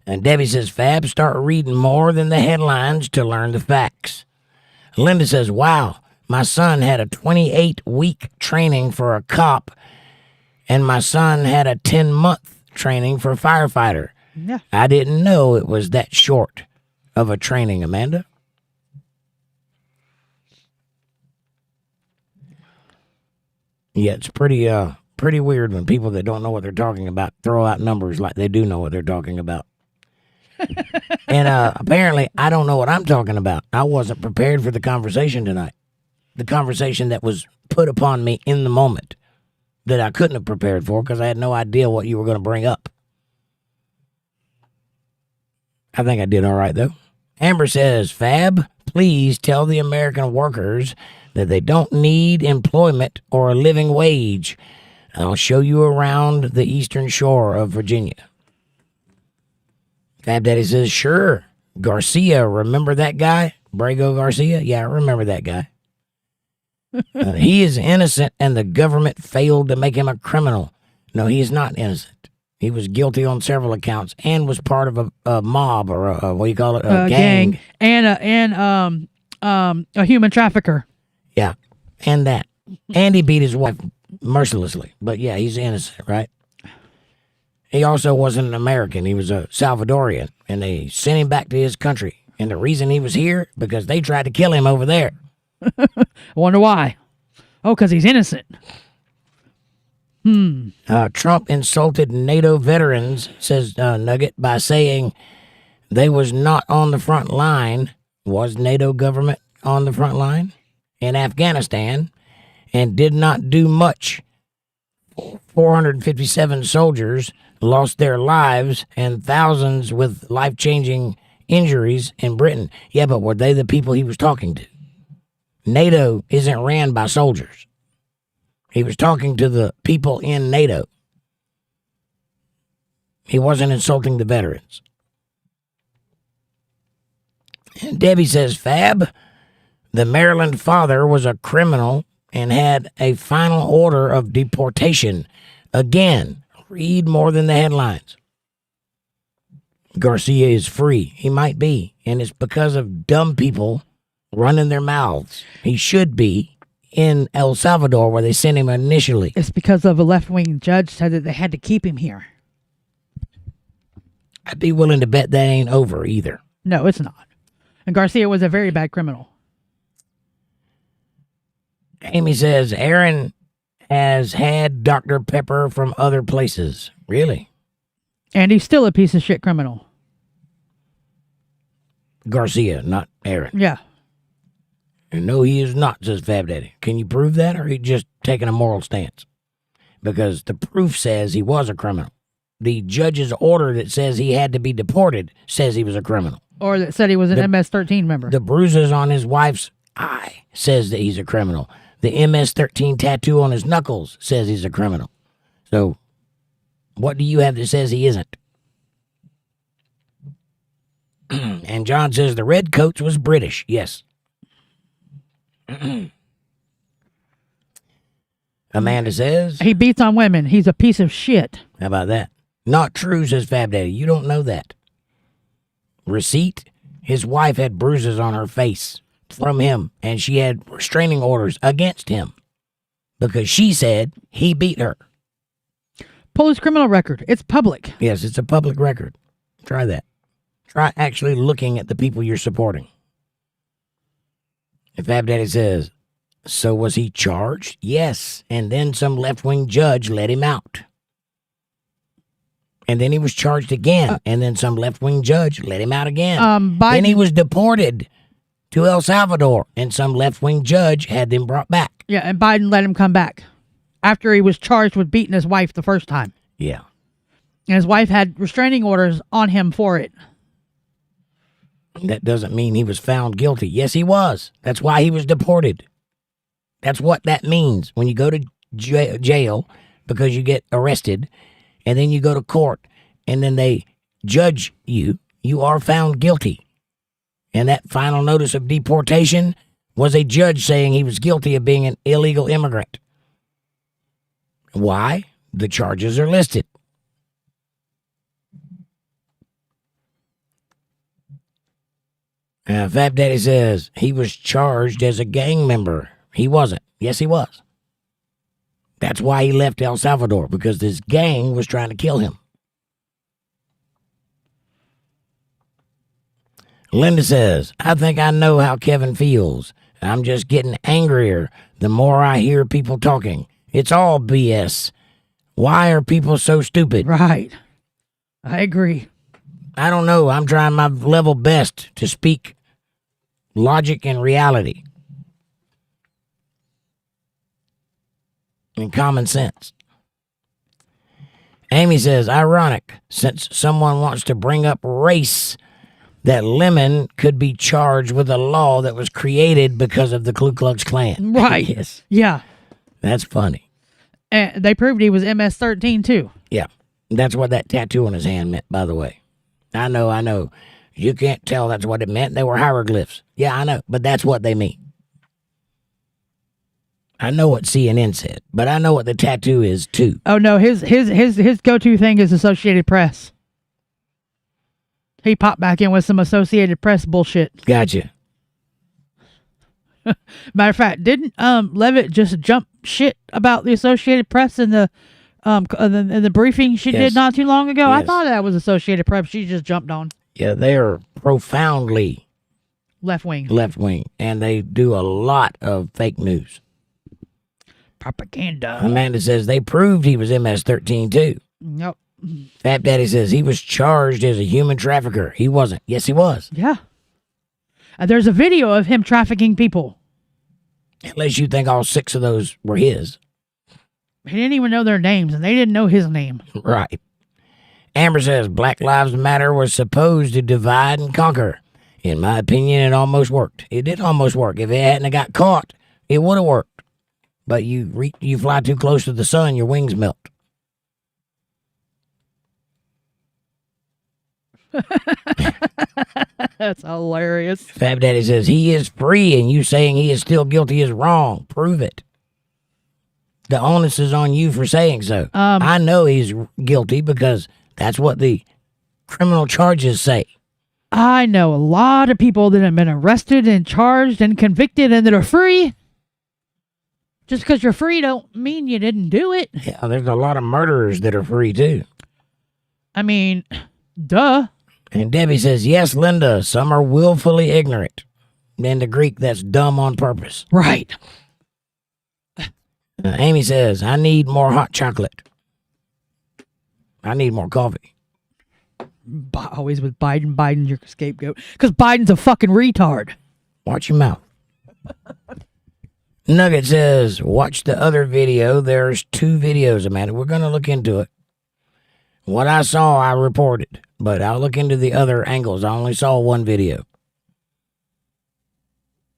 And Debbie says, Fab, start reading more than the headlines to learn the facts. Linda says, wow, my son had a 28-week training for a cop, and my son had a 10-month training for a firefighter. Yeah. I didn't know it was that short of a training, Amanda. Yeah, it's pretty weird when people that don't know what they're talking about throw out numbers like they do know what they're talking about. And apparently, I don't know what I'm talking about. I wasn't prepared for the conversation tonight. The conversation that was put upon me in the moment that I couldn't have prepared for because I had no idea what you were going to bring up. I think I did all right, though. Amber says, Fab, please tell the American workers that they don't need employment or a living wage. I'll show you around the eastern shore of Virginia. Fab Daddy says, sure. Garcia, remember that guy? Brago Garcia? Yeah, I remember that guy. He is innocent and the government failed to make him a criminal. No, he is not innocent. He was guilty on several accounts and was part of a mob or a what do you call it? A gang. And a human trafficker. Yeah, and that. And he beat his wife mercilessly. But yeah, he's innocent, right? He also wasn't an American. He was a Salvadorian, and they sent him back to his country. And the reason he was here, because they tried to kill him over there. I wonder why. Oh, because he's innocent. Trump insulted NATO veterans, says Nugget, by saying they was not on the front line. Was NATO government on the front line in Afghanistan and did not do much. 457 soldiers lost their lives and thousands with life-changing injuries in Britain. Yeah, but were they the people he was talking to? NATO isn't ran by soldiers. He was talking to the people in NATO. He wasn't insulting the veterans. And Debbie says, Fab, the Maryland father was a criminal and had a final order of deportation. Again, read more than the headlines. Garcia is free. He might be. And it's because of dumb people running their mouths. He should be in El Salvador where they sent him initially. It's because of a left-wing judge said that they had to keep him here. I'd be willing to bet that ain't over either. No, it's not. And Garcia was a very bad criminal. Amy says Aaron has had Dr. Pepper from other places. Really? And he's still a piece of shit criminal. Garcia, not Aaron. Yeah. No, he is not, says Fab Daddy. Can you prove that, or are you just taking a moral stance? Because the proof says he was a criminal. The judge's order that says he had to be deported says he was a criminal. Or that said he was an MS-13 member. The bruises on his wife's eye says that he's a criminal. The MS-13 tattoo on his knuckles says he's a criminal. So, what do you have that says he isn't? And John says the red coats was British. Yes. Amanda says he beats on women. He's a piece of shit. How about that? Not true, says Fab Daddy. You don't know that. Receipt, his wife had bruises on her face from him, and she had restraining orders against him because she said he beat her. Pull his criminal record. It's public. Yes, it's a public record. Try that. Try actually looking at the people you're supporting. If Fab Daddy says, so was he charged? Yes. And then some left-wing judge let him out. And then he was charged again. And then some left-wing judge let him out again. Then he was deported to El Salvador. And some left-wing judge had him brought back. Yeah, and Biden let him come back after he was charged with beating his wife the first time. Yeah. And his wife had restraining orders on him for it. That doesn't mean he was found guilty. Yes, he was. That's why he was deported. That's what that means. When you go to jail because you get arrested, and then you go to court, and then they judge you, you are found guilty. And that final notice of deportation was a judge saying he was guilty of being an illegal immigrant. Why? The charges are listed. Fab Daddy says he was charged as a gang member. He wasn't. Yes, he was. That's why he left El Salvador, because this gang was trying to kill him. Linda says, I think I know how Kevin feels. I'm just getting angrier the more I hear people talking. It's all BS. Why are people so stupid? Right. I agree. I don't know. I'm trying my level best to speak logic and reality and common sense. Amy says, ironic, since someone wants to bring up race, that Lemon could be charged with a law that was created because of the Ku Klux Klan. Right. Yes. Yeah. That's funny. And they proved he was MS-13 too. Yeah. That's what that tattoo on his hand meant, by the way. I know. You can't tell that's what it meant. They were hieroglyphs. Yeah, I know. But that's what they mean. I know what CNN said, but I know what the tattoo is too. Oh no, his go-to thing is Associated Press. He popped back in with some Associated Press bullshit. Gotcha. Matter of fact, didn't Levitt just jump shit about the Associated Press in the briefing she did not too long ago? Yes. I thought that was Associated Press. She just jumped on. Yeah, they are profoundly left-wing, and they do a lot of fake news. Propaganda. Amanda says they proved he was MS-13 too. Nope. Fat Daddy says he was charged as a human trafficker. He wasn't. Yes, he was. Yeah. There's a video of him trafficking people. Unless you think all 6 of those were his. He didn't even know their names, and they didn't know his name. Right. Amber says Black Lives Matter was supposed to divide and conquer. In my opinion, it almost worked. It did almost work. If it hadn't got caught, it would have worked. But you fly too close to the sun, your wings melt. That's hilarious. Fab Daddy says he is free, and you saying he is still guilty is wrong. Prove it. The onus is on you for saying so. I know he's guilty because that's what the criminal charges say? I know a lot of people that have been arrested and charged and convicted and that are free. Just because you're free don't mean you didn't do it. Yeah, there's a lot of murderers that are free, too. I mean, duh. And Debbie says, yes, Linda, some are willfully ignorant. In the Greek, that's dumb on purpose. Right. Amy says, I need more hot chocolate. I need more coffee. Always with Biden. Biden's your scapegoat. Because Biden's a fucking retard. Watch your mouth. Nugget says, watch the other video. There's 2 videos, Amanda. We're going to look into it. What I saw, I reported. But I'll look into the other angles. I only saw 1 video.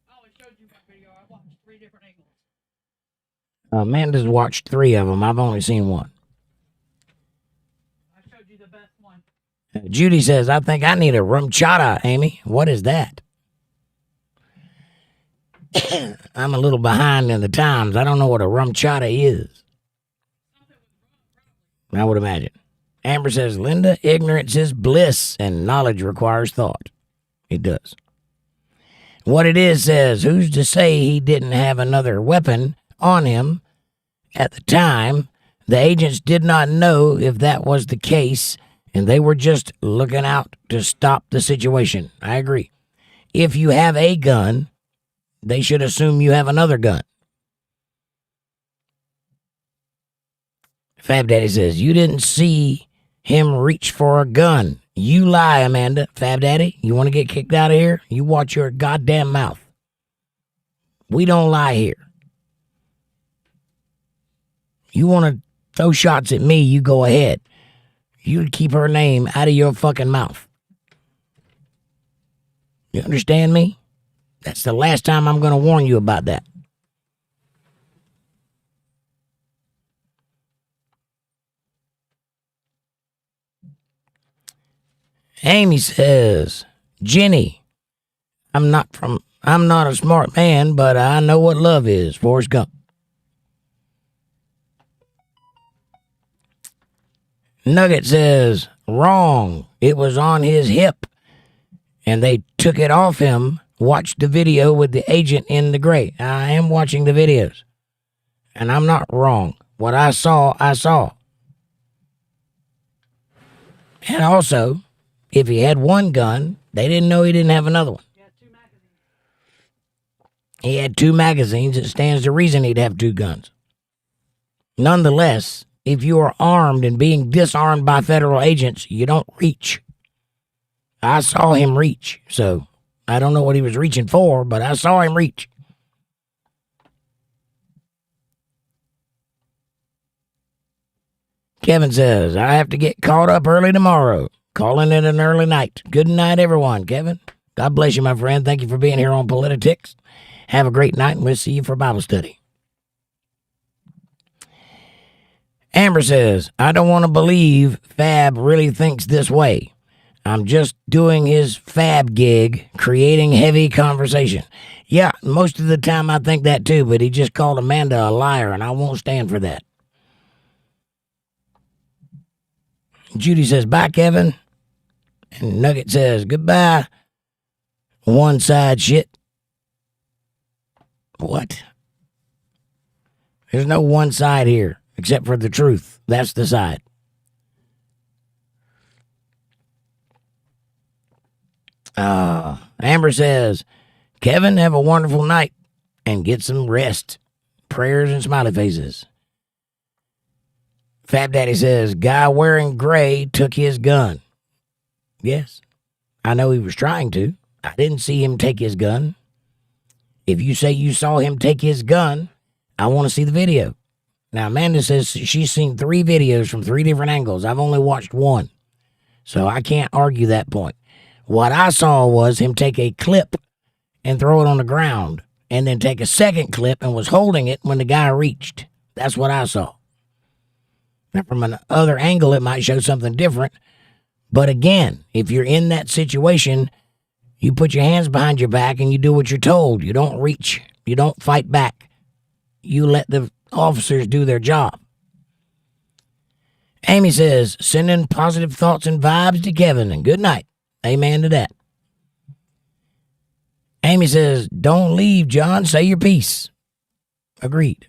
I only showed you one video. I watched 3 different angles. Amanda's watched 3 of them. I've only seen 1. I showed you the best one. Judy says, I think I need a rum chata, Amy. What is that? I'm a little behind in the times. I don't know what a rum chata is. I would imagine. Amber says, Linda, ignorance is bliss and knowledge requires thought. It does. What it is says, who's to say he didn't have another weapon on him at the time? The agents did not know if that was the case, and they were just looking out to stop the situation. I agree. If you have a gun, they should assume you have another gun. Fab Daddy says, you didn't see him reach for a gun. You lie, Amanda. Fab Daddy, you want to get kicked out of here? You watch your goddamn mouth. We don't lie here. You want to throw shots at me, you go ahead. You keep her name out of your fucking mouth. You understand me? That's the last time I'm going to warn you about that. Amy says, Jenny, I'm not a smart man, but I know what love is. Forrest Gump. Nugget says, wrong. It was on his hip, and they took it off him. Watch the video with the agent in the gray. I am watching the videos, and I'm not wrong. What I saw, I saw. And also, if he had 1 gun, they didn't know he didn't have another one. He had 2 magazines. It stands to reason he'd have 2 guns. Nonetheless, if you are armed and being disarmed by federal agents, you don't reach. I saw him reach, so I don't know what he was reaching for, but I saw him reach. Kevin says, I have to get caught up early tomorrow. Calling it an early night. Good night, everyone, Kevin. God bless you, my friend. Thank you for being here on Politi-tics. Have a great night, and we'll see you for Bible study. Amber says, I don't want to believe Fab really thinks this way. I'm just doing his Fab gig, creating heavy conversation. Yeah, most of the time I think that too, but he just called Amanda a liar, and I won't stand for that. Judy says, bye, Kevin. And Nugget says, goodbye. One side shit. What? There's no one side here, except for the truth. That's the side. Amber says, Kevin, have a wonderful night and get some rest. Prayers and smiley faces. Fab Daddy says, guy wearing gray took his gun. Yes, I know he was trying to. I didn't see him take his gun. If you say you saw him take his gun, I want to see the video. Now, Amanda says she's seen 3 videos from 3 different angles. I've only watched 1. So I can't argue that point. What I saw was him take a clip and throw it on the ground, and then take a second clip and was holding it when the guy reached. That's what I saw. Now, from another angle, it might show something different. But again, if you're in that situation, you put your hands behind your back and you do what you're told. You don't reach. You don't fight back. You let the officers do their job. Amy says, sending positive thoughts and vibes to Kevin, and good night. Amen to that. Amy says, don't leave, John. Say your piece. Agreed.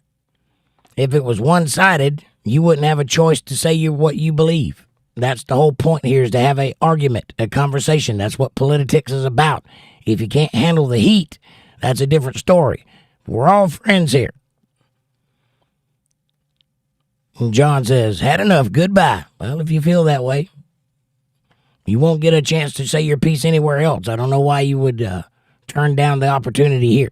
If it was one-sided, you wouldn't have a choice to say what you believe. That's the whole point here, is to have an argument, a conversation. That's what Politi-tics is about. If you can't handle the heat, that's a different story. We're all friends here. And John says, had enough. Goodbye. Well, if you feel that way, you won't get a chance to say your piece anywhere else. I don't know why you would turn down the opportunity here.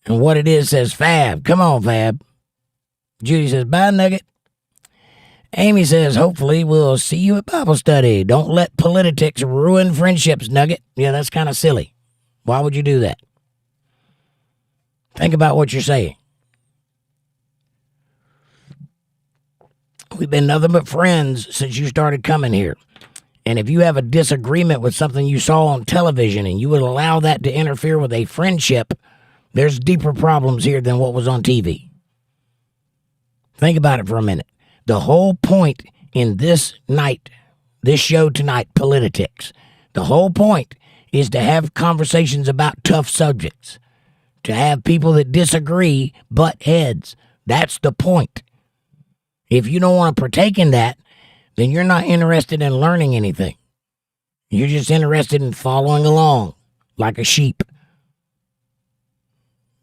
And what it is says Fab. Come on, Fab. Judy says, bye, Nugget. Amy says, hopefully we'll see you at Bible study. Don't let Politi-tics ruin friendships, Nugget. Yeah, that's kind of silly. Why would you do that? Think about what you're saying. We've been nothing but friends since you started coming here. And if you have a disagreement with something you saw on television and you would allow that to interfere with a friendship, there's deeper problems here than what was on TV. Think about it for a minute. The whole point in this show tonight, Politi-tics, the whole point is to have conversations about tough subjects, to have people that disagree butt heads. That's the point. If you don't want to partake in that, then you're not interested in learning anything. You're just interested in following along like a sheep.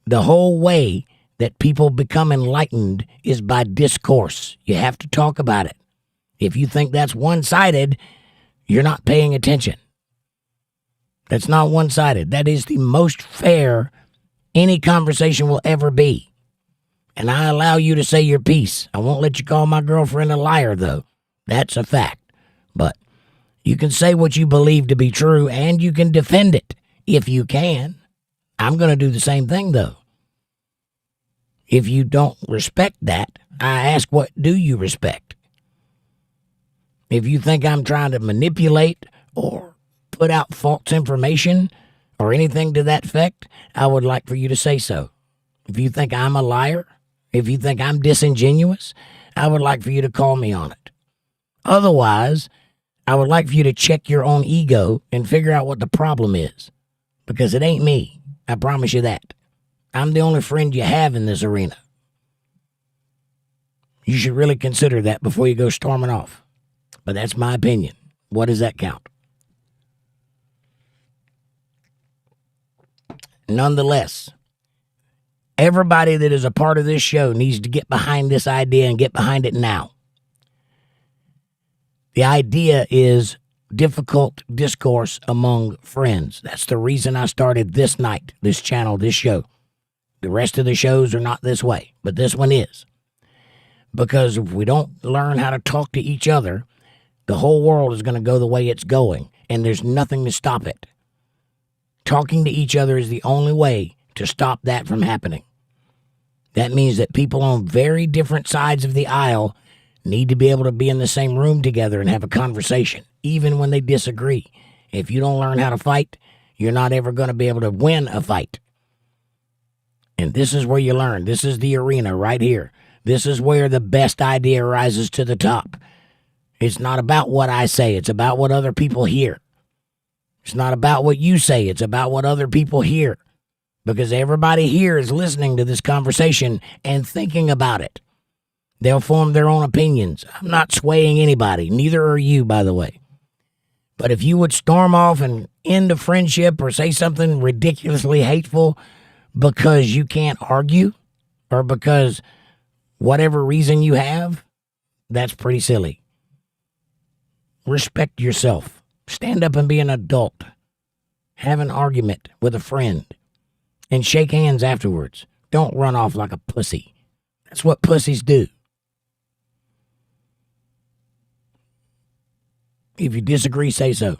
The whole way that people become enlightened is by discourse. You have to talk about it. If you think that's one-sided, you're not paying attention. That's not one-sided. That is the most fair any conversation will ever be. And I allow you to say your piece. I won't let you call my girlfriend a liar, though. That's a fact. But you can say what you believe to be true, and you can defend it if you can. I'm going to do the same thing, though. If you don't respect that, I ask, what do you respect? If you think I'm trying to manipulate or put out false information or anything to that effect, I would like for you to say so. If you think I'm a liar, if you think I'm disingenuous, I would like for you to call me on it. Otherwise, I would like for you to check your own ego and figure out what the problem is. Because it ain't me. I promise you that. I'm the only friend you have in this arena. You should really consider that before you go storming off. But that's my opinion. What does that count? Nonetheless, everybody that is a part of this show needs to get behind this idea and get behind it now. The idea is difficult discourse among friends. That's the reason I started this night, this channel, this show. The rest of the shows are not this way, but this one is. Because if we don't learn how to talk to each other, the whole world is going to go the way it's going, and there's nothing to stop it. Talking to each other is the only way to stop that from happening. That means that people on very different sides of the aisle need to be able to be in the same room together and have a conversation, even when they disagree. If you don't learn how to fight, you're not ever going to be able to win a fight. And this is where you learn. This is the arena right here. This is where the best idea rises to the top. It's not about what I say. It's about what other people hear. It's not about what you say. It's about what other people hear. Because everybody here is listening to this conversation and thinking about it. They'll form their own opinions. I'm not swaying anybody. Neither are you, by the way. But if you would storm off and end a friendship or say something ridiculously hateful because you can't argue or because whatever reason you have, that's pretty silly. Respect yourself. Stand up and be an adult. Have an argument with a friend and shake hands afterwards. Don't run off like a pussy. That's what pussies do. If you disagree, say so.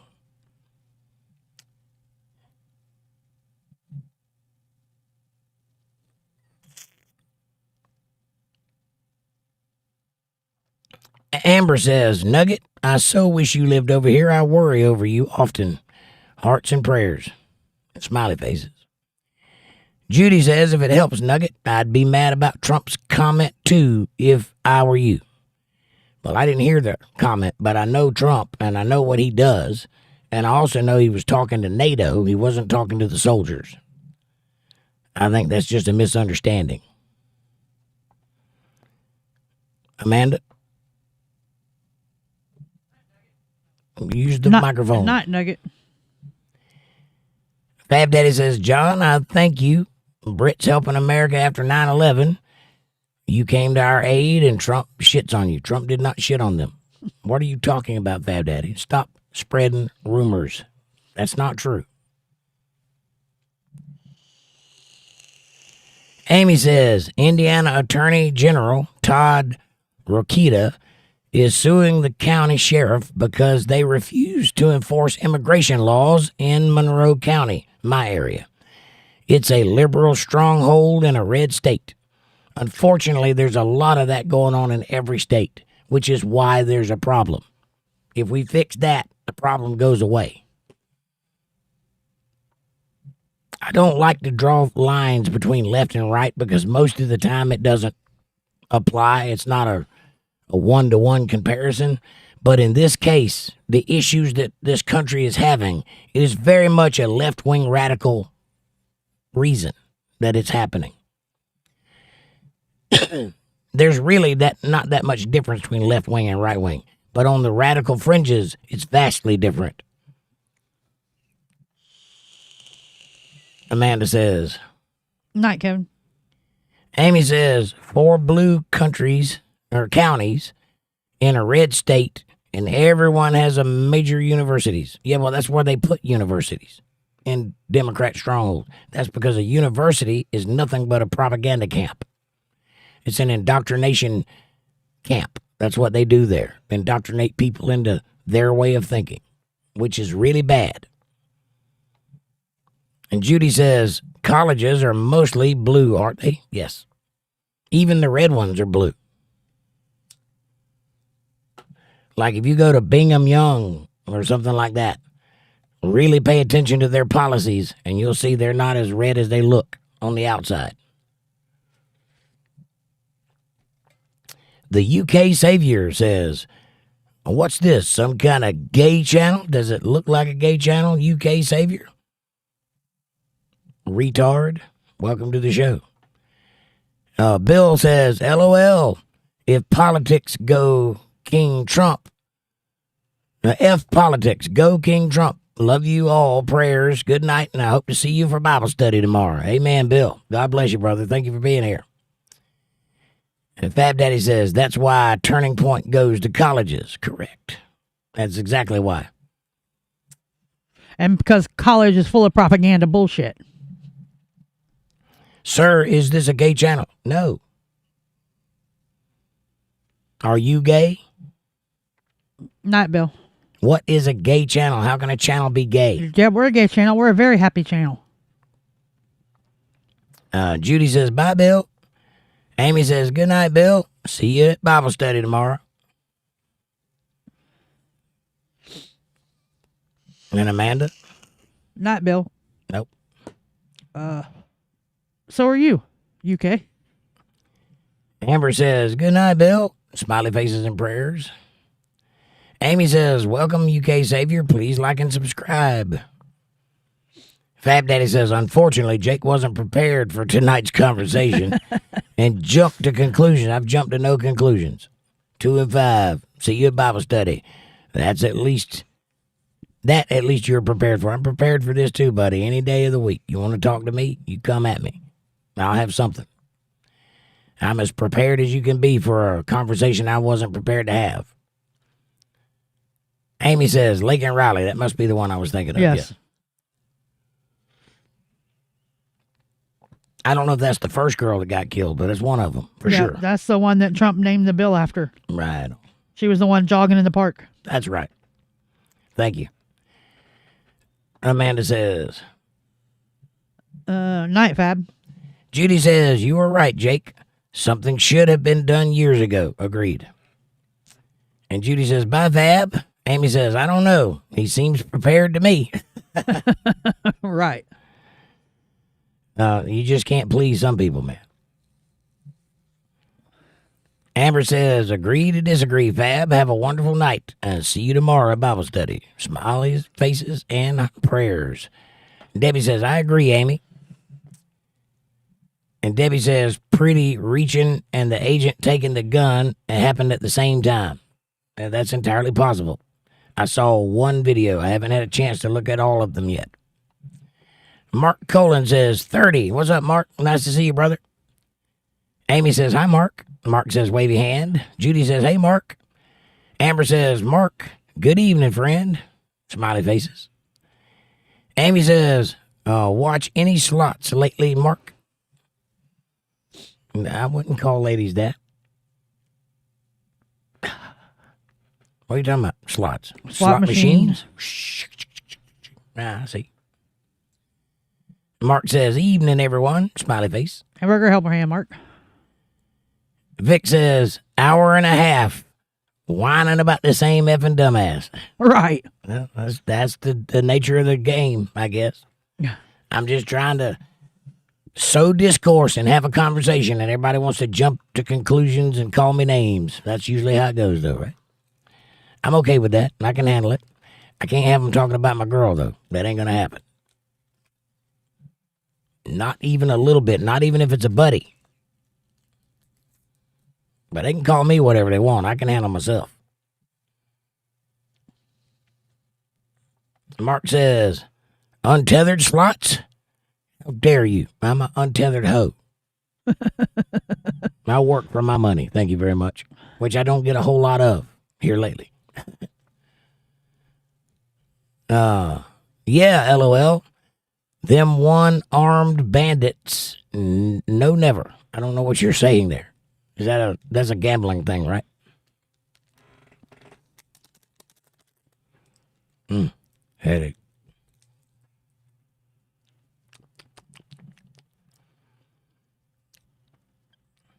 Amber says, Nugget, I so wish you lived over here. I worry over you often. Hearts and prayers. And smiley faces. Judy says, if it helps, Nugget, I'd be mad about Trump's comment too if I were you. Well, I didn't hear the comment, but I know Trump and I know what he does. And I also know he was talking to NATO. He wasn't talking to the soldiers. I think that's just a misunderstanding. Amanda? Use the microphone. Not Nugget. Fab Daddy says, John, I thank you. Brits helping America after 9/11. You came to our aid and Trump shits on you. Trump did not shit on them. What are you talking about, Fab Daddy? Stop spreading rumors. That's not true. Amy says, Indiana Attorney General Todd Rokita is suing the county sheriff because they refuse to enforce immigration laws in Monroe County, my area. It's a liberal stronghold in a red state. Unfortunately, there's a lot of that going on in every state, which is why there's a problem. If we fix that, the problem goes away. I don't like to draw lines between left and right because most of the time it doesn't apply. It's not a one-to-one comparison. But in this case, the issues that this country is having, it is very much a left-wing radical reason that it's happening. There's really not that much difference between left wing and right wing, but on the radical fringes, it's vastly different. Amanda says, Night, Kevin. Amy says, 4 blue countries or counties in a red state, and everyone has a major universities. Yeah, well, that's where they put universities. In Democrat stronghold. That's because a university is nothing but a propaganda camp. It's an indoctrination camp. That's what they do there. Indoctrinate people into their way of thinking, which is really bad. And Judy says, colleges are mostly blue, aren't they? Yes. Even the red ones are blue. Like if you go to Brigham Young or something like that, really pay attention to their policies, and you'll see they're not as red as they look on the outside. The UK Savior says, what's this, some kind of gay channel? Does it look like a gay channel, UK Savior? Retard, welcome to the show. Bill says, LOL, if politics go King Trump. F politics, go King Trump. Love you all. Prayers. Good night, and I hope to see you for Bible study tomorrow. Amen, Bill. God bless you, brother. Thank you for being here. And Fab Daddy says, that's why Turning Point goes to colleges. Correct. That's exactly why. And because college is full of propaganda bullshit. Sir, is this a gay channel? No. Are you gay? Night, Bill. What is a gay channel? How can a channel be gay? Yeah, we're a gay channel. We're a very happy channel. Judy says, bye, Bill. Amy says, good night, Bill. See you at Bible study tomorrow. And Amanda? Night, Bill. Nope. So are you, UK. Amber says, good night, Bill. Smiley faces and prayers. Amy says, welcome, UK Savior. Please like and subscribe. Fab Daddy says, unfortunately, Jake wasn't prepared for tonight's conversation and jumped to conclusions. I've jumped to no conclusions. 2 and 5. See you at Bible study. That at least you're prepared for. I'm prepared for this too, buddy. Any day of the week. You want to talk to me? You come at me. I'll have something. I'm as prepared as you can be for a conversation I wasn't prepared to have. Amy says, Lake and Riley. That must be the one I was thinking of. Yes. Yeah. I don't know if that's the first girl that got killed, but it's one of them, for sure. That's the one that Trump named the bill after. Right. She was the one jogging in the park. That's right. Thank you. Amanda says, night, Fab. Judy says, you were right, Jake. Something should have been done years ago. Agreed. And Judy says, bye, Fab. Amy says, I don't know. He seems prepared to me. Right. You just can't please some people, man. Amber says, agree to disagree, Fab. Have a wonderful night. And see you tomorrow at Bible study. Smileys, faces, and prayers. Debbie says, I agree, Amy. And Debbie says, pretty reaching and the agent taking the gun happened at the same time. And that's entirely possible. I saw one video. I haven't had a chance to look at all of them yet. Mark Colin says, 30. What's up, Mark? Nice to see you, brother. Amy says, hi, Mark. Mark says, wavy hand. Judy says, hey, Mark. Amber says, Mark, good evening, friend. Smiley faces. Amy says, watch any slots lately, Mark. I wouldn't call ladies that. What are you talking about? Slots. Slot machines? I see. Mark says, evening, everyone. Smiley face. Hamburger helper hand, Mark. Vic says, hour and a half whining about the same effing dumbass. Right. Well, that's the nature of the game, I guess. Yeah. I'm just trying to sow discourse and have a conversation, and everybody wants to jump to conclusions and call me names. That's usually how it goes, though, right? I'm okay with that. I can handle it. I can't have them talking about my girl, though. That ain't going to happen. Not even a little bit. Not even if it's a buddy. But they can call me whatever they want. I can handle myself. Mark says, untethered slots? How dare you? I'm an untethered hoe. I work for my money. Thank you very much. Which I don't get a whole lot of here lately. Yeah, LOL. Them one-armed bandits. No, never. I don't know what you're saying there. That's a gambling thing, right? Headache.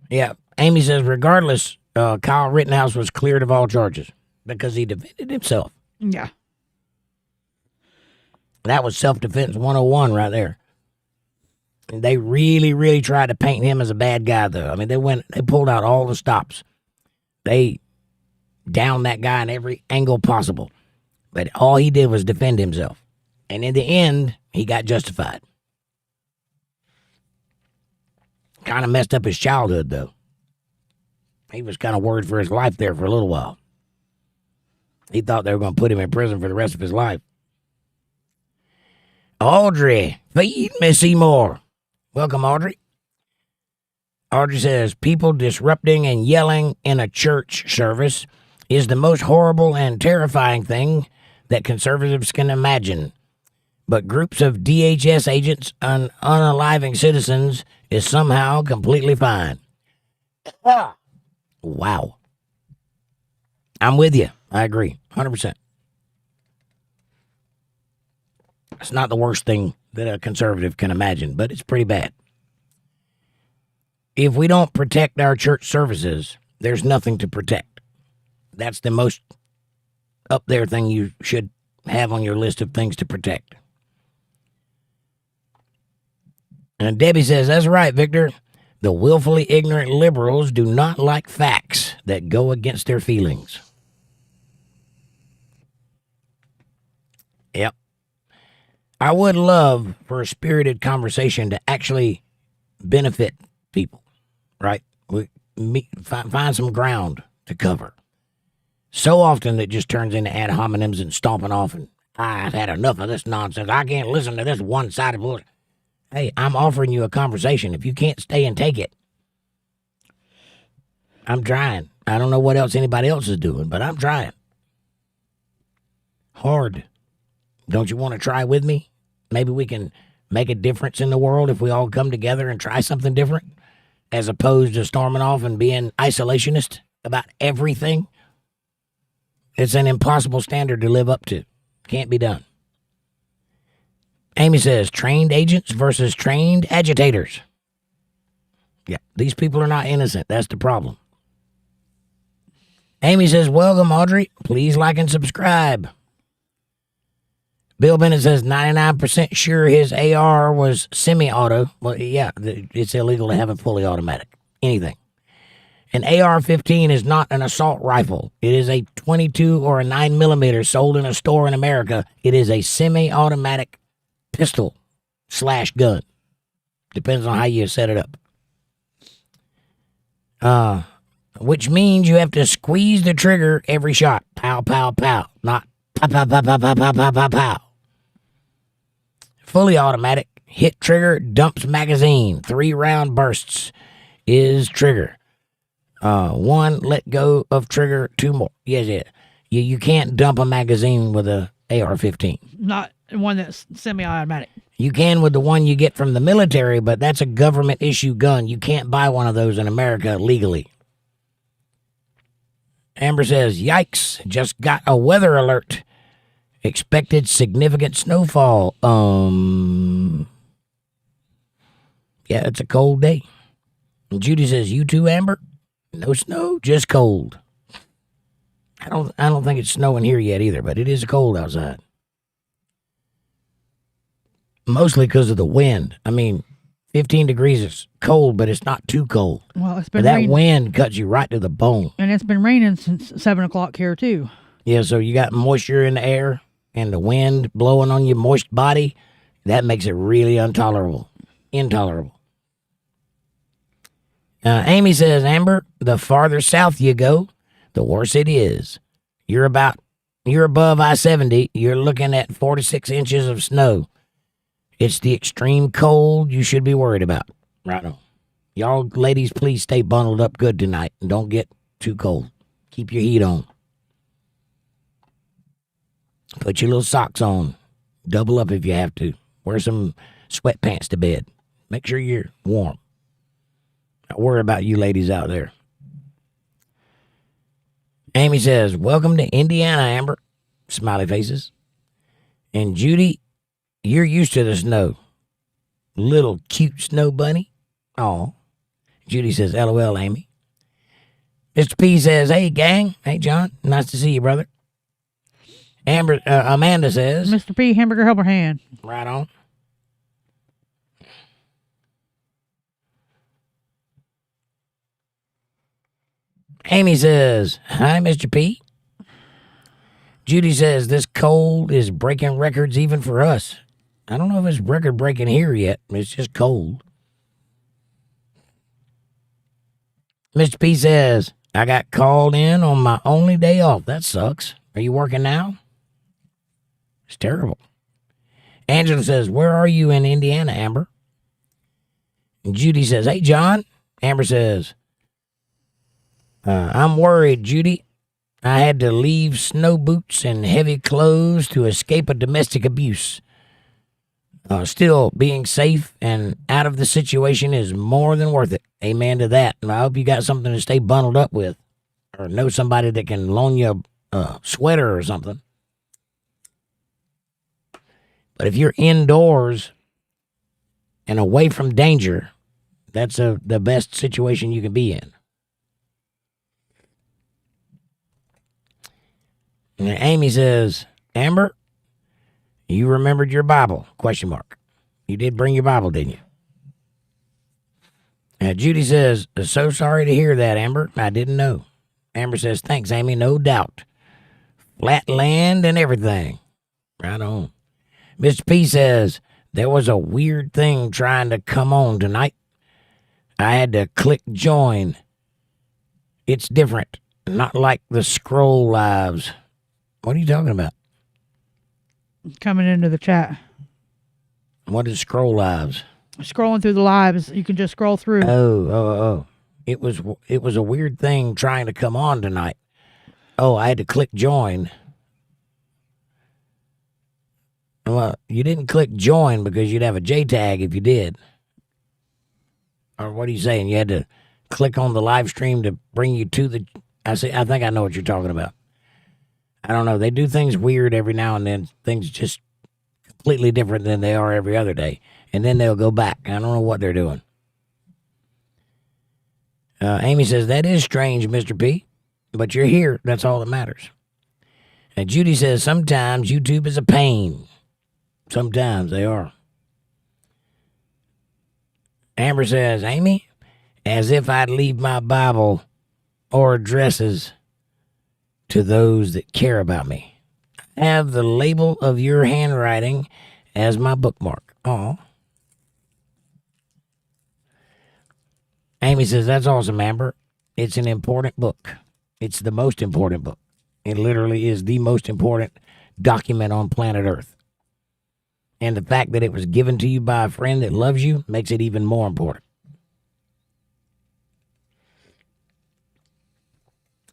Yeah, Amy says, regardless, Kyle Rittenhouse was cleared of all charges because he defended himself. Yeah. That was self-defense 101 right there. And they really, really tried to paint him as a bad guy, though. I mean, they pulled out all the stops. They downed that guy in every angle possible. But all he did was defend himself. And in the end, he got justified. Kind of messed up his childhood, though. He was kind of worried for his life there for a little while. He thought they were going to put him in prison for the rest of his life. Audrey, feed me Seymour. Welcome, Audrey. Audrey says, people disrupting and yelling in a church service is the most horrible and terrifying thing that conservatives can imagine. But groups of DHS agents and unaliving citizens is somehow completely fine. Wow. I'm with you. I agree. 100%. It's not the worst thing that a conservative can imagine, but it's pretty bad. If we don't protect our church services, there's nothing to protect. That's the most up there thing you should have on your list of things to protect. And Debbie says, that's right, Victor. The willfully ignorant liberals do not like facts that go against their feelings. Yep. I would love for a spirited conversation to actually benefit people, right? Find some ground to cover. So often it just turns into ad hominems and stomping off, and I've had enough of this nonsense. I can't listen to this one-sided bullshit. Hey, I'm offering you a conversation. If you can't stay and take it, I'm trying. I don't know what else anybody else is doing, but I'm trying. Hard. Don't you want to try with me? Maybe we can make a difference in the world if we all come together and try something different, as opposed to storming off and being isolationist about everything. It's an impossible standard to live up to. Can't be done. Amy says, trained agents versus trained agitators. Yeah, these people are not innocent. That's the problem. Amy says, welcome, Audrey. Please like and subscribe. Bill Bennett says 99% sure his AR was semi-auto. Well, yeah, it's illegal to have it fully automatic. Anything. An AR-15 is not an assault rifle. It is a 22 or a 9mm sold in a store in America. It is a semi-automatic pistol / gun. Depends on how you set it up. Which means you have to squeeze the trigger every shot. Pow, pow, pow. Not pow, pow, pow, pow, pow, pow, pow, pow, pow. Fully automatic. Hit trigger, dumps magazine. 3-round bursts is trigger. 1, let go of trigger. 2 more. Yes. You can't dump a magazine with a AR-15. Not one that's semi-automatic. You can with the one you get from the military, but that's a government issue gun. You can't buy one of those in America legally. Amber says, yikes, just got a weather alert. Expected significant snowfall. Yeah, it's a cold day. And Judy says, you too, Amber? No snow, just cold. I don't think it's snowing here yet either, but it is cold outside. Mostly because of the wind. I mean, 15 degrees is cold, but it's not too cold. Well, it's been But that raining, wind cuts you right to the bone. and it's been raining since 7 o'clock here too. Yeah, so you got moisture in the air and the wind blowing on your moist body. That makes it really intolerable. Amy says, Amber, the farther south you go, the worse it is. You're above I-70. You're looking at 46 inches of snow. It's the extreme cold you should be worried about. Right on. Y'all ladies, please stay bundled up good tonight and don't get too cold. Keep your heat on. Put your little socks on. Double up if you have to. Wear some sweatpants to bed. Make sure you're warm. Don't worry about you ladies out there. Amy says, welcome to Indiana, Amber. Smiley faces. And Judy, you're used to the snow. Little cute snow bunny. Aw. Judy says, LOL, Amy. Mr. P says, hey, gang. Hey, John. Nice to see you, brother. Amanda says, Mr. P, hamburger helper hand. right on. Amy says, hi, Mr. P. Judy says, this cold is breaking records even for us. I don't know if it's record breaking here yet. It's just cold. Mr. P says, I got called in on my only day off. That sucks. Are you working now? It's terrible. Angela says, where are you in Indiana, Amber? And Judy says, hey, John. Amber says, I'm worried, Judy. I had to leave snow boots and heavy clothes to escape a domestic abuse. Still, being safe and out of the situation is more than worth it. Amen to that. And I hope you got something to stay bundled up with, or know somebody that can loan you a sweater or something. But if you're indoors and away from danger, that's the best situation you can be in. And Amy says, Amber, you remembered your Bible? ? You did bring your Bible, didn't you? Judy says, so sorry to hear that, Amber. I didn't know. Amber says, thanks, Amy, no doubt. Flat land and everything. Right on. Mr. P says, there was a weird thing trying to come on tonight. I had to click join. It's different. Not like the scroll lives. What are you talking about? Coming into the chat. What is scroll lives? Scrolling through the lives, you can just scroll through. Oh. It was a weird thing trying to come on tonight. Oh, I had to click join. Well, you didn't click join because you'd have a JTAG if you did. Or what are you saying? You had to click on the live stream to bring you to the... I think I know what you're talking about. I don't know. They do things weird every now and then. Things just completely different than they are every other day. And then they'll go back. I don't know what they're doing. Amy says, that is strange, Mr. P. But you're here. That's all that matters. And Judy says, sometimes YouTube is a pain. Sometimes they are. Amber says, Amy, as if I'd leave my Bible or addresses to those that care about me. I have the label of your handwriting as my bookmark. Aw. Amy says, that's awesome, Amber. It's an important book. It's the most important book. It literally is the most important document on planet Earth. And the fact that it was given to you by a friend that loves you makes it even more important.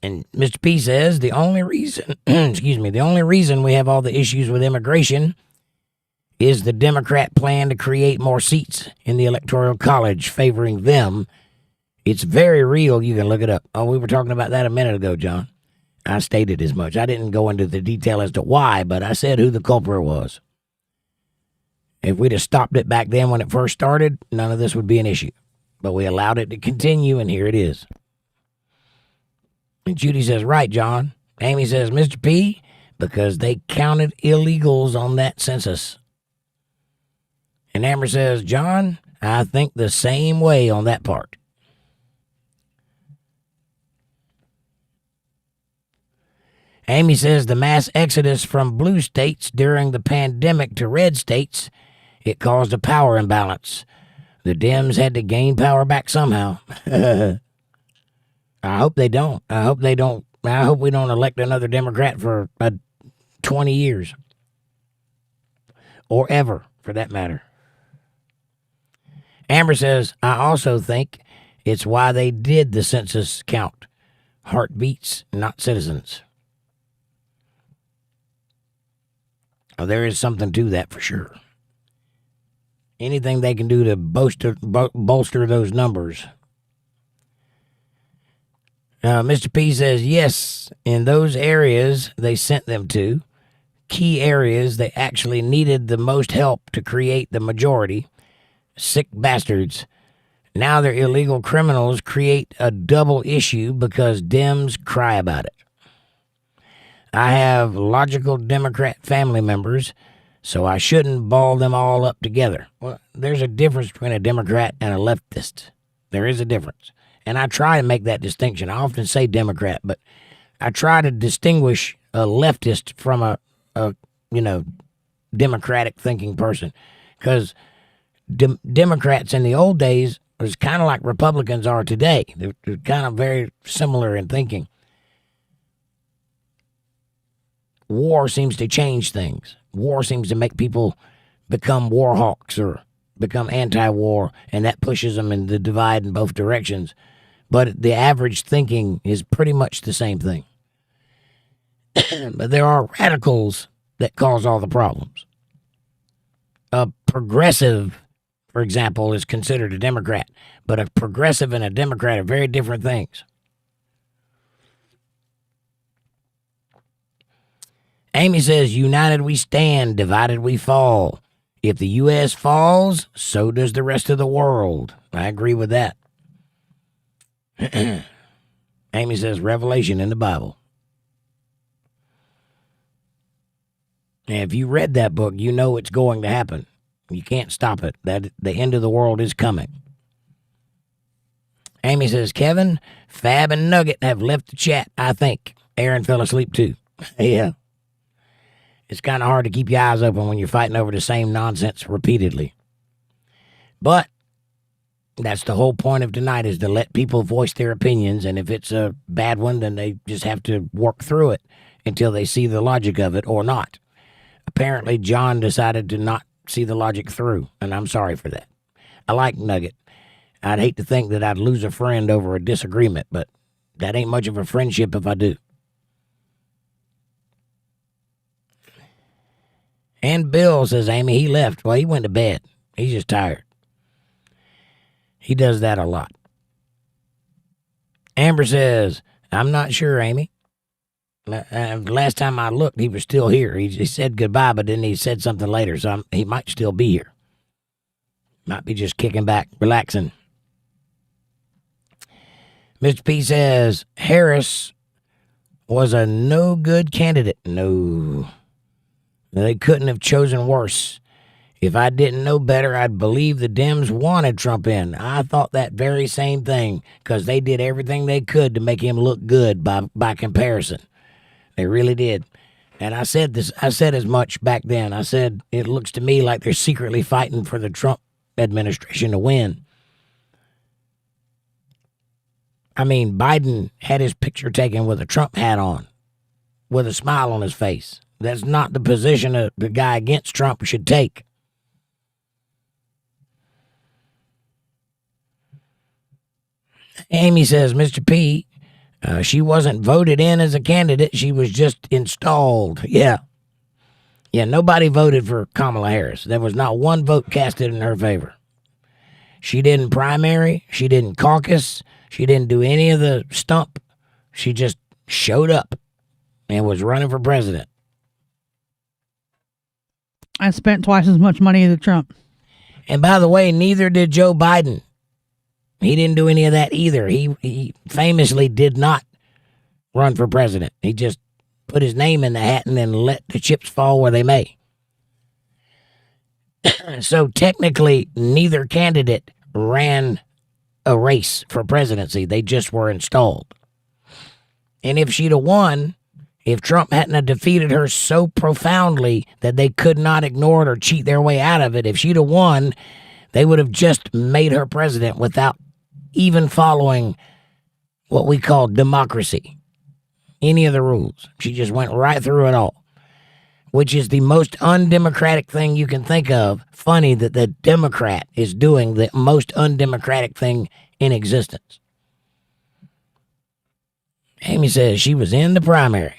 And Mr. P says the only reason, the only reason we have all the issues with immigration is the Democrat plan to create more seats in the Electoral College favoring them. It's very real. You can look it up. Oh, we were talking about that a minute ago, John. I stated as much. I didn't go into the detail as to why, but I said who the culprit was. If we'd have stopped it back then when it first started, none of this would be an issue. But we allowed it to continue, and here it is. And Judy says, right, John. Amy says, Mr. P, because they counted illegals on that census. And Amber says, John, I think the same way on that part. Amy says the mass exodus from blue states during the pandemic to red states, it caused a power imbalance. The Dems had to gain power back somehow. I hope they don't. I hope we don't elect another Democrat for 20 years. Or ever, for that matter. Amber says, I also think it's why they did the census count. Heartbeats, not citizens. Oh, there is something to that for sure. Anything they can do to bolster those numbers. Mr. P says, yes, in those areas they sent them to, key areas they actually needed the most help to create the majority, sick bastards. Now their illegal criminals create a double issue because Dems cry about it. I have logical Democrat family members, so I shouldn't ball them all up together. Well, there's a difference between a Democrat and a leftist. There is a difference. And I try to make that distinction. I often say Democrat, but I try to distinguish a leftist from a democratic thinking person. Because Democrats in the old days was kind of like Republicans are today. They're kind of very similar in thinking. War seems to change things. War seems to make people become war hawks or become anti-war, and that pushes them in the divide in both directions. But the average thinking is pretty much the same thing. But there are radicals that cause all the problems. A progressive, for example, is considered a Democrat, but a progressive and a Democrat are very different things. Amy says, united we stand, divided we fall. If the U.S. falls, so does the rest of the world. I agree with that. Amy says, revelation in the Bible. And if you read that book, you know it's going to happen. You can't stop it. That the end of the world is coming. Amy says, Kevin, Fab, and Nugget have left the chat, I think. Aaron fell asleep too. Yeah. It's kind of hard to keep your eyes open when you're fighting over the same nonsense repeatedly. But that's the whole point of tonight, is to let people voice their opinions. And if it's a bad one, then they just have to work through it until they see the logic of it or not. Apparently, John decided to not see the logic through, and I'm sorry for that. I like Nugget. I'd hate to think that I'd lose a friend over a disagreement, but that ain't much of a friendship if I do. And Bill says, Amy, he left. Well, he went to bed. He's just tired. He does that a lot. Amber says, I'm not sure, Amy. Last time I looked, he was still here. He said goodbye, but then he said something later, so he might still be here. Might be just kicking back, relaxing. Mr. P says, Harris was a no good candidate. No. They couldn't have chosen worse. If I didn't know better, I'd believe the Dems wanted Trump in. I thought that very same thing because they did everything they could to make him look good by comparison. They really did. And I said as much back then. I said, it looks to me like they're secretly fighting for the Trump administration to win. I mean, Biden had his picture taken with a Trump hat on, with a smile on his face. That's not the position the guy against Trump should take. Amy says, Mr. P, she wasn't voted in as a candidate. She was just installed. Yeah, nobody voted for Kamala Harris. There was not one vote casted in her favor. She didn't primary. She didn't caucus. She didn't do any of the stump. She just showed up and was running for president. I spent twice as much money as Trump. And by the way, neither did Joe Biden. He didn't do any of that either. He famously did not run for president. He just put his name in the hat and then let the chips fall where they may. So technically, neither candidate ran a race for presidency. They just were installed. And if she'd have won, if Trump hadn't have defeated her so profoundly that they could not ignore it or cheat their way out of it, if she'd have won, they would have just made her president without even following what we call democracy, any of the rules. She just went right through it all, which is the most undemocratic thing you can think of. Funny that the Democrat is doing the most undemocratic thing in existence. Amy says she was in the primary.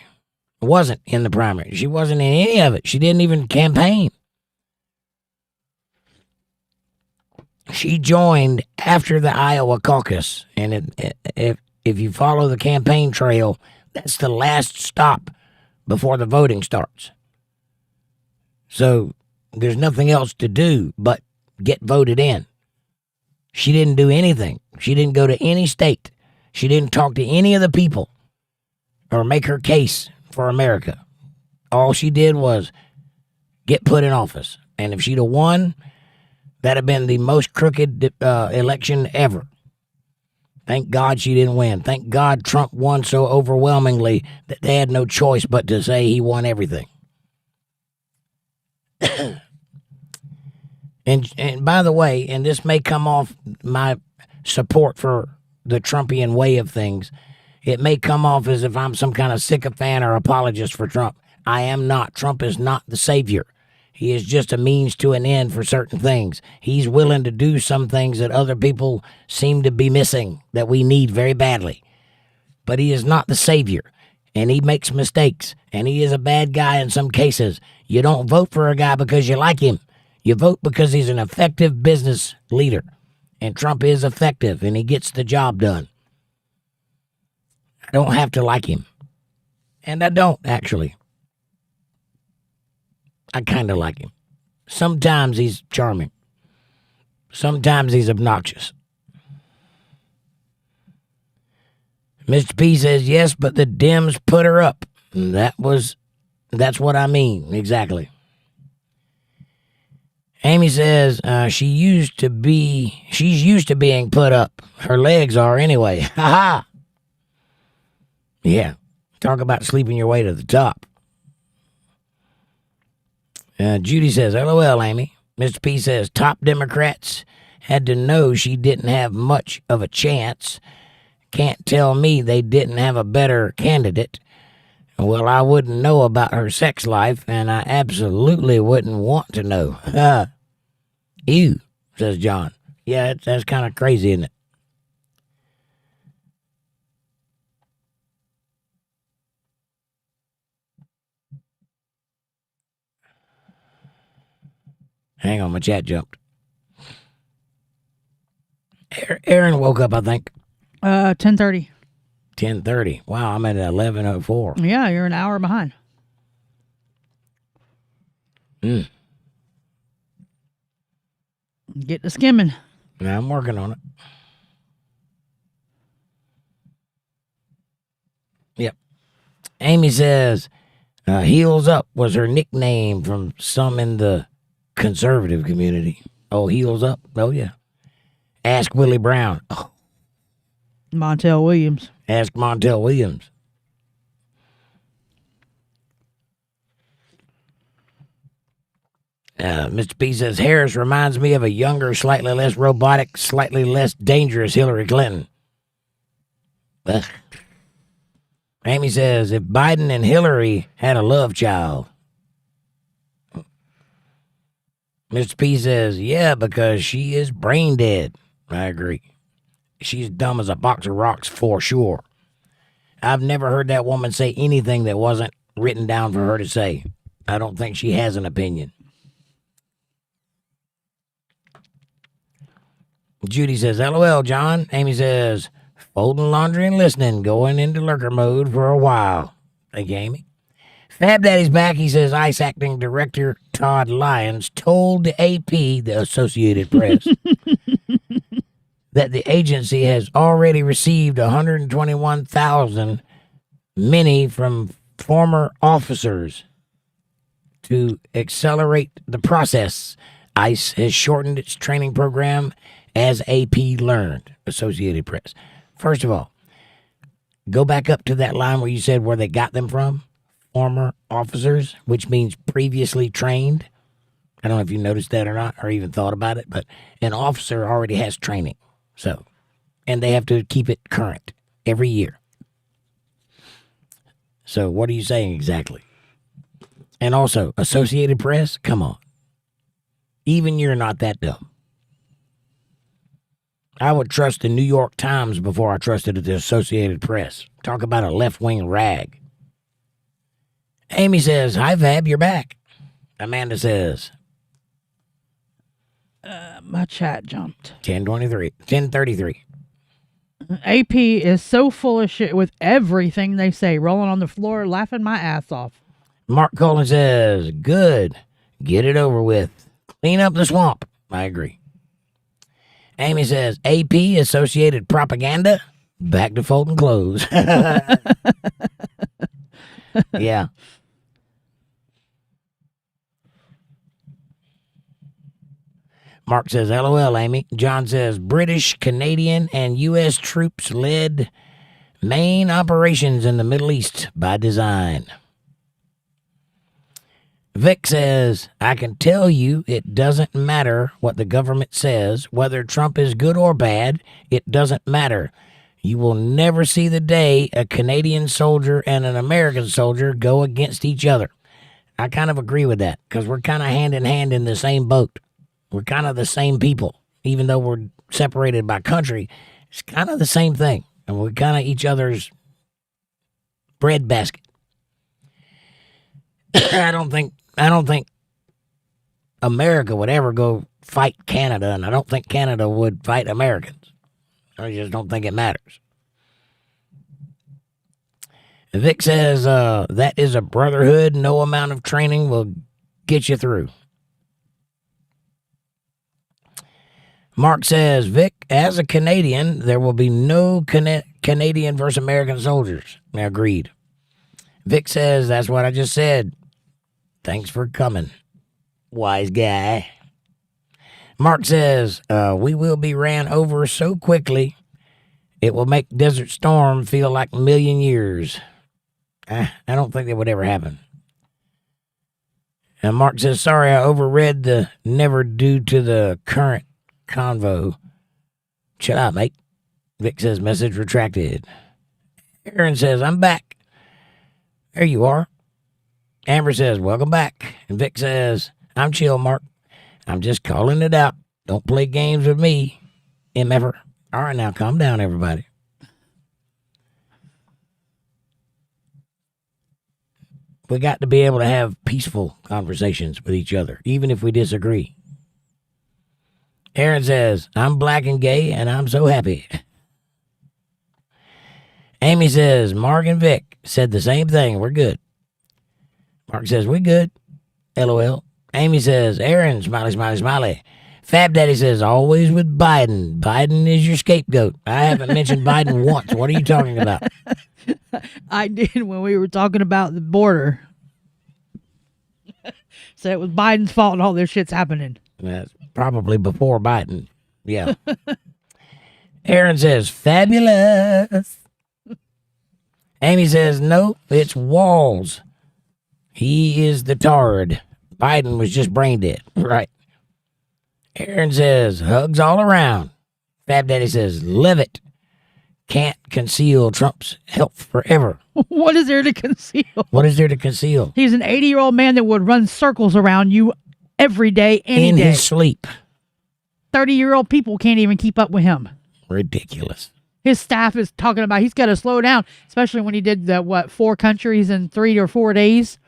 Wasn't in the primary. She wasn't in any of it. She didn't even campaign. She joined after the Iowa caucus, and if you follow the campaign trail, that's the last stop before the voting starts. So there's nothing else to do but get voted in. She didn't do anything. She didn't go to any state. She didn't talk to any of the people or make her case for America. All she did was get put in office. And if she'd have won, that'd have been the most crooked election ever. Thank God she didn't win. Thank God Trump won so overwhelmingly that they had no choice but to say he won everything. And by the way, and this may come off my support for the Trumpian way of things, it may come off as if I'm some kind of sycophant or apologist for Trump. I am not. Trump is not the savior. He is just a means to an end for certain things. He's willing to do some things that other people seem to be missing, that we need very badly. But he is not the savior, and he makes mistakes, and he is a bad guy in some cases. You don't vote for a guy because you like him. You vote because he's an effective business leader, and Trump is effective, and he gets the job done. I don't have to like him, and I don't, actually. I kind of like him. Sometimes he's charming. Sometimes he's obnoxious. Mr. P says, yes, but the Dems put her up. That's what I mean, exactly. Amy says she's used to being put up. Her legs are anyway. Ha ha. Yeah. Talk about sleeping your way to the top. Judy says, LOL, Amy. Mr. P says, top Democrats had to know she didn't have much of a chance. Can't tell me they didn't have a better candidate. Well, I wouldn't know about her sex life, and I absolutely wouldn't want to know. Ew, says John. Yeah, that's kind of crazy, isn't it? Hang on, my chat jumped. Aaron woke up, I think. 10:30. 10:30. Wow, I'm at 11:04. Yeah, you're an hour behind. Get to skimming. Now I'm working on it. Yep. Amy says, Heels Up was her nickname from some in the conservative community. Oh, heels up. Oh, yeah. Ask Willie Brown. Oh, Montel Williams. ask Montel Williams. Mr. P says, Harris reminds me of a younger, slightly less robotic, slightly less dangerous Hillary Clinton. Ugh. Amy says, if Biden and Hillary had a love child. Mr. P says, yeah, because she is brain dead. I agree. She's dumb as a box of rocks for sure. I've never heard that woman say anything that wasn't written down for her to say. I don't think she has an opinion. Judy says, LOL, John. Amy says, folding laundry and listening, going into lurker mode for a while. Thank you, Amy. Fab Daddy's back. He says, ICE acting director Todd Lyons told the AP, the Associated Press, that the agency has already received 121,000 many from former officers to accelerate the process. ICE has shortened its training program as AP learned, Associated Press. First of all, go back up to that line where you said where they got them from. Former officers, which means previously trained. I don't know if you noticed that or not, or even thought about it, but an officer already has training. So, and they have to keep it current every year. So what are you saying exactly? And also, Associated Press, come on. Even you're not that dumb. I would trust the New York Times before I trusted the Associated Press. Talk about a left-wing rag. Amy says, hi, Fab, you're back. Amanda says, My chat jumped. 1033. AP is so full of shit with everything they say, rolling on the floor, laughing my ass off. Mark Cullen says, good. Get it over with. Clean up the swamp. I agree. Amy says, AP, Associated Propaganda, back to folding clothes. Yeah. Mark says, LOL, Amy. John says, British, Canadian, and U.S. troops led main operations in the Middle East by design. Vic says, I can tell you it doesn't matter what the government says, whether Trump is good or bad, it doesn't matter. You will never see the day a Canadian soldier and an American soldier go against each other. I kind of agree with that because we're kind of hand in hand in the same boat. We're kind of the same people, even though we're separated by country. It's kind of the same thing, and we're kind of each other's bread basket. I don't think America would ever go fight Canada, and I don't think Canada would fight Americans. I just don't think it matters. Vic says, that is a brotherhood. No amount of training will get you through. Mark says, Vic, as a Canadian, there will be no Canadian versus American soldiers. Agreed. Vic says, that's what I just said. Thanks for coming, wise guy. Mark says, we will be ran over so quickly, it will make Desert Storm feel like a million years. I don't think that would ever happen. And Mark says, sorry, I overread the never due to the current convo. Chill out, mate. Vic says, message retracted. Aaron says, I'm back. There you are. Amber says, welcome back. And Vic says, I'm chill, Mark. I'm just calling it out. Don't play games with me, MFer. All right, now calm down, everybody. We got to be able to have peaceful conversations with each other, even if we disagree. Aaron says, I'm black and gay, and I'm so happy. Amy says, Mark and Vic said the same thing. We're good. Mark says, we good. LOL. Amy says, Aaron, smiley, smiley, smiley. Fab Daddy says, always with Biden. Biden is your scapegoat. I haven't mentioned Biden once. What are you talking about? So I did when we were talking about the border. So it was Biden's fault and all this shit's happening. That's probably before Biden. Yeah. Aaron says, fabulous. Amy says, nope, it's Walls. He is the tard. Biden was just brain dead. Right. Aaron says, hugs all around. Fab Daddy says, live it. Can't conceal Trump's health forever. What is there to conceal? What is there to conceal? He's an 80-year-old man that would run circles around you every day, any In day. his sleep. 30-year-old people can't even keep up with him. Ridiculous. His staff is talking about he's got to slow down, especially when he did the 4 countries in 3 or 4 days.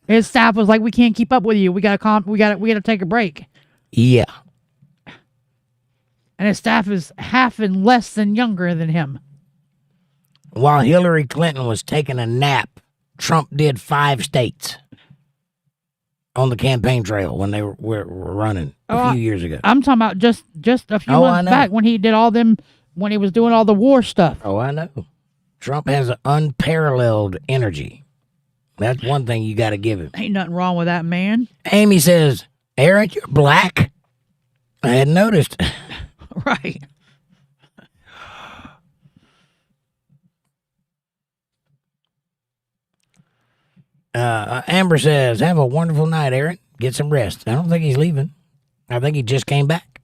His staff was like, "We can't keep up with you. We got to take a break." Yeah. And his staff is half and less than younger than him. While Hillary Clinton was taking a nap, Trump did 5 states on the campaign trail when they were running a few years ago. I'm talking about just a few months back when he did all them, when he was doing all the war stuff. Oh, I know. Trump has an unparalleled energy. That's one thing you got to give him. Ain't nothing wrong with that man. Amy says, Aaron, you're black. I hadn't noticed. Right. Amber says, have a wonderful night, Aaron. Get some rest. I don't think he's leaving. I think he just came back.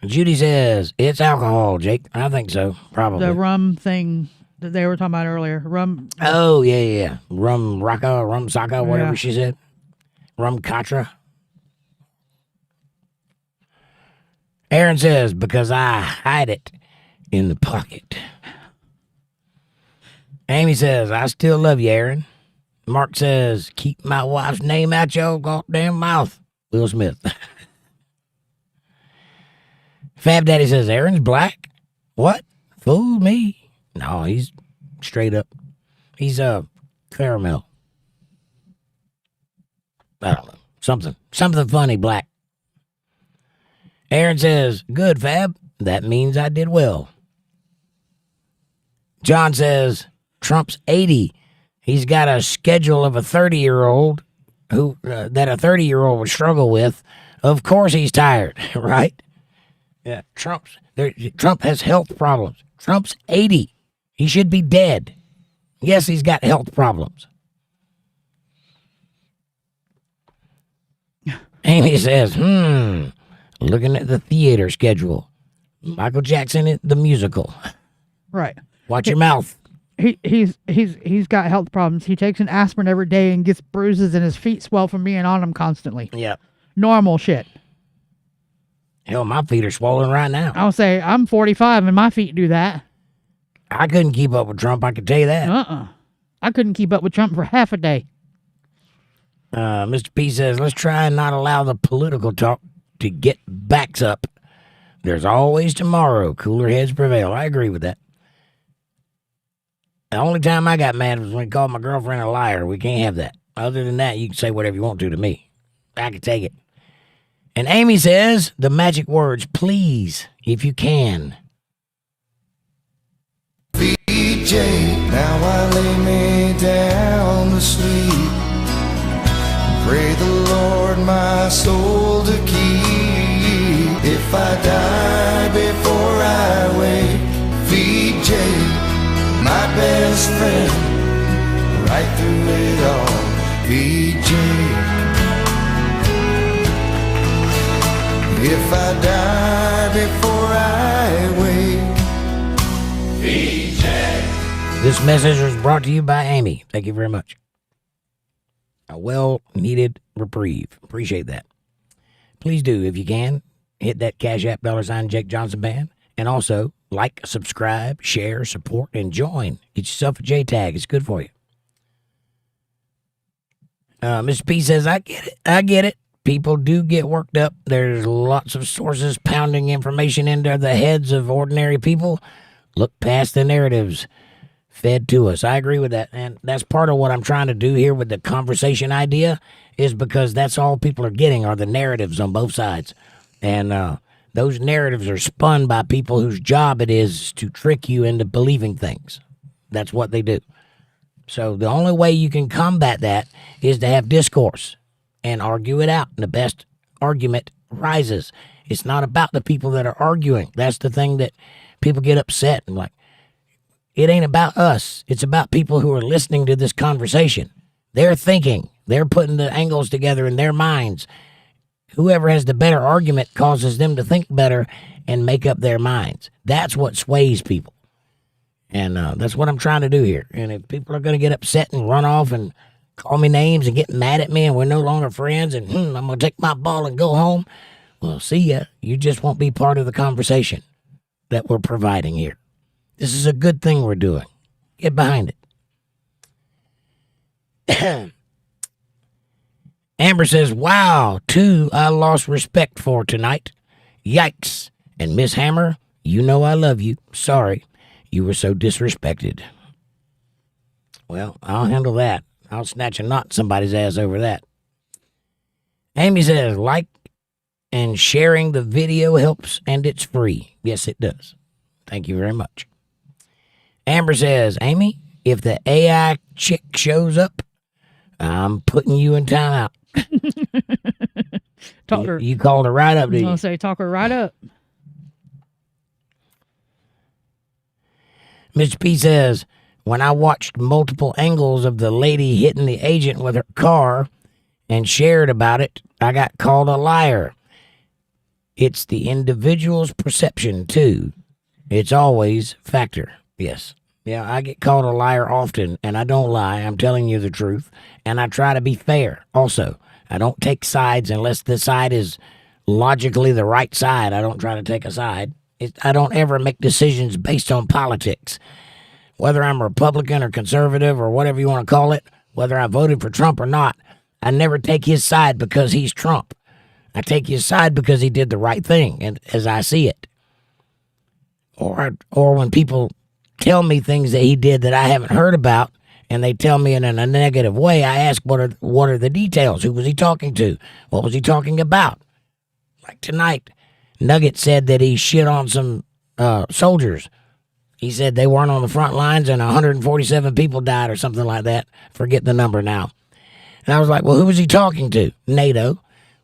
Judy says, it's alcohol, Jake. I think so, probably. The rum thing that they were talking about earlier. Rum. Oh, yeah. Rum raka, rum saka, whatever she said. Rum katra. Aaron says, because I hide it in the pocket. Amy says, I still love you, Aaron. Mark says, keep my wife's name out your goddamn mouth. Will Smith. Fab Daddy says, Aaron's black? What? Fool me. No, he's straight up. He's caramel. I don't know. Something funny black. Aaron says, good, Fab. That means I did well. John says, Trump's 80. He's got a schedule of a 30-year-old who that a 30-year-old would struggle with. Of course he's tired, right? Yeah, Trump has health problems. Trump's 80. He should be dead. Yes, he's got health problems. Amy says, looking at the theater schedule. Michael Jackson, the musical. Right. Watch your mouth. He's got health problems. He takes an aspirin every day and gets bruises and his feet swell from being on them constantly. Yeah. Normal shit. Hell, my feet are swollen right now. I'll say I'm 45 and my feet do that. I couldn't keep up with Trump, I can tell you that. I couldn't keep up with Trump for half a day. Mr. P says, let's try and not allow the political talk to get backs up. There's always tomorrow. Cooler heads prevail. I agree with that. The only time I got mad was when he called my girlfriend a liar. We can't have that. Other than that, you can say whatever you want to me. I can take it. And Amy says the magic words, please, if you can. VJ, now I lay me down to sleep. Pray the Lord my soul to keep. If I die before I wake, VJ, my best friend, right through it all, VJ. If I die before I wake, VJ. This message was brought to you by Amy. Thank you very much. A well-needed reprieve. Appreciate that. Please do, if you can, hit that CashApp $ Jake Johnson Band. And also, like, subscribe, share, support, and join. Get yourself a J-tag. It's good for you. Mr. P says, I get it. People do get worked up. There's lots of sources pounding information into the heads of ordinary people. Look past the narratives fed to us. I agree with that. And that's part of what I'm trying to do here with the conversation idea, is because that's all people are getting are the narratives on both sides. And those narratives are spun by people whose job it is to trick you into believing things. That's what they do. So the only way you can combat that is to have discourse. and argue it out. And the best argument rises. It's not about the people that are arguing. That's the thing that people get upset and like, it ain't about us. It's about people who are listening to this conversation. They're thinking. They're putting the angles together in their minds. Whoever has the better argument causes them to think better and make up their minds. That's what sways people. And that's what I'm trying to do here. And if people are going to get upset and run off and call me names and get mad at me and we're no longer friends and I'm going to take my ball and go home, well, see ya. You just won't be part of the conversation that we're providing here. This is a good thing we're doing. Get behind it. Amber says, wow, 2 I lost respect for tonight. Yikes. And Miss Hammer, you know I love you. Sorry, you were so disrespected. Well, I'll handle that. I'll snatch a knot in somebody's ass over that. Amy says, like and sharing the video helps and it's free. Yes, it does. Thank you very much. Amber says, Amy, if the AI chick shows up, I'm putting you in timeout. Talk her. You called her right up, did I was you? going to say, talk her right up. Mr. P says, when I watched multiple angles of the lady hitting the agent with her car and shared about it, I got called a liar. It's the individual's perception, too. It's always factor. Yes. Yeah, I get called a liar often, and I don't lie. I'm telling you the truth. And I try to be fair also. I don't take sides unless the side is logically the right side. I don't try to take a side. I don't ever make decisions based on politics. Whether I'm a Republican or conservative or whatever you want to call it, whether I voted for Trump or not, I never take his side because he's Trump. I take his side because he did the right thing, and as I see it. Or when people tell me things that he did that I haven't heard about, and they tell me in a negative way, I ask, what are the details? Who was he talking to? What was he talking about? Like tonight, Nugget said that he shit on some soldiers. He said they weren't on the front lines and 147 people died or something like that. Forget the number now. And I was like, well, who was he talking to? NATO.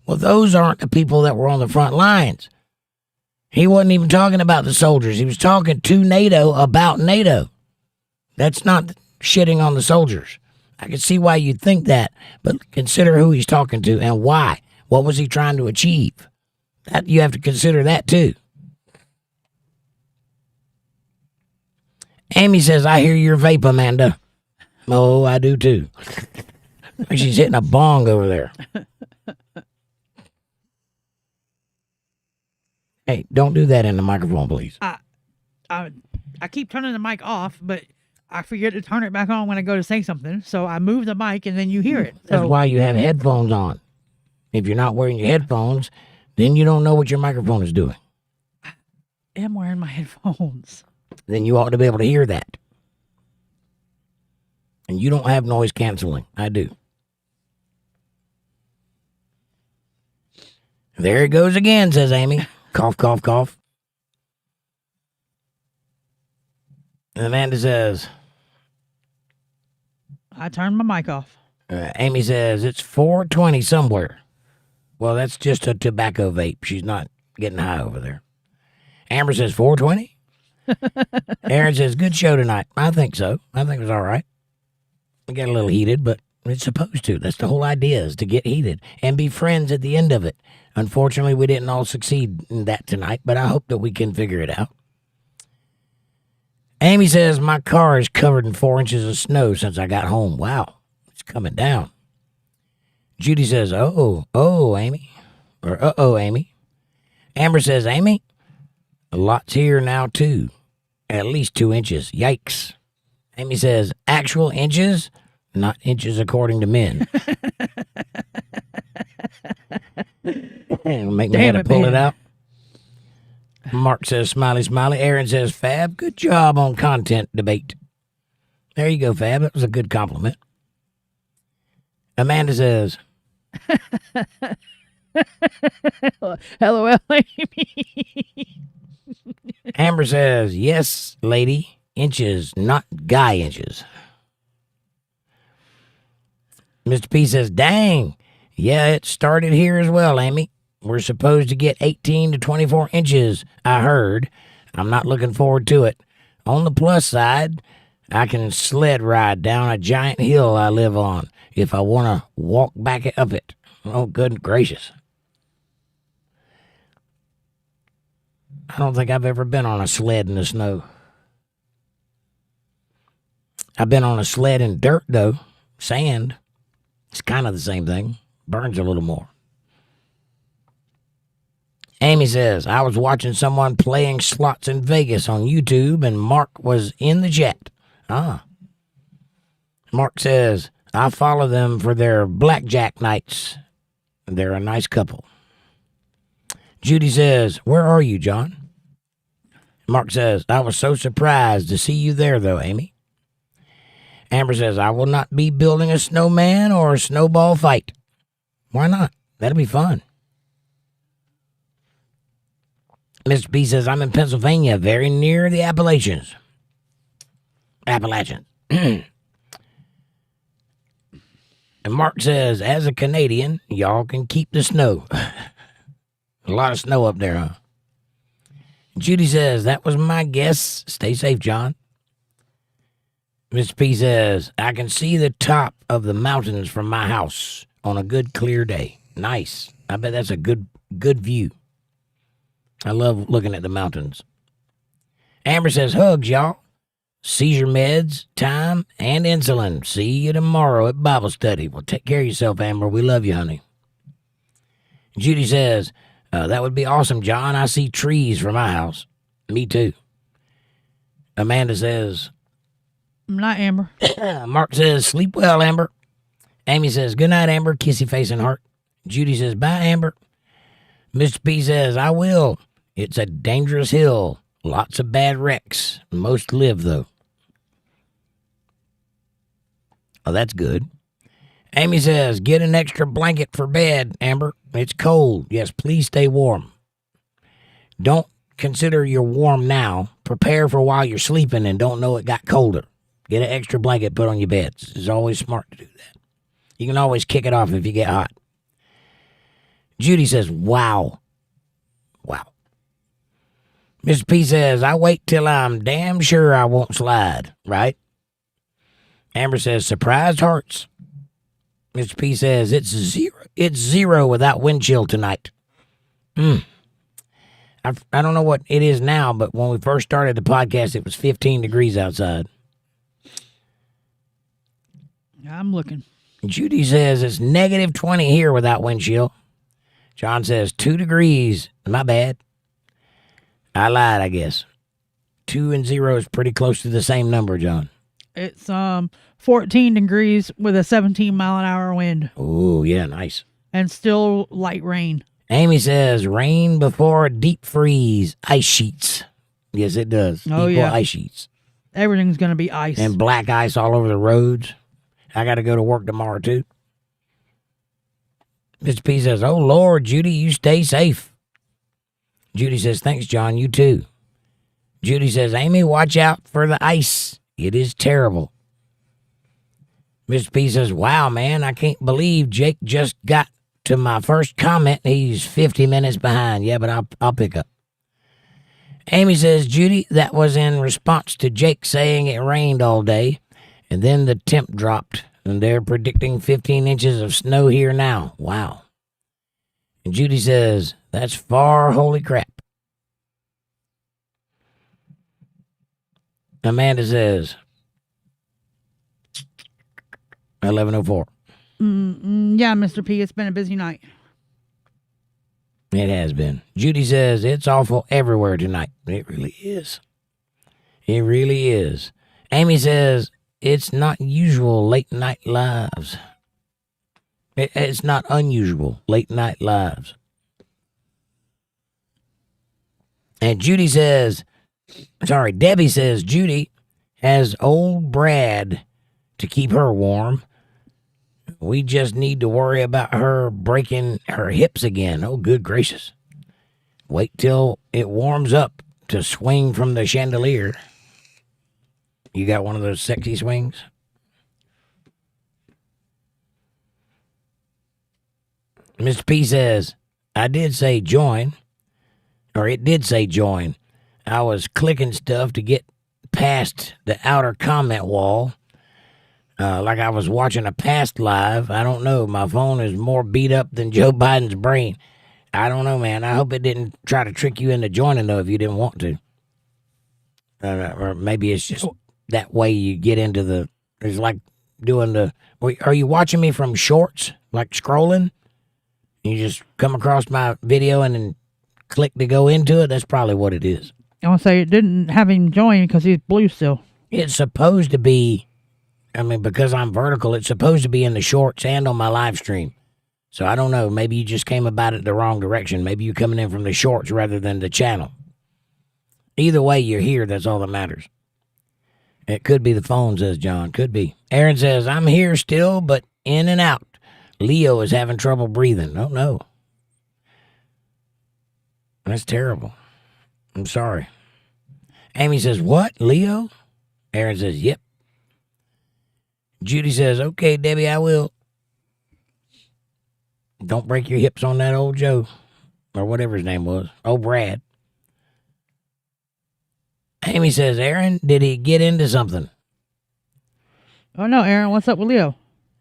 Well, those aren't the people that were on the front lines. He wasn't even talking about the soldiers. He was talking to NATO about NATO. That's not shitting on the soldiers. I can see why you'd think that, but consider who he's talking to and why. What was he trying to achieve? That you have to consider that too. Amy says, I hear your vape, Amanda. Oh, I do too. Like she's hitting a bong over there. Hey, don't do that in the microphone, please. I keep turning the mic off, but I forget to turn it back on when I go to say something. So I move the mic and then you hear it. That's why you have headphones on. If you're not wearing your headphones, then you don't know what your microphone is doing. I am wearing my headphones. Then you ought to be able to hear that. And you don't have noise canceling. I do. There it goes again, says Amy. Cough, cough, cough. And Amanda says, I turned my mic off. Amy says, it's 4:20 somewhere. Well, that's just a tobacco vape. She's not getting high over there. Amber says, 4:20? Aaron says, good show tonight. I think so. I think it was all right. We got a little heated, but it's supposed to. That's the whole idea, is to get heated and be friends at the end of it. Unfortunately, we didn't all succeed in that tonight, but I hope that we can figure it out. Amy says, my car is covered in 4 inches of snow since I got home. Wow, it's coming down. Judy says, oh, Amy. Or, uh-oh, Amy. Amber says, Amy, a lot's here now, too. At least 2 inches. Yikes. Amy says, actual inches, not inches according to men. Make me have to pull it out. Mark says, smiley, smiley. Aaron says, Fab, good job on content debate. There you go, Fab. That was a good compliment. Amanda says, LOL, Amy. Amber says, yes, lady, inches, not guy inches. Mr. P says, dang, Yeah, it started here as well, Amy. We're supposed to get 18 to 24 inches, I heard. I'm not looking forward to it. On the plus side, I can sled ride down a giant hill I live on if I want to walk back up it. Oh, good gracious. I don't think I've ever been on a sled in the snow. I've been on a sled in dirt, though. Sand. It's kind of the same thing. Burns a little more. Amy says, I was watching someone playing slots in Vegas on YouTube, and Mark was in the chat. Mark says, I follow them for their blackjack nights. They're a nice couple. Judy says, where are you, John? Mark says, I was so surprised to see you there, though, Amy. Amber says, I will not be building a snowman or a snowball fight. Why not? That'll be fun. Mr. B says, I'm in Pennsylvania, very near the Appalachians. And Mark says, as a Canadian, y'all can keep the snow. A lot of snow up there, huh? Judy says, that was my guess. Stay safe, John. Mr. P says, I can see the top of the mountains from my house on a good clear day. Nice. I bet that's a good view. I love looking at the mountains. Amber says, hugs, y'all. Seizure meds, time, and insulin. See you tomorrow at Bible study. Well, take care of yourself, Amber. We love you, honey. Judy says, that would be awesome, John. I see trees from my house. Me too. Amanda says, Not Amber. Mark says, sleep well, Amber. Amy says, good night, Amber. Kissy face and heart. Judy says, bye, Amber. Mr. P says, I will. It's a dangerous hill. Lots of bad wrecks. Most live, though. Oh, that's good. Amy says, get an extra blanket for bed, Amber. It's cold. Yes, please stay warm. Don't consider you're warm now. Prepare for while you're sleeping and don't know it got colder. Get an extra blanket put on your beds. It's always smart to do that. You can always kick it off if you get hot. Judy says, wow. Wow. Mr. P says, I wait till I'm damn sure I won't slide, right? Amber says, surprised hearts. Mr. P says, it's zero without wind chill tonight. I don't know what it is now, but when we first started the podcast, it was 15 degrees outside. I'm looking. Judy says, it's negative 20 here without wind chill. John says, 2 degrees. My bad. I lied, I guess. 2 and 0 is pretty close to the same number, John. It's 14 degrees with a 17-mile-an-hour wind. Oh, yeah, nice. And still light rain. Amy says, rain before a deep freeze. Ice sheets. Yes, it does. Oh, Equal yeah. Ice sheets. Everything's going to be ice. And black ice all over the roads. I got to go to work tomorrow, too. Mr. P says, oh, Lord, Judy, you stay safe. Judy says, thanks, John. You too. Judy says, Amy, watch out for the ice. It is terrible. Mr. P says, wow, man, I can't believe Jake just got to my first comment. He's 50 minutes behind. Yeah, but I'll pick up. Amy says, Judy, that was in response to Jake saying it rained all day, and then the temp dropped, and they're predicting 15 inches of snow here now. Wow. And Judy says, that's far, holy crap. Amanda says, 11:04. Yeah, Mr. P, it's been a busy night. It has been. Judy says, it's awful everywhere tonight. It really is. It really is. Amy says, it's not usual late night lives. It's not unusual late night lives. And Debbie says, Judy has old Brad to keep her warm. We just need to worry about her breaking her hips again. Oh, good gracious. Wait till it warms up to swing from the chandelier. You got one of those sexy swings? Mr. P says, I did say join, or it did say join. I was clicking stuff to get past the outer comment wall, like I was watching a past live. I don't know. My phone is more beat up than Joe Biden's brain. I don't know, man. I hope it didn't try to trick you into joining, though, if you didn't want to. Or maybe it's just that way you get into the... It's like doing the... Are you watching me from shorts? Like scrolling? You just come across my video and then click to go into it? That's probably what it is. I want to say it didn't have him join because he's blue still. It's supposed to be... I mean, because I'm vertical, it's supposed to be in the shorts and on my live stream. So I don't know. Maybe you just came about it the wrong direction. Maybe you're coming in from the shorts rather than the channel. Either way, you're here. That's all that matters. It could be the phone, says John. Could be. Aaron says, I'm here still, but in and out. Leo is having trouble breathing. Oh, no. That's terrible. I'm sorry. Amy says, what? Leo? Aaron says, yep. Judy says, okay, Debbie, I will. Don't break your hips on that old Joe. Or whatever his name was. Oh, Brad. Amy says, Aaron, did he get into something? Oh, no, Aaron, what's up with Leo?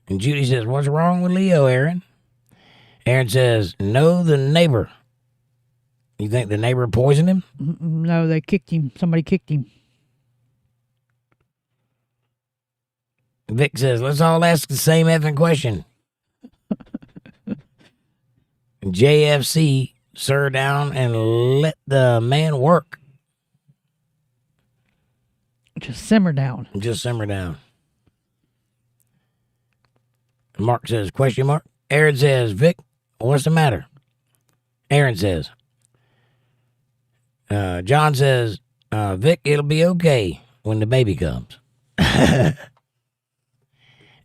And Judy says, what's wrong with Leo, Aaron? Aaron says, no, the neighbor. You think the neighbor poisoned him? No, they kicked him. Somebody kicked him. Vic says, let's all ask the same effing question. JFC, sir, down and let the man work. Just simmer down. Just simmer down. Mark says, question mark. Aaron says, Vic, what's the matter? Aaron says, John says, Vic, it'll be okay when the baby comes.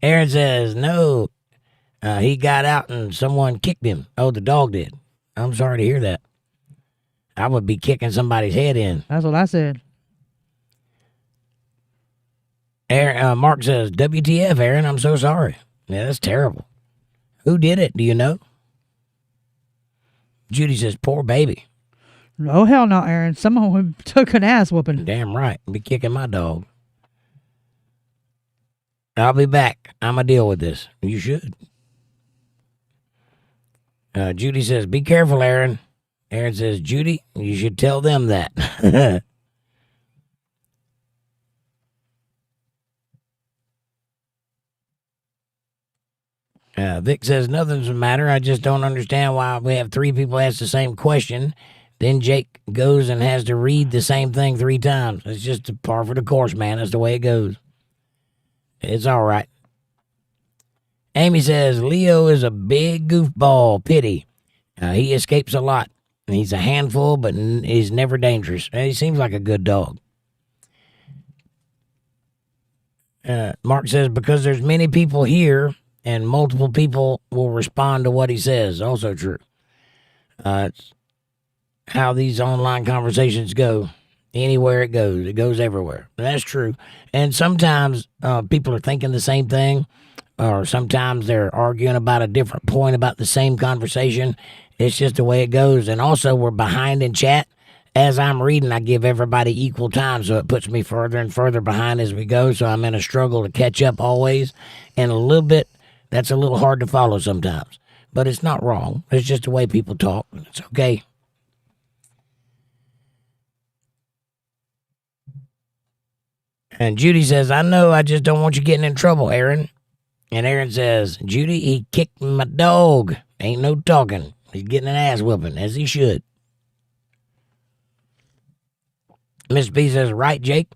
Aaron says, no, he got out and someone kicked him. Oh, the dog did. I'm sorry to hear that. I would be kicking somebody's head in. That's what I said. Aaron, Mark says, WTF, Aaron, I'm so sorry. Yeah, that's terrible. Who did it? Do you know? Judy says, poor baby. No, hell no, Aaron. Someone took an ass whooping. Damn right. Be kicking my dog. I'll be back. I'm going to deal with this. You should. Judy says, be careful, Aaron. Aaron says, Judy, you should tell them that. Vic says, nothing's the matter. I just don't understand why we have three people ask the same question. Then Jake goes and has to read the same thing 3 times. It's just a par for the course, man. That's the way it goes. It's all right. Amy says, Leo is a big goofball. Pity. He escapes a lot. He's a handful, but he's never dangerous. He seems like a good dog. Mark says, because there's many people here and multiple people will respond to what he says. Also true. It's how these online conversations go. Anywhere it goes everywhere. That's true. And sometimes people are thinking the same thing, or sometimes they're arguing about a different point about the same conversation. It's just the way it goes. And also, we're behind in chat. As I'm reading, I give everybody equal time, so it puts me further and further behind as we go. So I'm in a struggle to catch up always. And a little bit, that's a little hard to follow sometimes. But it's not wrong. It's just the way people talk. It's okay. And Judy says, I know, I just don't want you getting in trouble, Aaron. And Aaron says, Judy, he kicked my dog. Ain't no talking. He's getting an ass whooping, as he should. Miss B says, right, Jake?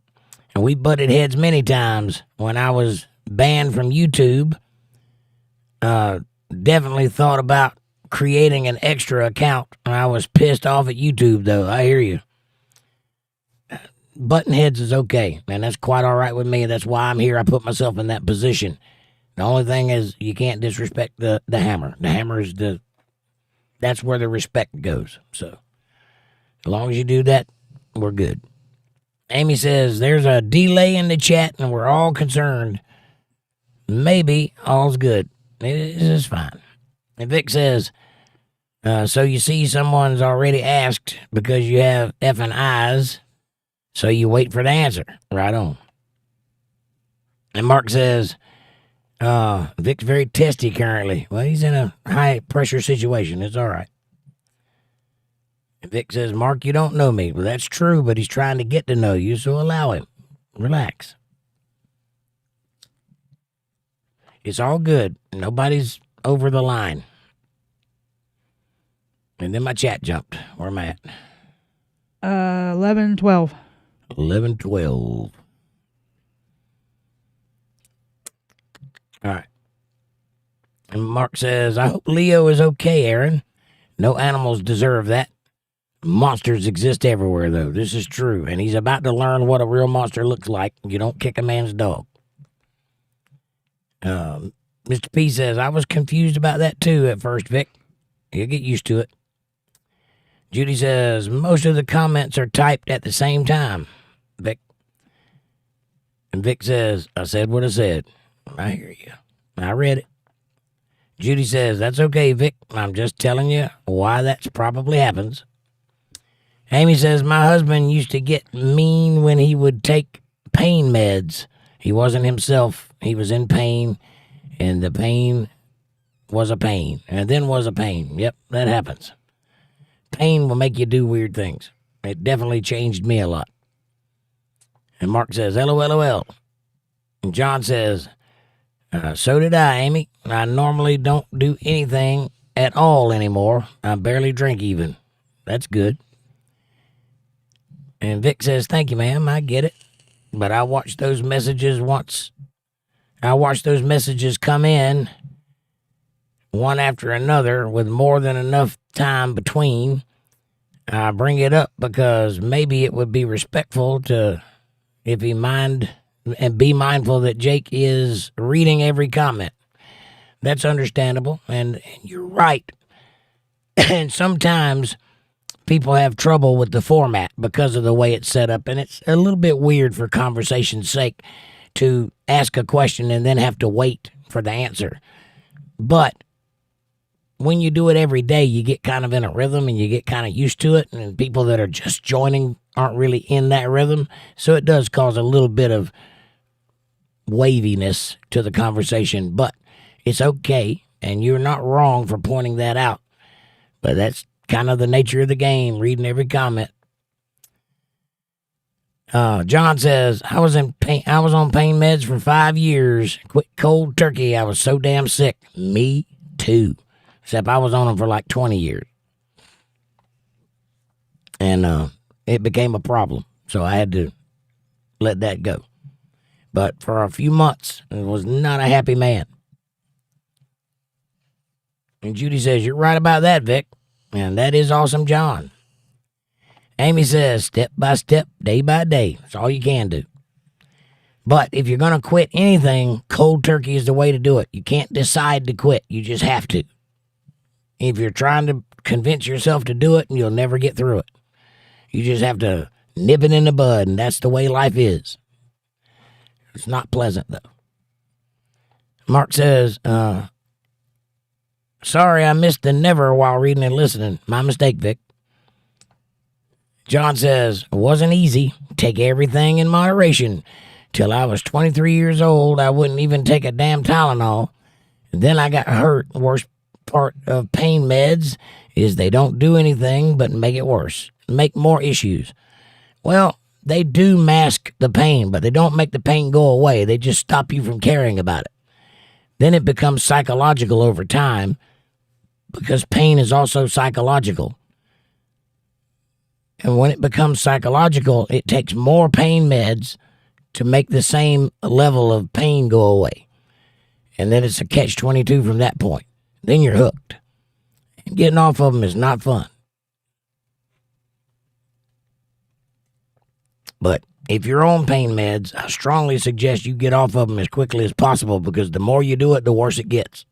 And we butted heads many times when I was banned from YouTube. Definitely thought about creating an extra account. I was pissed off at YouTube, though. I hear you. Button heads is okay, man. That's quite all right with me. That's why I'm here. I put myself in that position. The only thing is you can't disrespect the hammer. The hammer is that's where the respect goes. So as long as you do that, we're good. Amy says, there's a delay in the chat and we're all concerned. Maybe all's good. It is fine. And Vic says, So you see someone's already asked because you have effing eyes, so you wait for the answer. Right on. And Mark says, Vic's very testy currently. Well, he's in a high-pressure situation. It's all right. Vic says, Mark, you don't know me. Well, that's true, but he's trying to get to know you, so allow him. Relax. It's all good. Nobody's over the line. And then my chat jumped. Where am I at? 11:12. 11:12. All right. And Mark says, I hope Leo is okay, Aaron. No animals deserve that. Monsters exist everywhere, though. This is true. And he's about to learn what a real monster looks like. You don't kick a man's dog. Mr. P says, I was confused about that, too, at first, Vic. You'll get used to it. Judy says, most of the comments are typed at the same time, Vic. And Vic says, I said what I said. I hear you. I read it. Judy says, that's okay, Vic. I'm just telling you why that probably happens. Amy says, my husband used to get mean when he would take pain meds. He wasn't himself. He was in pain, and the pain was a pain, and then was a pain. Yep, that happens. Pain will make you do weird things. It definitely changed me a lot. And Mark says, LOL. And John says, so did I, Amy. I normally don't do anything at all anymore. I barely drink even. That's good. And Vic says, thank you, ma'am. I get it. But I watched those messages once. I watched those messages come in one after another with more than enough time between. I bring it up because maybe it would be respectful to, if he mind, and be mindful that Jake is reading every comment. That's understandable, and you're right. And sometimes people have trouble with the format because of the way it's set up, and it's a little bit weird for conversation's sake to ask a question and then have to wait for the answer. But when you do it every day, you get kind of in a rhythm and you get kind of used to it, and people that are just joining aren't really in that rhythm, so it does cause a little bit of waviness to the conversation, but it's okay, and you're not wrong for pointing that out. But that's kind of the nature of the game, reading every comment. John says, I was on pain meds for 5 years. Quit cold turkey. I was so damn sick. Me too. Except I was on them for like 20 years. And it became a problem. So I had to let that go. But for a few months, I was not a happy man. And Judy says, you're right about that, Vic. And that is awesome, John. Amy says, step by step, day by day. That's all you can do. But if you're going to quit anything, cold turkey is the way to do it. You can't decide to quit. You just have to. If you're trying to convince yourself to do it, you'll never get through it. You just have to nip it in the bud, and that's the way life is. It's not pleasant, though. Mark says, sorry I missed the never while reading and listening. My mistake, Vic. John says, it wasn't easy. Take everything in moderation. Till I was 23 years old, I wouldn't even take a damn Tylenol. And then I got hurt. The worst part of pain meds is they don't do anything but make it worse. Make more issues. Well, they do mask the pain, but they don't make the pain go away. They just stop you from caring about it. Then it becomes psychological over time because pain is also psychological. And when it becomes psychological, it takes more pain meds to make the same level of pain go away. And then it's a catch-22 from that point. Then you're hooked. And getting off of them is not fun. But if you're on pain meds, I strongly suggest you get off of them as quickly as possible because the more you do it, the worse it gets.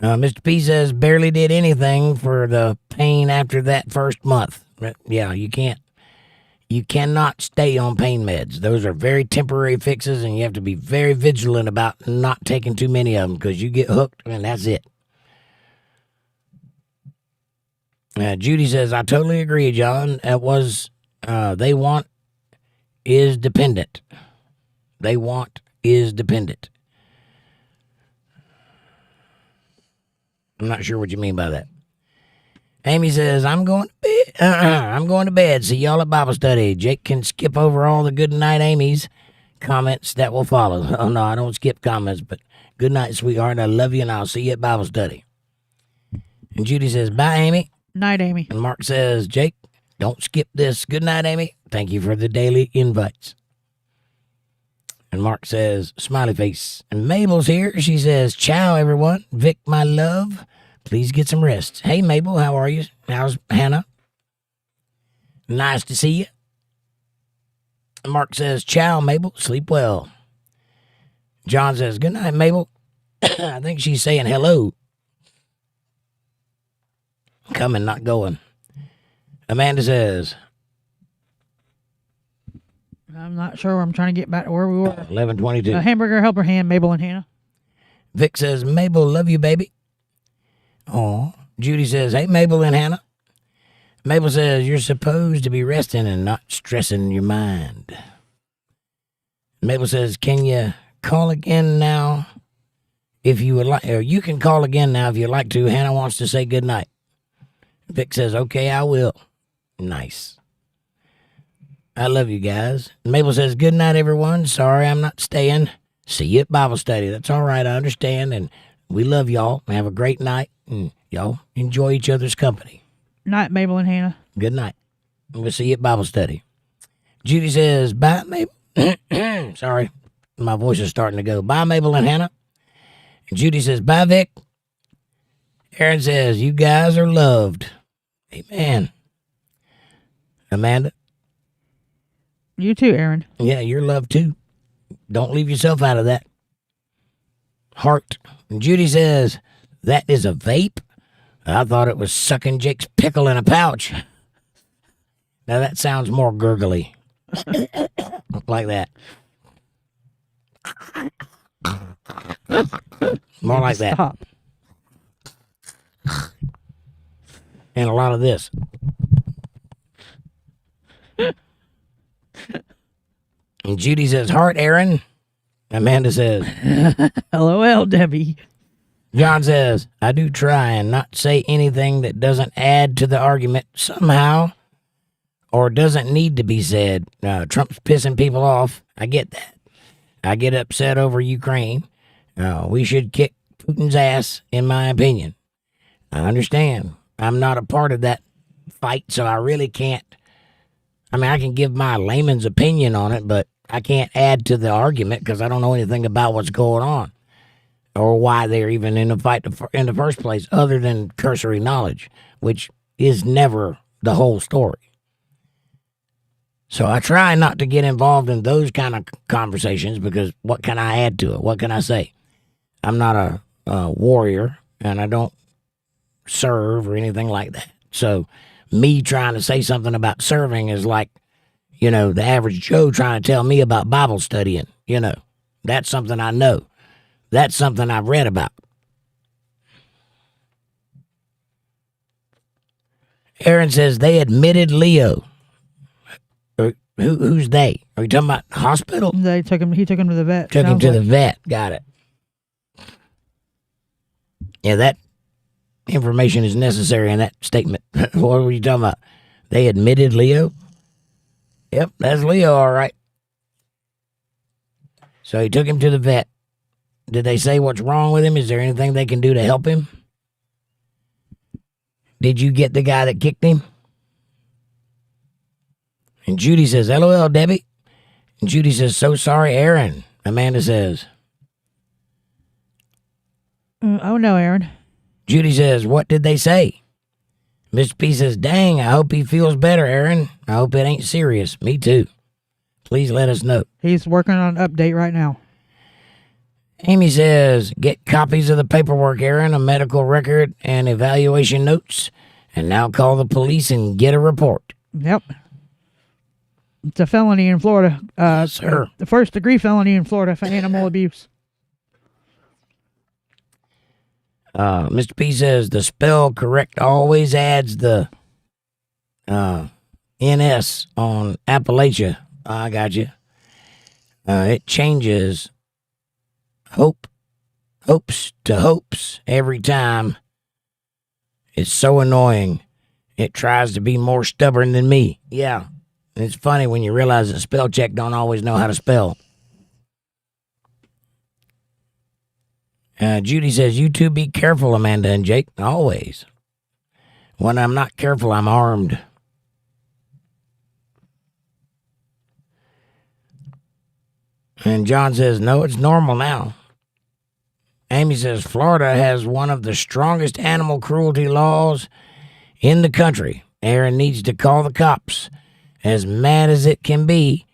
Mr. P says, barely did anything for the pain after that first month. Yeah, you can't. You cannot stay on pain meds. Those are very temporary fixes, and you have to be very vigilant about not taking too many of them because you get hooked, and that's it. Judy says, I totally agree, John. That was, they want is dependent. They want is dependent. I'm not sure what you mean by that. Amy says, I'm going to bed. I'm going to bed. See y'all at Bible study. Jake can skip over all the good night Amy's comments that will follow. Oh, no, I don't skip comments, but good night, sweetheart. I love you, and I'll see you at Bible study. And Judy says, bye, Amy. Night, Amy. And Mark says, Jake, don't skip this. Good night, Amy. Thank you for the daily invites. And Mark says, smiley face. And Mabel's here. She says, ciao, everyone. Vic, my love, please get some rest. Hey, Mabel, how are you? How's Hannah? Nice to see you. And Mark says, ciao, Mabel. Sleep well. John says, good night, Mabel. I think she's saying hello. Coming, not going. Amanda says, I'm not sure. I'm trying to get back to where we were. 11:22. Hamburger helper hand, Mabel and Hannah. Vic says, Mabel, love you, baby. Aw. Judy says, hey, Mabel and Hannah. Mabel says, you're supposed to be resting and not stressing your mind. Mabel says, can you call again now if you would like, or you can call again now if you'd like to. Hannah wants to say good night. Vic says, okay, I will. Nice. I love you guys. Mabel says, good night, everyone. Sorry I'm not staying. See you at Bible study. That's all right. I understand. And we love y'all. Have a great night. And y'all enjoy each other's company. Night, Mabel and Hannah. Good night. We'll see you at Bible study. Judy says, bye, Mabel. Sorry. My voice is starting to go. Bye, Mabel and Hannah. And Judy says, bye, Vic. Aaron says, you guys are loved. Amen. Amanda? You too, Aaron. Yeah, you're loved too. Don't leave yourself out of that. Heart. And Judy says, that is a vape? I thought it was sucking Jake's pickle in a pouch. Now that sounds more gurgly. Like that. More like that. Stop. And a lot of this. And Judy says, heart, Aaron. Amanda says, LOL, Debbie. John says, I do try and not say anything that doesn't add to the argument somehow or doesn't need to be said. Trump's pissing people off. I get that. I get upset over Ukraine. We should kick Putin's ass, in my opinion. I understand. I'm not a part of that fight, so I really can't. I mean, I can give my layman's opinion on it, but I can't add to the argument because I don't know anything about what's going on or why they're even in the fight in the first place, other than cursory knowledge, which is never the whole story. So I try not to get involved in those kind of conversations because what can I add to it? What can I say? I'm not a warrior, and I don't serve or anything like that. So me trying to say something about serving is like, you know, the average Joe trying to tell me about Bible studying. You know, that's something I know. That's something I've read about. Aaron says they admitted Leo. Who's they? Are you talking about hospital? They took him. He took him to the vet. Took him to the vet. Got it. Yeah, that information is necessary in that statement. What were you talking about? They admitted Leo? Yep, that's Leo, all right. So he took him to the vet. Did they say what's wrong with him? Is there anything they can do to help him? Did you get the guy that kicked him? And Judy says, LOL, Debbie. And Judy says, so sorry, Aaron. Amanda says, oh, no, Aaron. Judy says, what did they say? Mr. P says, dang, I hope he feels better, Aaron. I hope it ain't serious. Me too. Please let us know. He's working on an update right now. Amy says, get copies of the paperwork, Aaron, a medical record and evaluation notes, and now call the police and get a report. Yep. It's a felony in Florida. Sir. The first-degree felony in Florida for animal abuse. Mr. P says the spell correct always adds the NS on Appalachia. I got you. It changes hopes to hopes every time. It's so annoying. It tries to be more stubborn than me. Yeah. It's funny when you realize that spell check don't always know how to spell. Judy says, you two be careful, Amanda and Jake. Always. When I'm not careful, I'm armed. And John says, no, it's normal now. Amy says, Florida has one of the strongest animal cruelty laws in the country. Aaron needs to call the cops. As mad as it can be,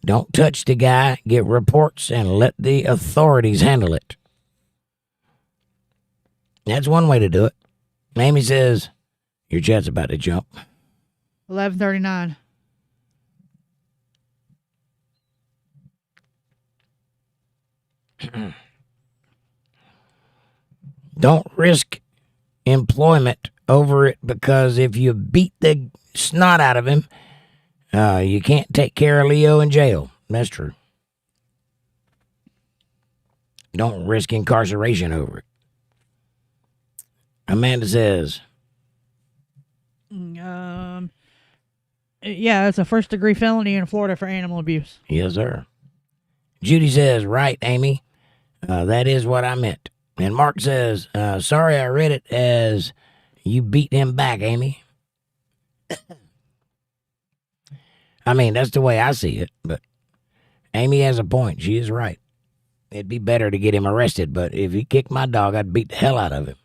don't touch the guy, get reports, and let the authorities handle it. That's one way to do it. Amy says, your chat's about to jump. 11:39. Don't risk employment over it, because if you beat the snot out of him, you can't take care of Leo in jail. That's true. Don't risk incarceration over it. Amanda says, Yeah, it's a first-degree felony in Florida for animal abuse. yes, sir. Judy says, right, Amy. That is what I meant. And Mark says, sorry, I read it as you beat him back, Amy. I mean, that's the way I see it, but Amy has a point. She is right. It'd be better to get him arrested, but if he kicked my dog, I'd beat the hell out of him.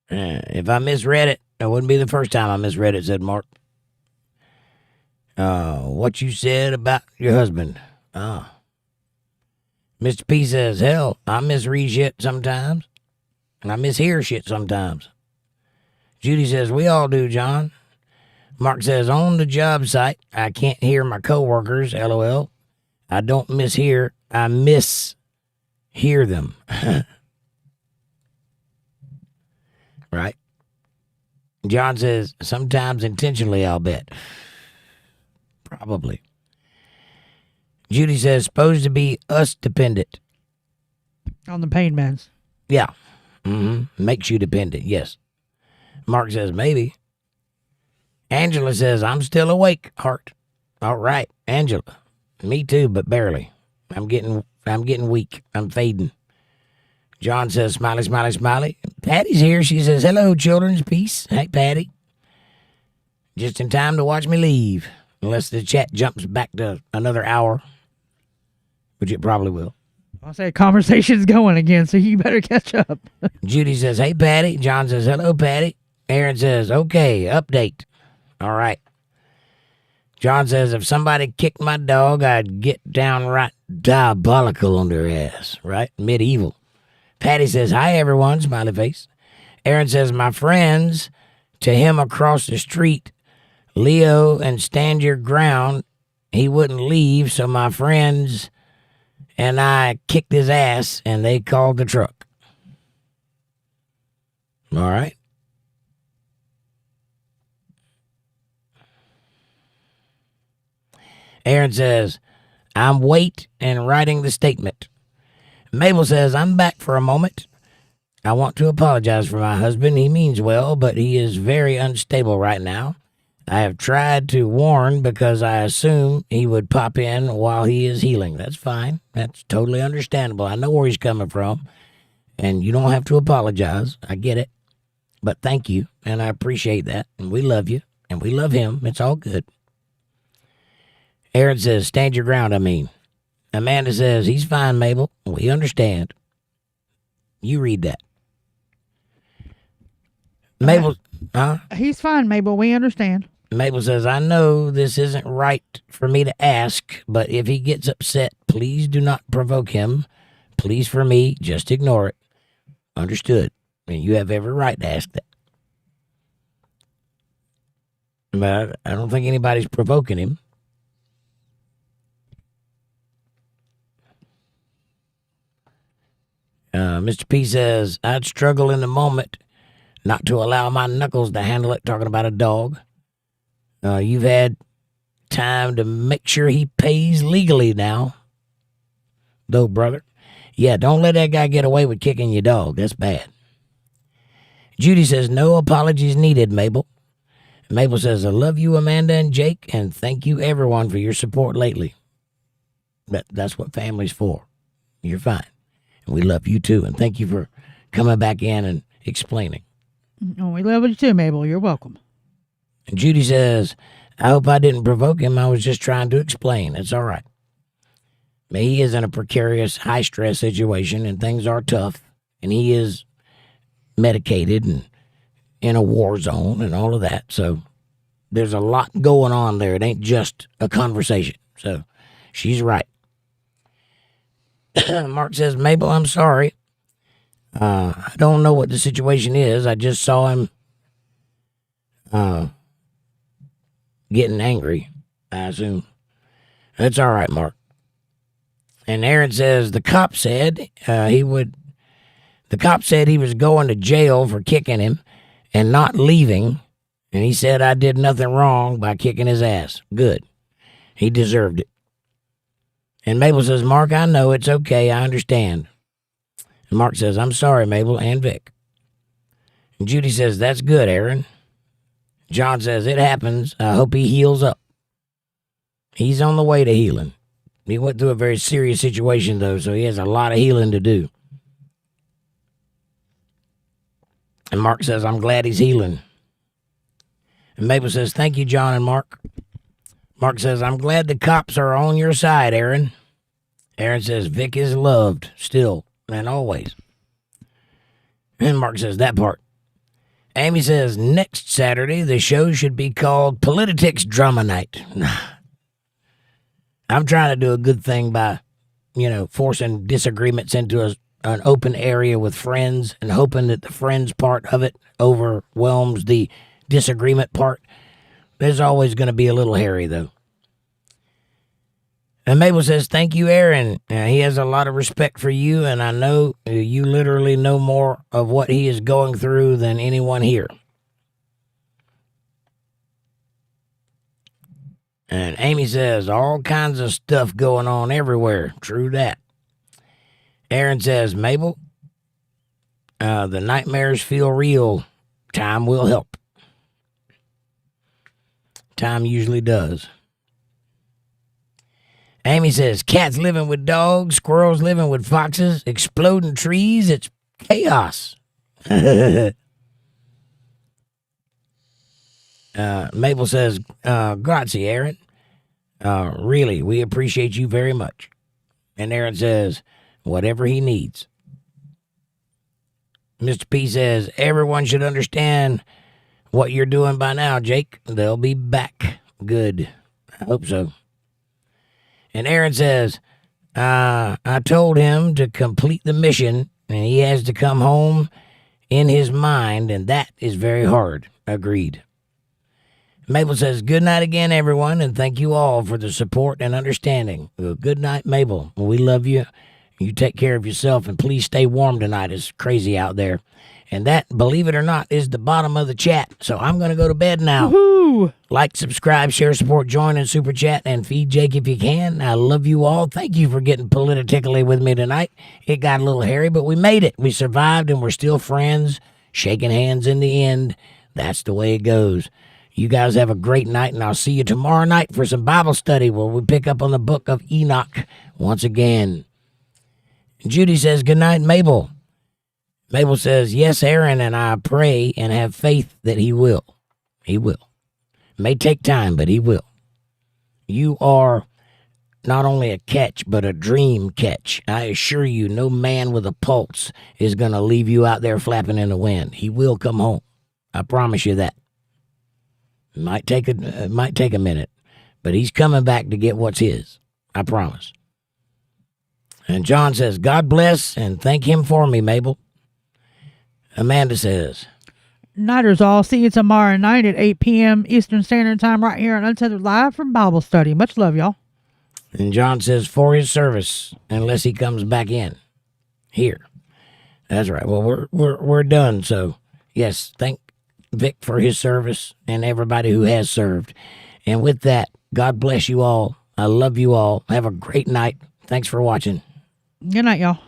If I misread it, it wouldn't be the first time I misread it, said Mark. What you said about your husband. Mr. P says, hell, I misread shit sometimes. And I mishear shit sometimes. Judy says, we all do, John. Mark says, on the job site, I can't hear my coworkers, LOL. I don't mishear, I mishear them. Right? John says, sometimes intentionally, I'll bet. Probably. Judy says, supposed to be us dependent. On the pain meds. Yeah. Makes you dependent, yes. Mark says, maybe. Angela says, I'm still awake, heart. All right, Angela. Me too, but barely. I'm getting weak. I'm fading. John says, smiley, smiley, smiley. Patty's here. She says, hello, children's peace. Hey, Patty. Just in time to watch me leave. Unless the chat jumps back to another hour. Which it probably will. I'll say conversation's going again, so you better catch up. Judy says, hey, Patty. John says, hello, Patty. Aaron says, okay, update. All right. John says, if somebody kicked my dog, I'd get downright diabolical on their ass. Right? Medieval. Patty says, hi, everyone. Smiley face. Aaron says, my friends, to him across the street, Leo, and stand your ground. He wouldn't leave, so my friends and I kicked his ass, and they called the truck. All right. Aaron says, I'm wait and writing the statement. Mabel says, I'm back for a moment. I want to apologize for my husband. He means well, but he is very unstable right now. I have tried to warn because I assume he would pop in while he is healing. That's fine. That's totally understandable. I know where he's coming from, and you don't have to apologize. I get it. But thank you, and I appreciate that, and we love you, and we love him. It's all good. Aaron says, stand your ground, I mean. Amanda says, he's fine, Mabel. We understand. You read that. Mabel, huh? He's fine, Mabel. We understand. Mabel says, I know this isn't right for me to ask, but if he gets upset, please do not provoke him. Please, for me, just ignore it. Understood. And you have every right to ask that. But I don't think anybody's provoking him. Mr. P says, I'd struggle in the moment not to allow my knuckles to handle it, talking about a dog. You've had time to make sure he pays legally now, though, brother. Yeah, don't let that guy get away with kicking your dog. That's bad. Judy says, no apologies needed, Mabel. Mabel says, I love you, Amanda and Jake, and thank you, everyone, for your support lately. That's what family's for. You're fine. And we love you, too, and thank you for coming back in and explaining. Oh, we love you, too, Mabel. You're welcome. And Judy says, I hope I didn't provoke him. I was just trying to explain. It's all right. He is in a precarious, high-stress situation, and things are tough, and he is medicated and in a war zone and all of that. So there's a lot going on there. It ain't just a conversation. So she's right. Mark says, Mabel, I'm sorry. I don't know what the situation is. I just saw him getting angry, I assume. That's all right, Mark. And Aaron says, the cop said he was going to jail for kicking him and not leaving. And he said I did nothing wrong by kicking his ass. Good. He deserved it. And Mabel says, Mark, I know it's okay. I understand. And Mark says, I'm sorry, Mabel and Vic. And Judy says, that's good, Aaron. John says, it happens. I hope he heals up. He's on the way to healing. He went through a very serious situation, though, so he has a lot of healing to do. And Mark says, I'm glad he's healing. And Mabel says, thank you, John and Mark. Mark says, I'm glad the cops are on your side, Aaron. Aaron says, Vic is loved, still and always. And Mark says, that part. Amy says, next Saturday, the show should be called Politi-tics Drama Night. I'm trying to do a good thing by, forcing disagreements into an open area with friends and hoping that the friends part of it overwhelms the disagreement part. There's always going to be a little hairy, though. And Mabel says, thank you, Aaron. He has a lot of respect for you, and I know you literally know more of what he is going through than anyone here. And Amy says, all kinds of stuff going on everywhere. True that. Aaron says, Mabel, the nightmares feel real. Time will help. Time usually does. Amy says, cats living with dogs, squirrels living with foxes, exploding trees. It's chaos. Mabel says, grazie, Aaron. Really, we appreciate you very much. And Aaron says, whatever he needs. Mr. P says, everyone should understand what you're doing by now, Jake. They'll be back. Good. I hope so. And Aaron says, I told him to complete the mission, and he has to come home in his mind, and that is very hard. Agreed. Mabel says, good night again, everyone, and thank you all for the support and understanding. Well, good night, Mabel. We love you. You take care of yourself, and please stay warm tonight. It's crazy out there. And that, believe it or not, is the bottom of the chat. So I'm going to go to bed now. Woohoo! Like, subscribe, share, support, join, and super chat, and feed Jake if you can. I love you all. Thank you for getting politically with me tonight. It got a little hairy, but we made it. We survived, and we're still friends, shaking hands in the end. That's the way it goes. You guys have a great night, and I'll see you tomorrow night for some Bible study where we pick up on the book of Enoch once again. Judy says, good night, Mabel. Mabel says, yes, Aaron, and I pray and have faith that he will. He will. May take time, but he will. You are not only a catch, but a dream catch. I assure you, no man with a pulse is going to leave you out there flapping in the wind. He will come home. I promise you that. It might take a minute, but he's coming back to get what's his. I promise. And John says, God bless and thank him for me, Mabel. Amanda says, Nighters all. See you tomorrow night at 8 p.m. Eastern Standard Time right here on Untethered Live from Bible Study. Much love, y'all. And John says, for his service, unless he comes back in here. That's right. Well, we're done. So, yes, thank Vic for his service and everybody who has served. And with that, God bless you all. I love you all. Have a great night. Thanks for watching. Good night, y'all.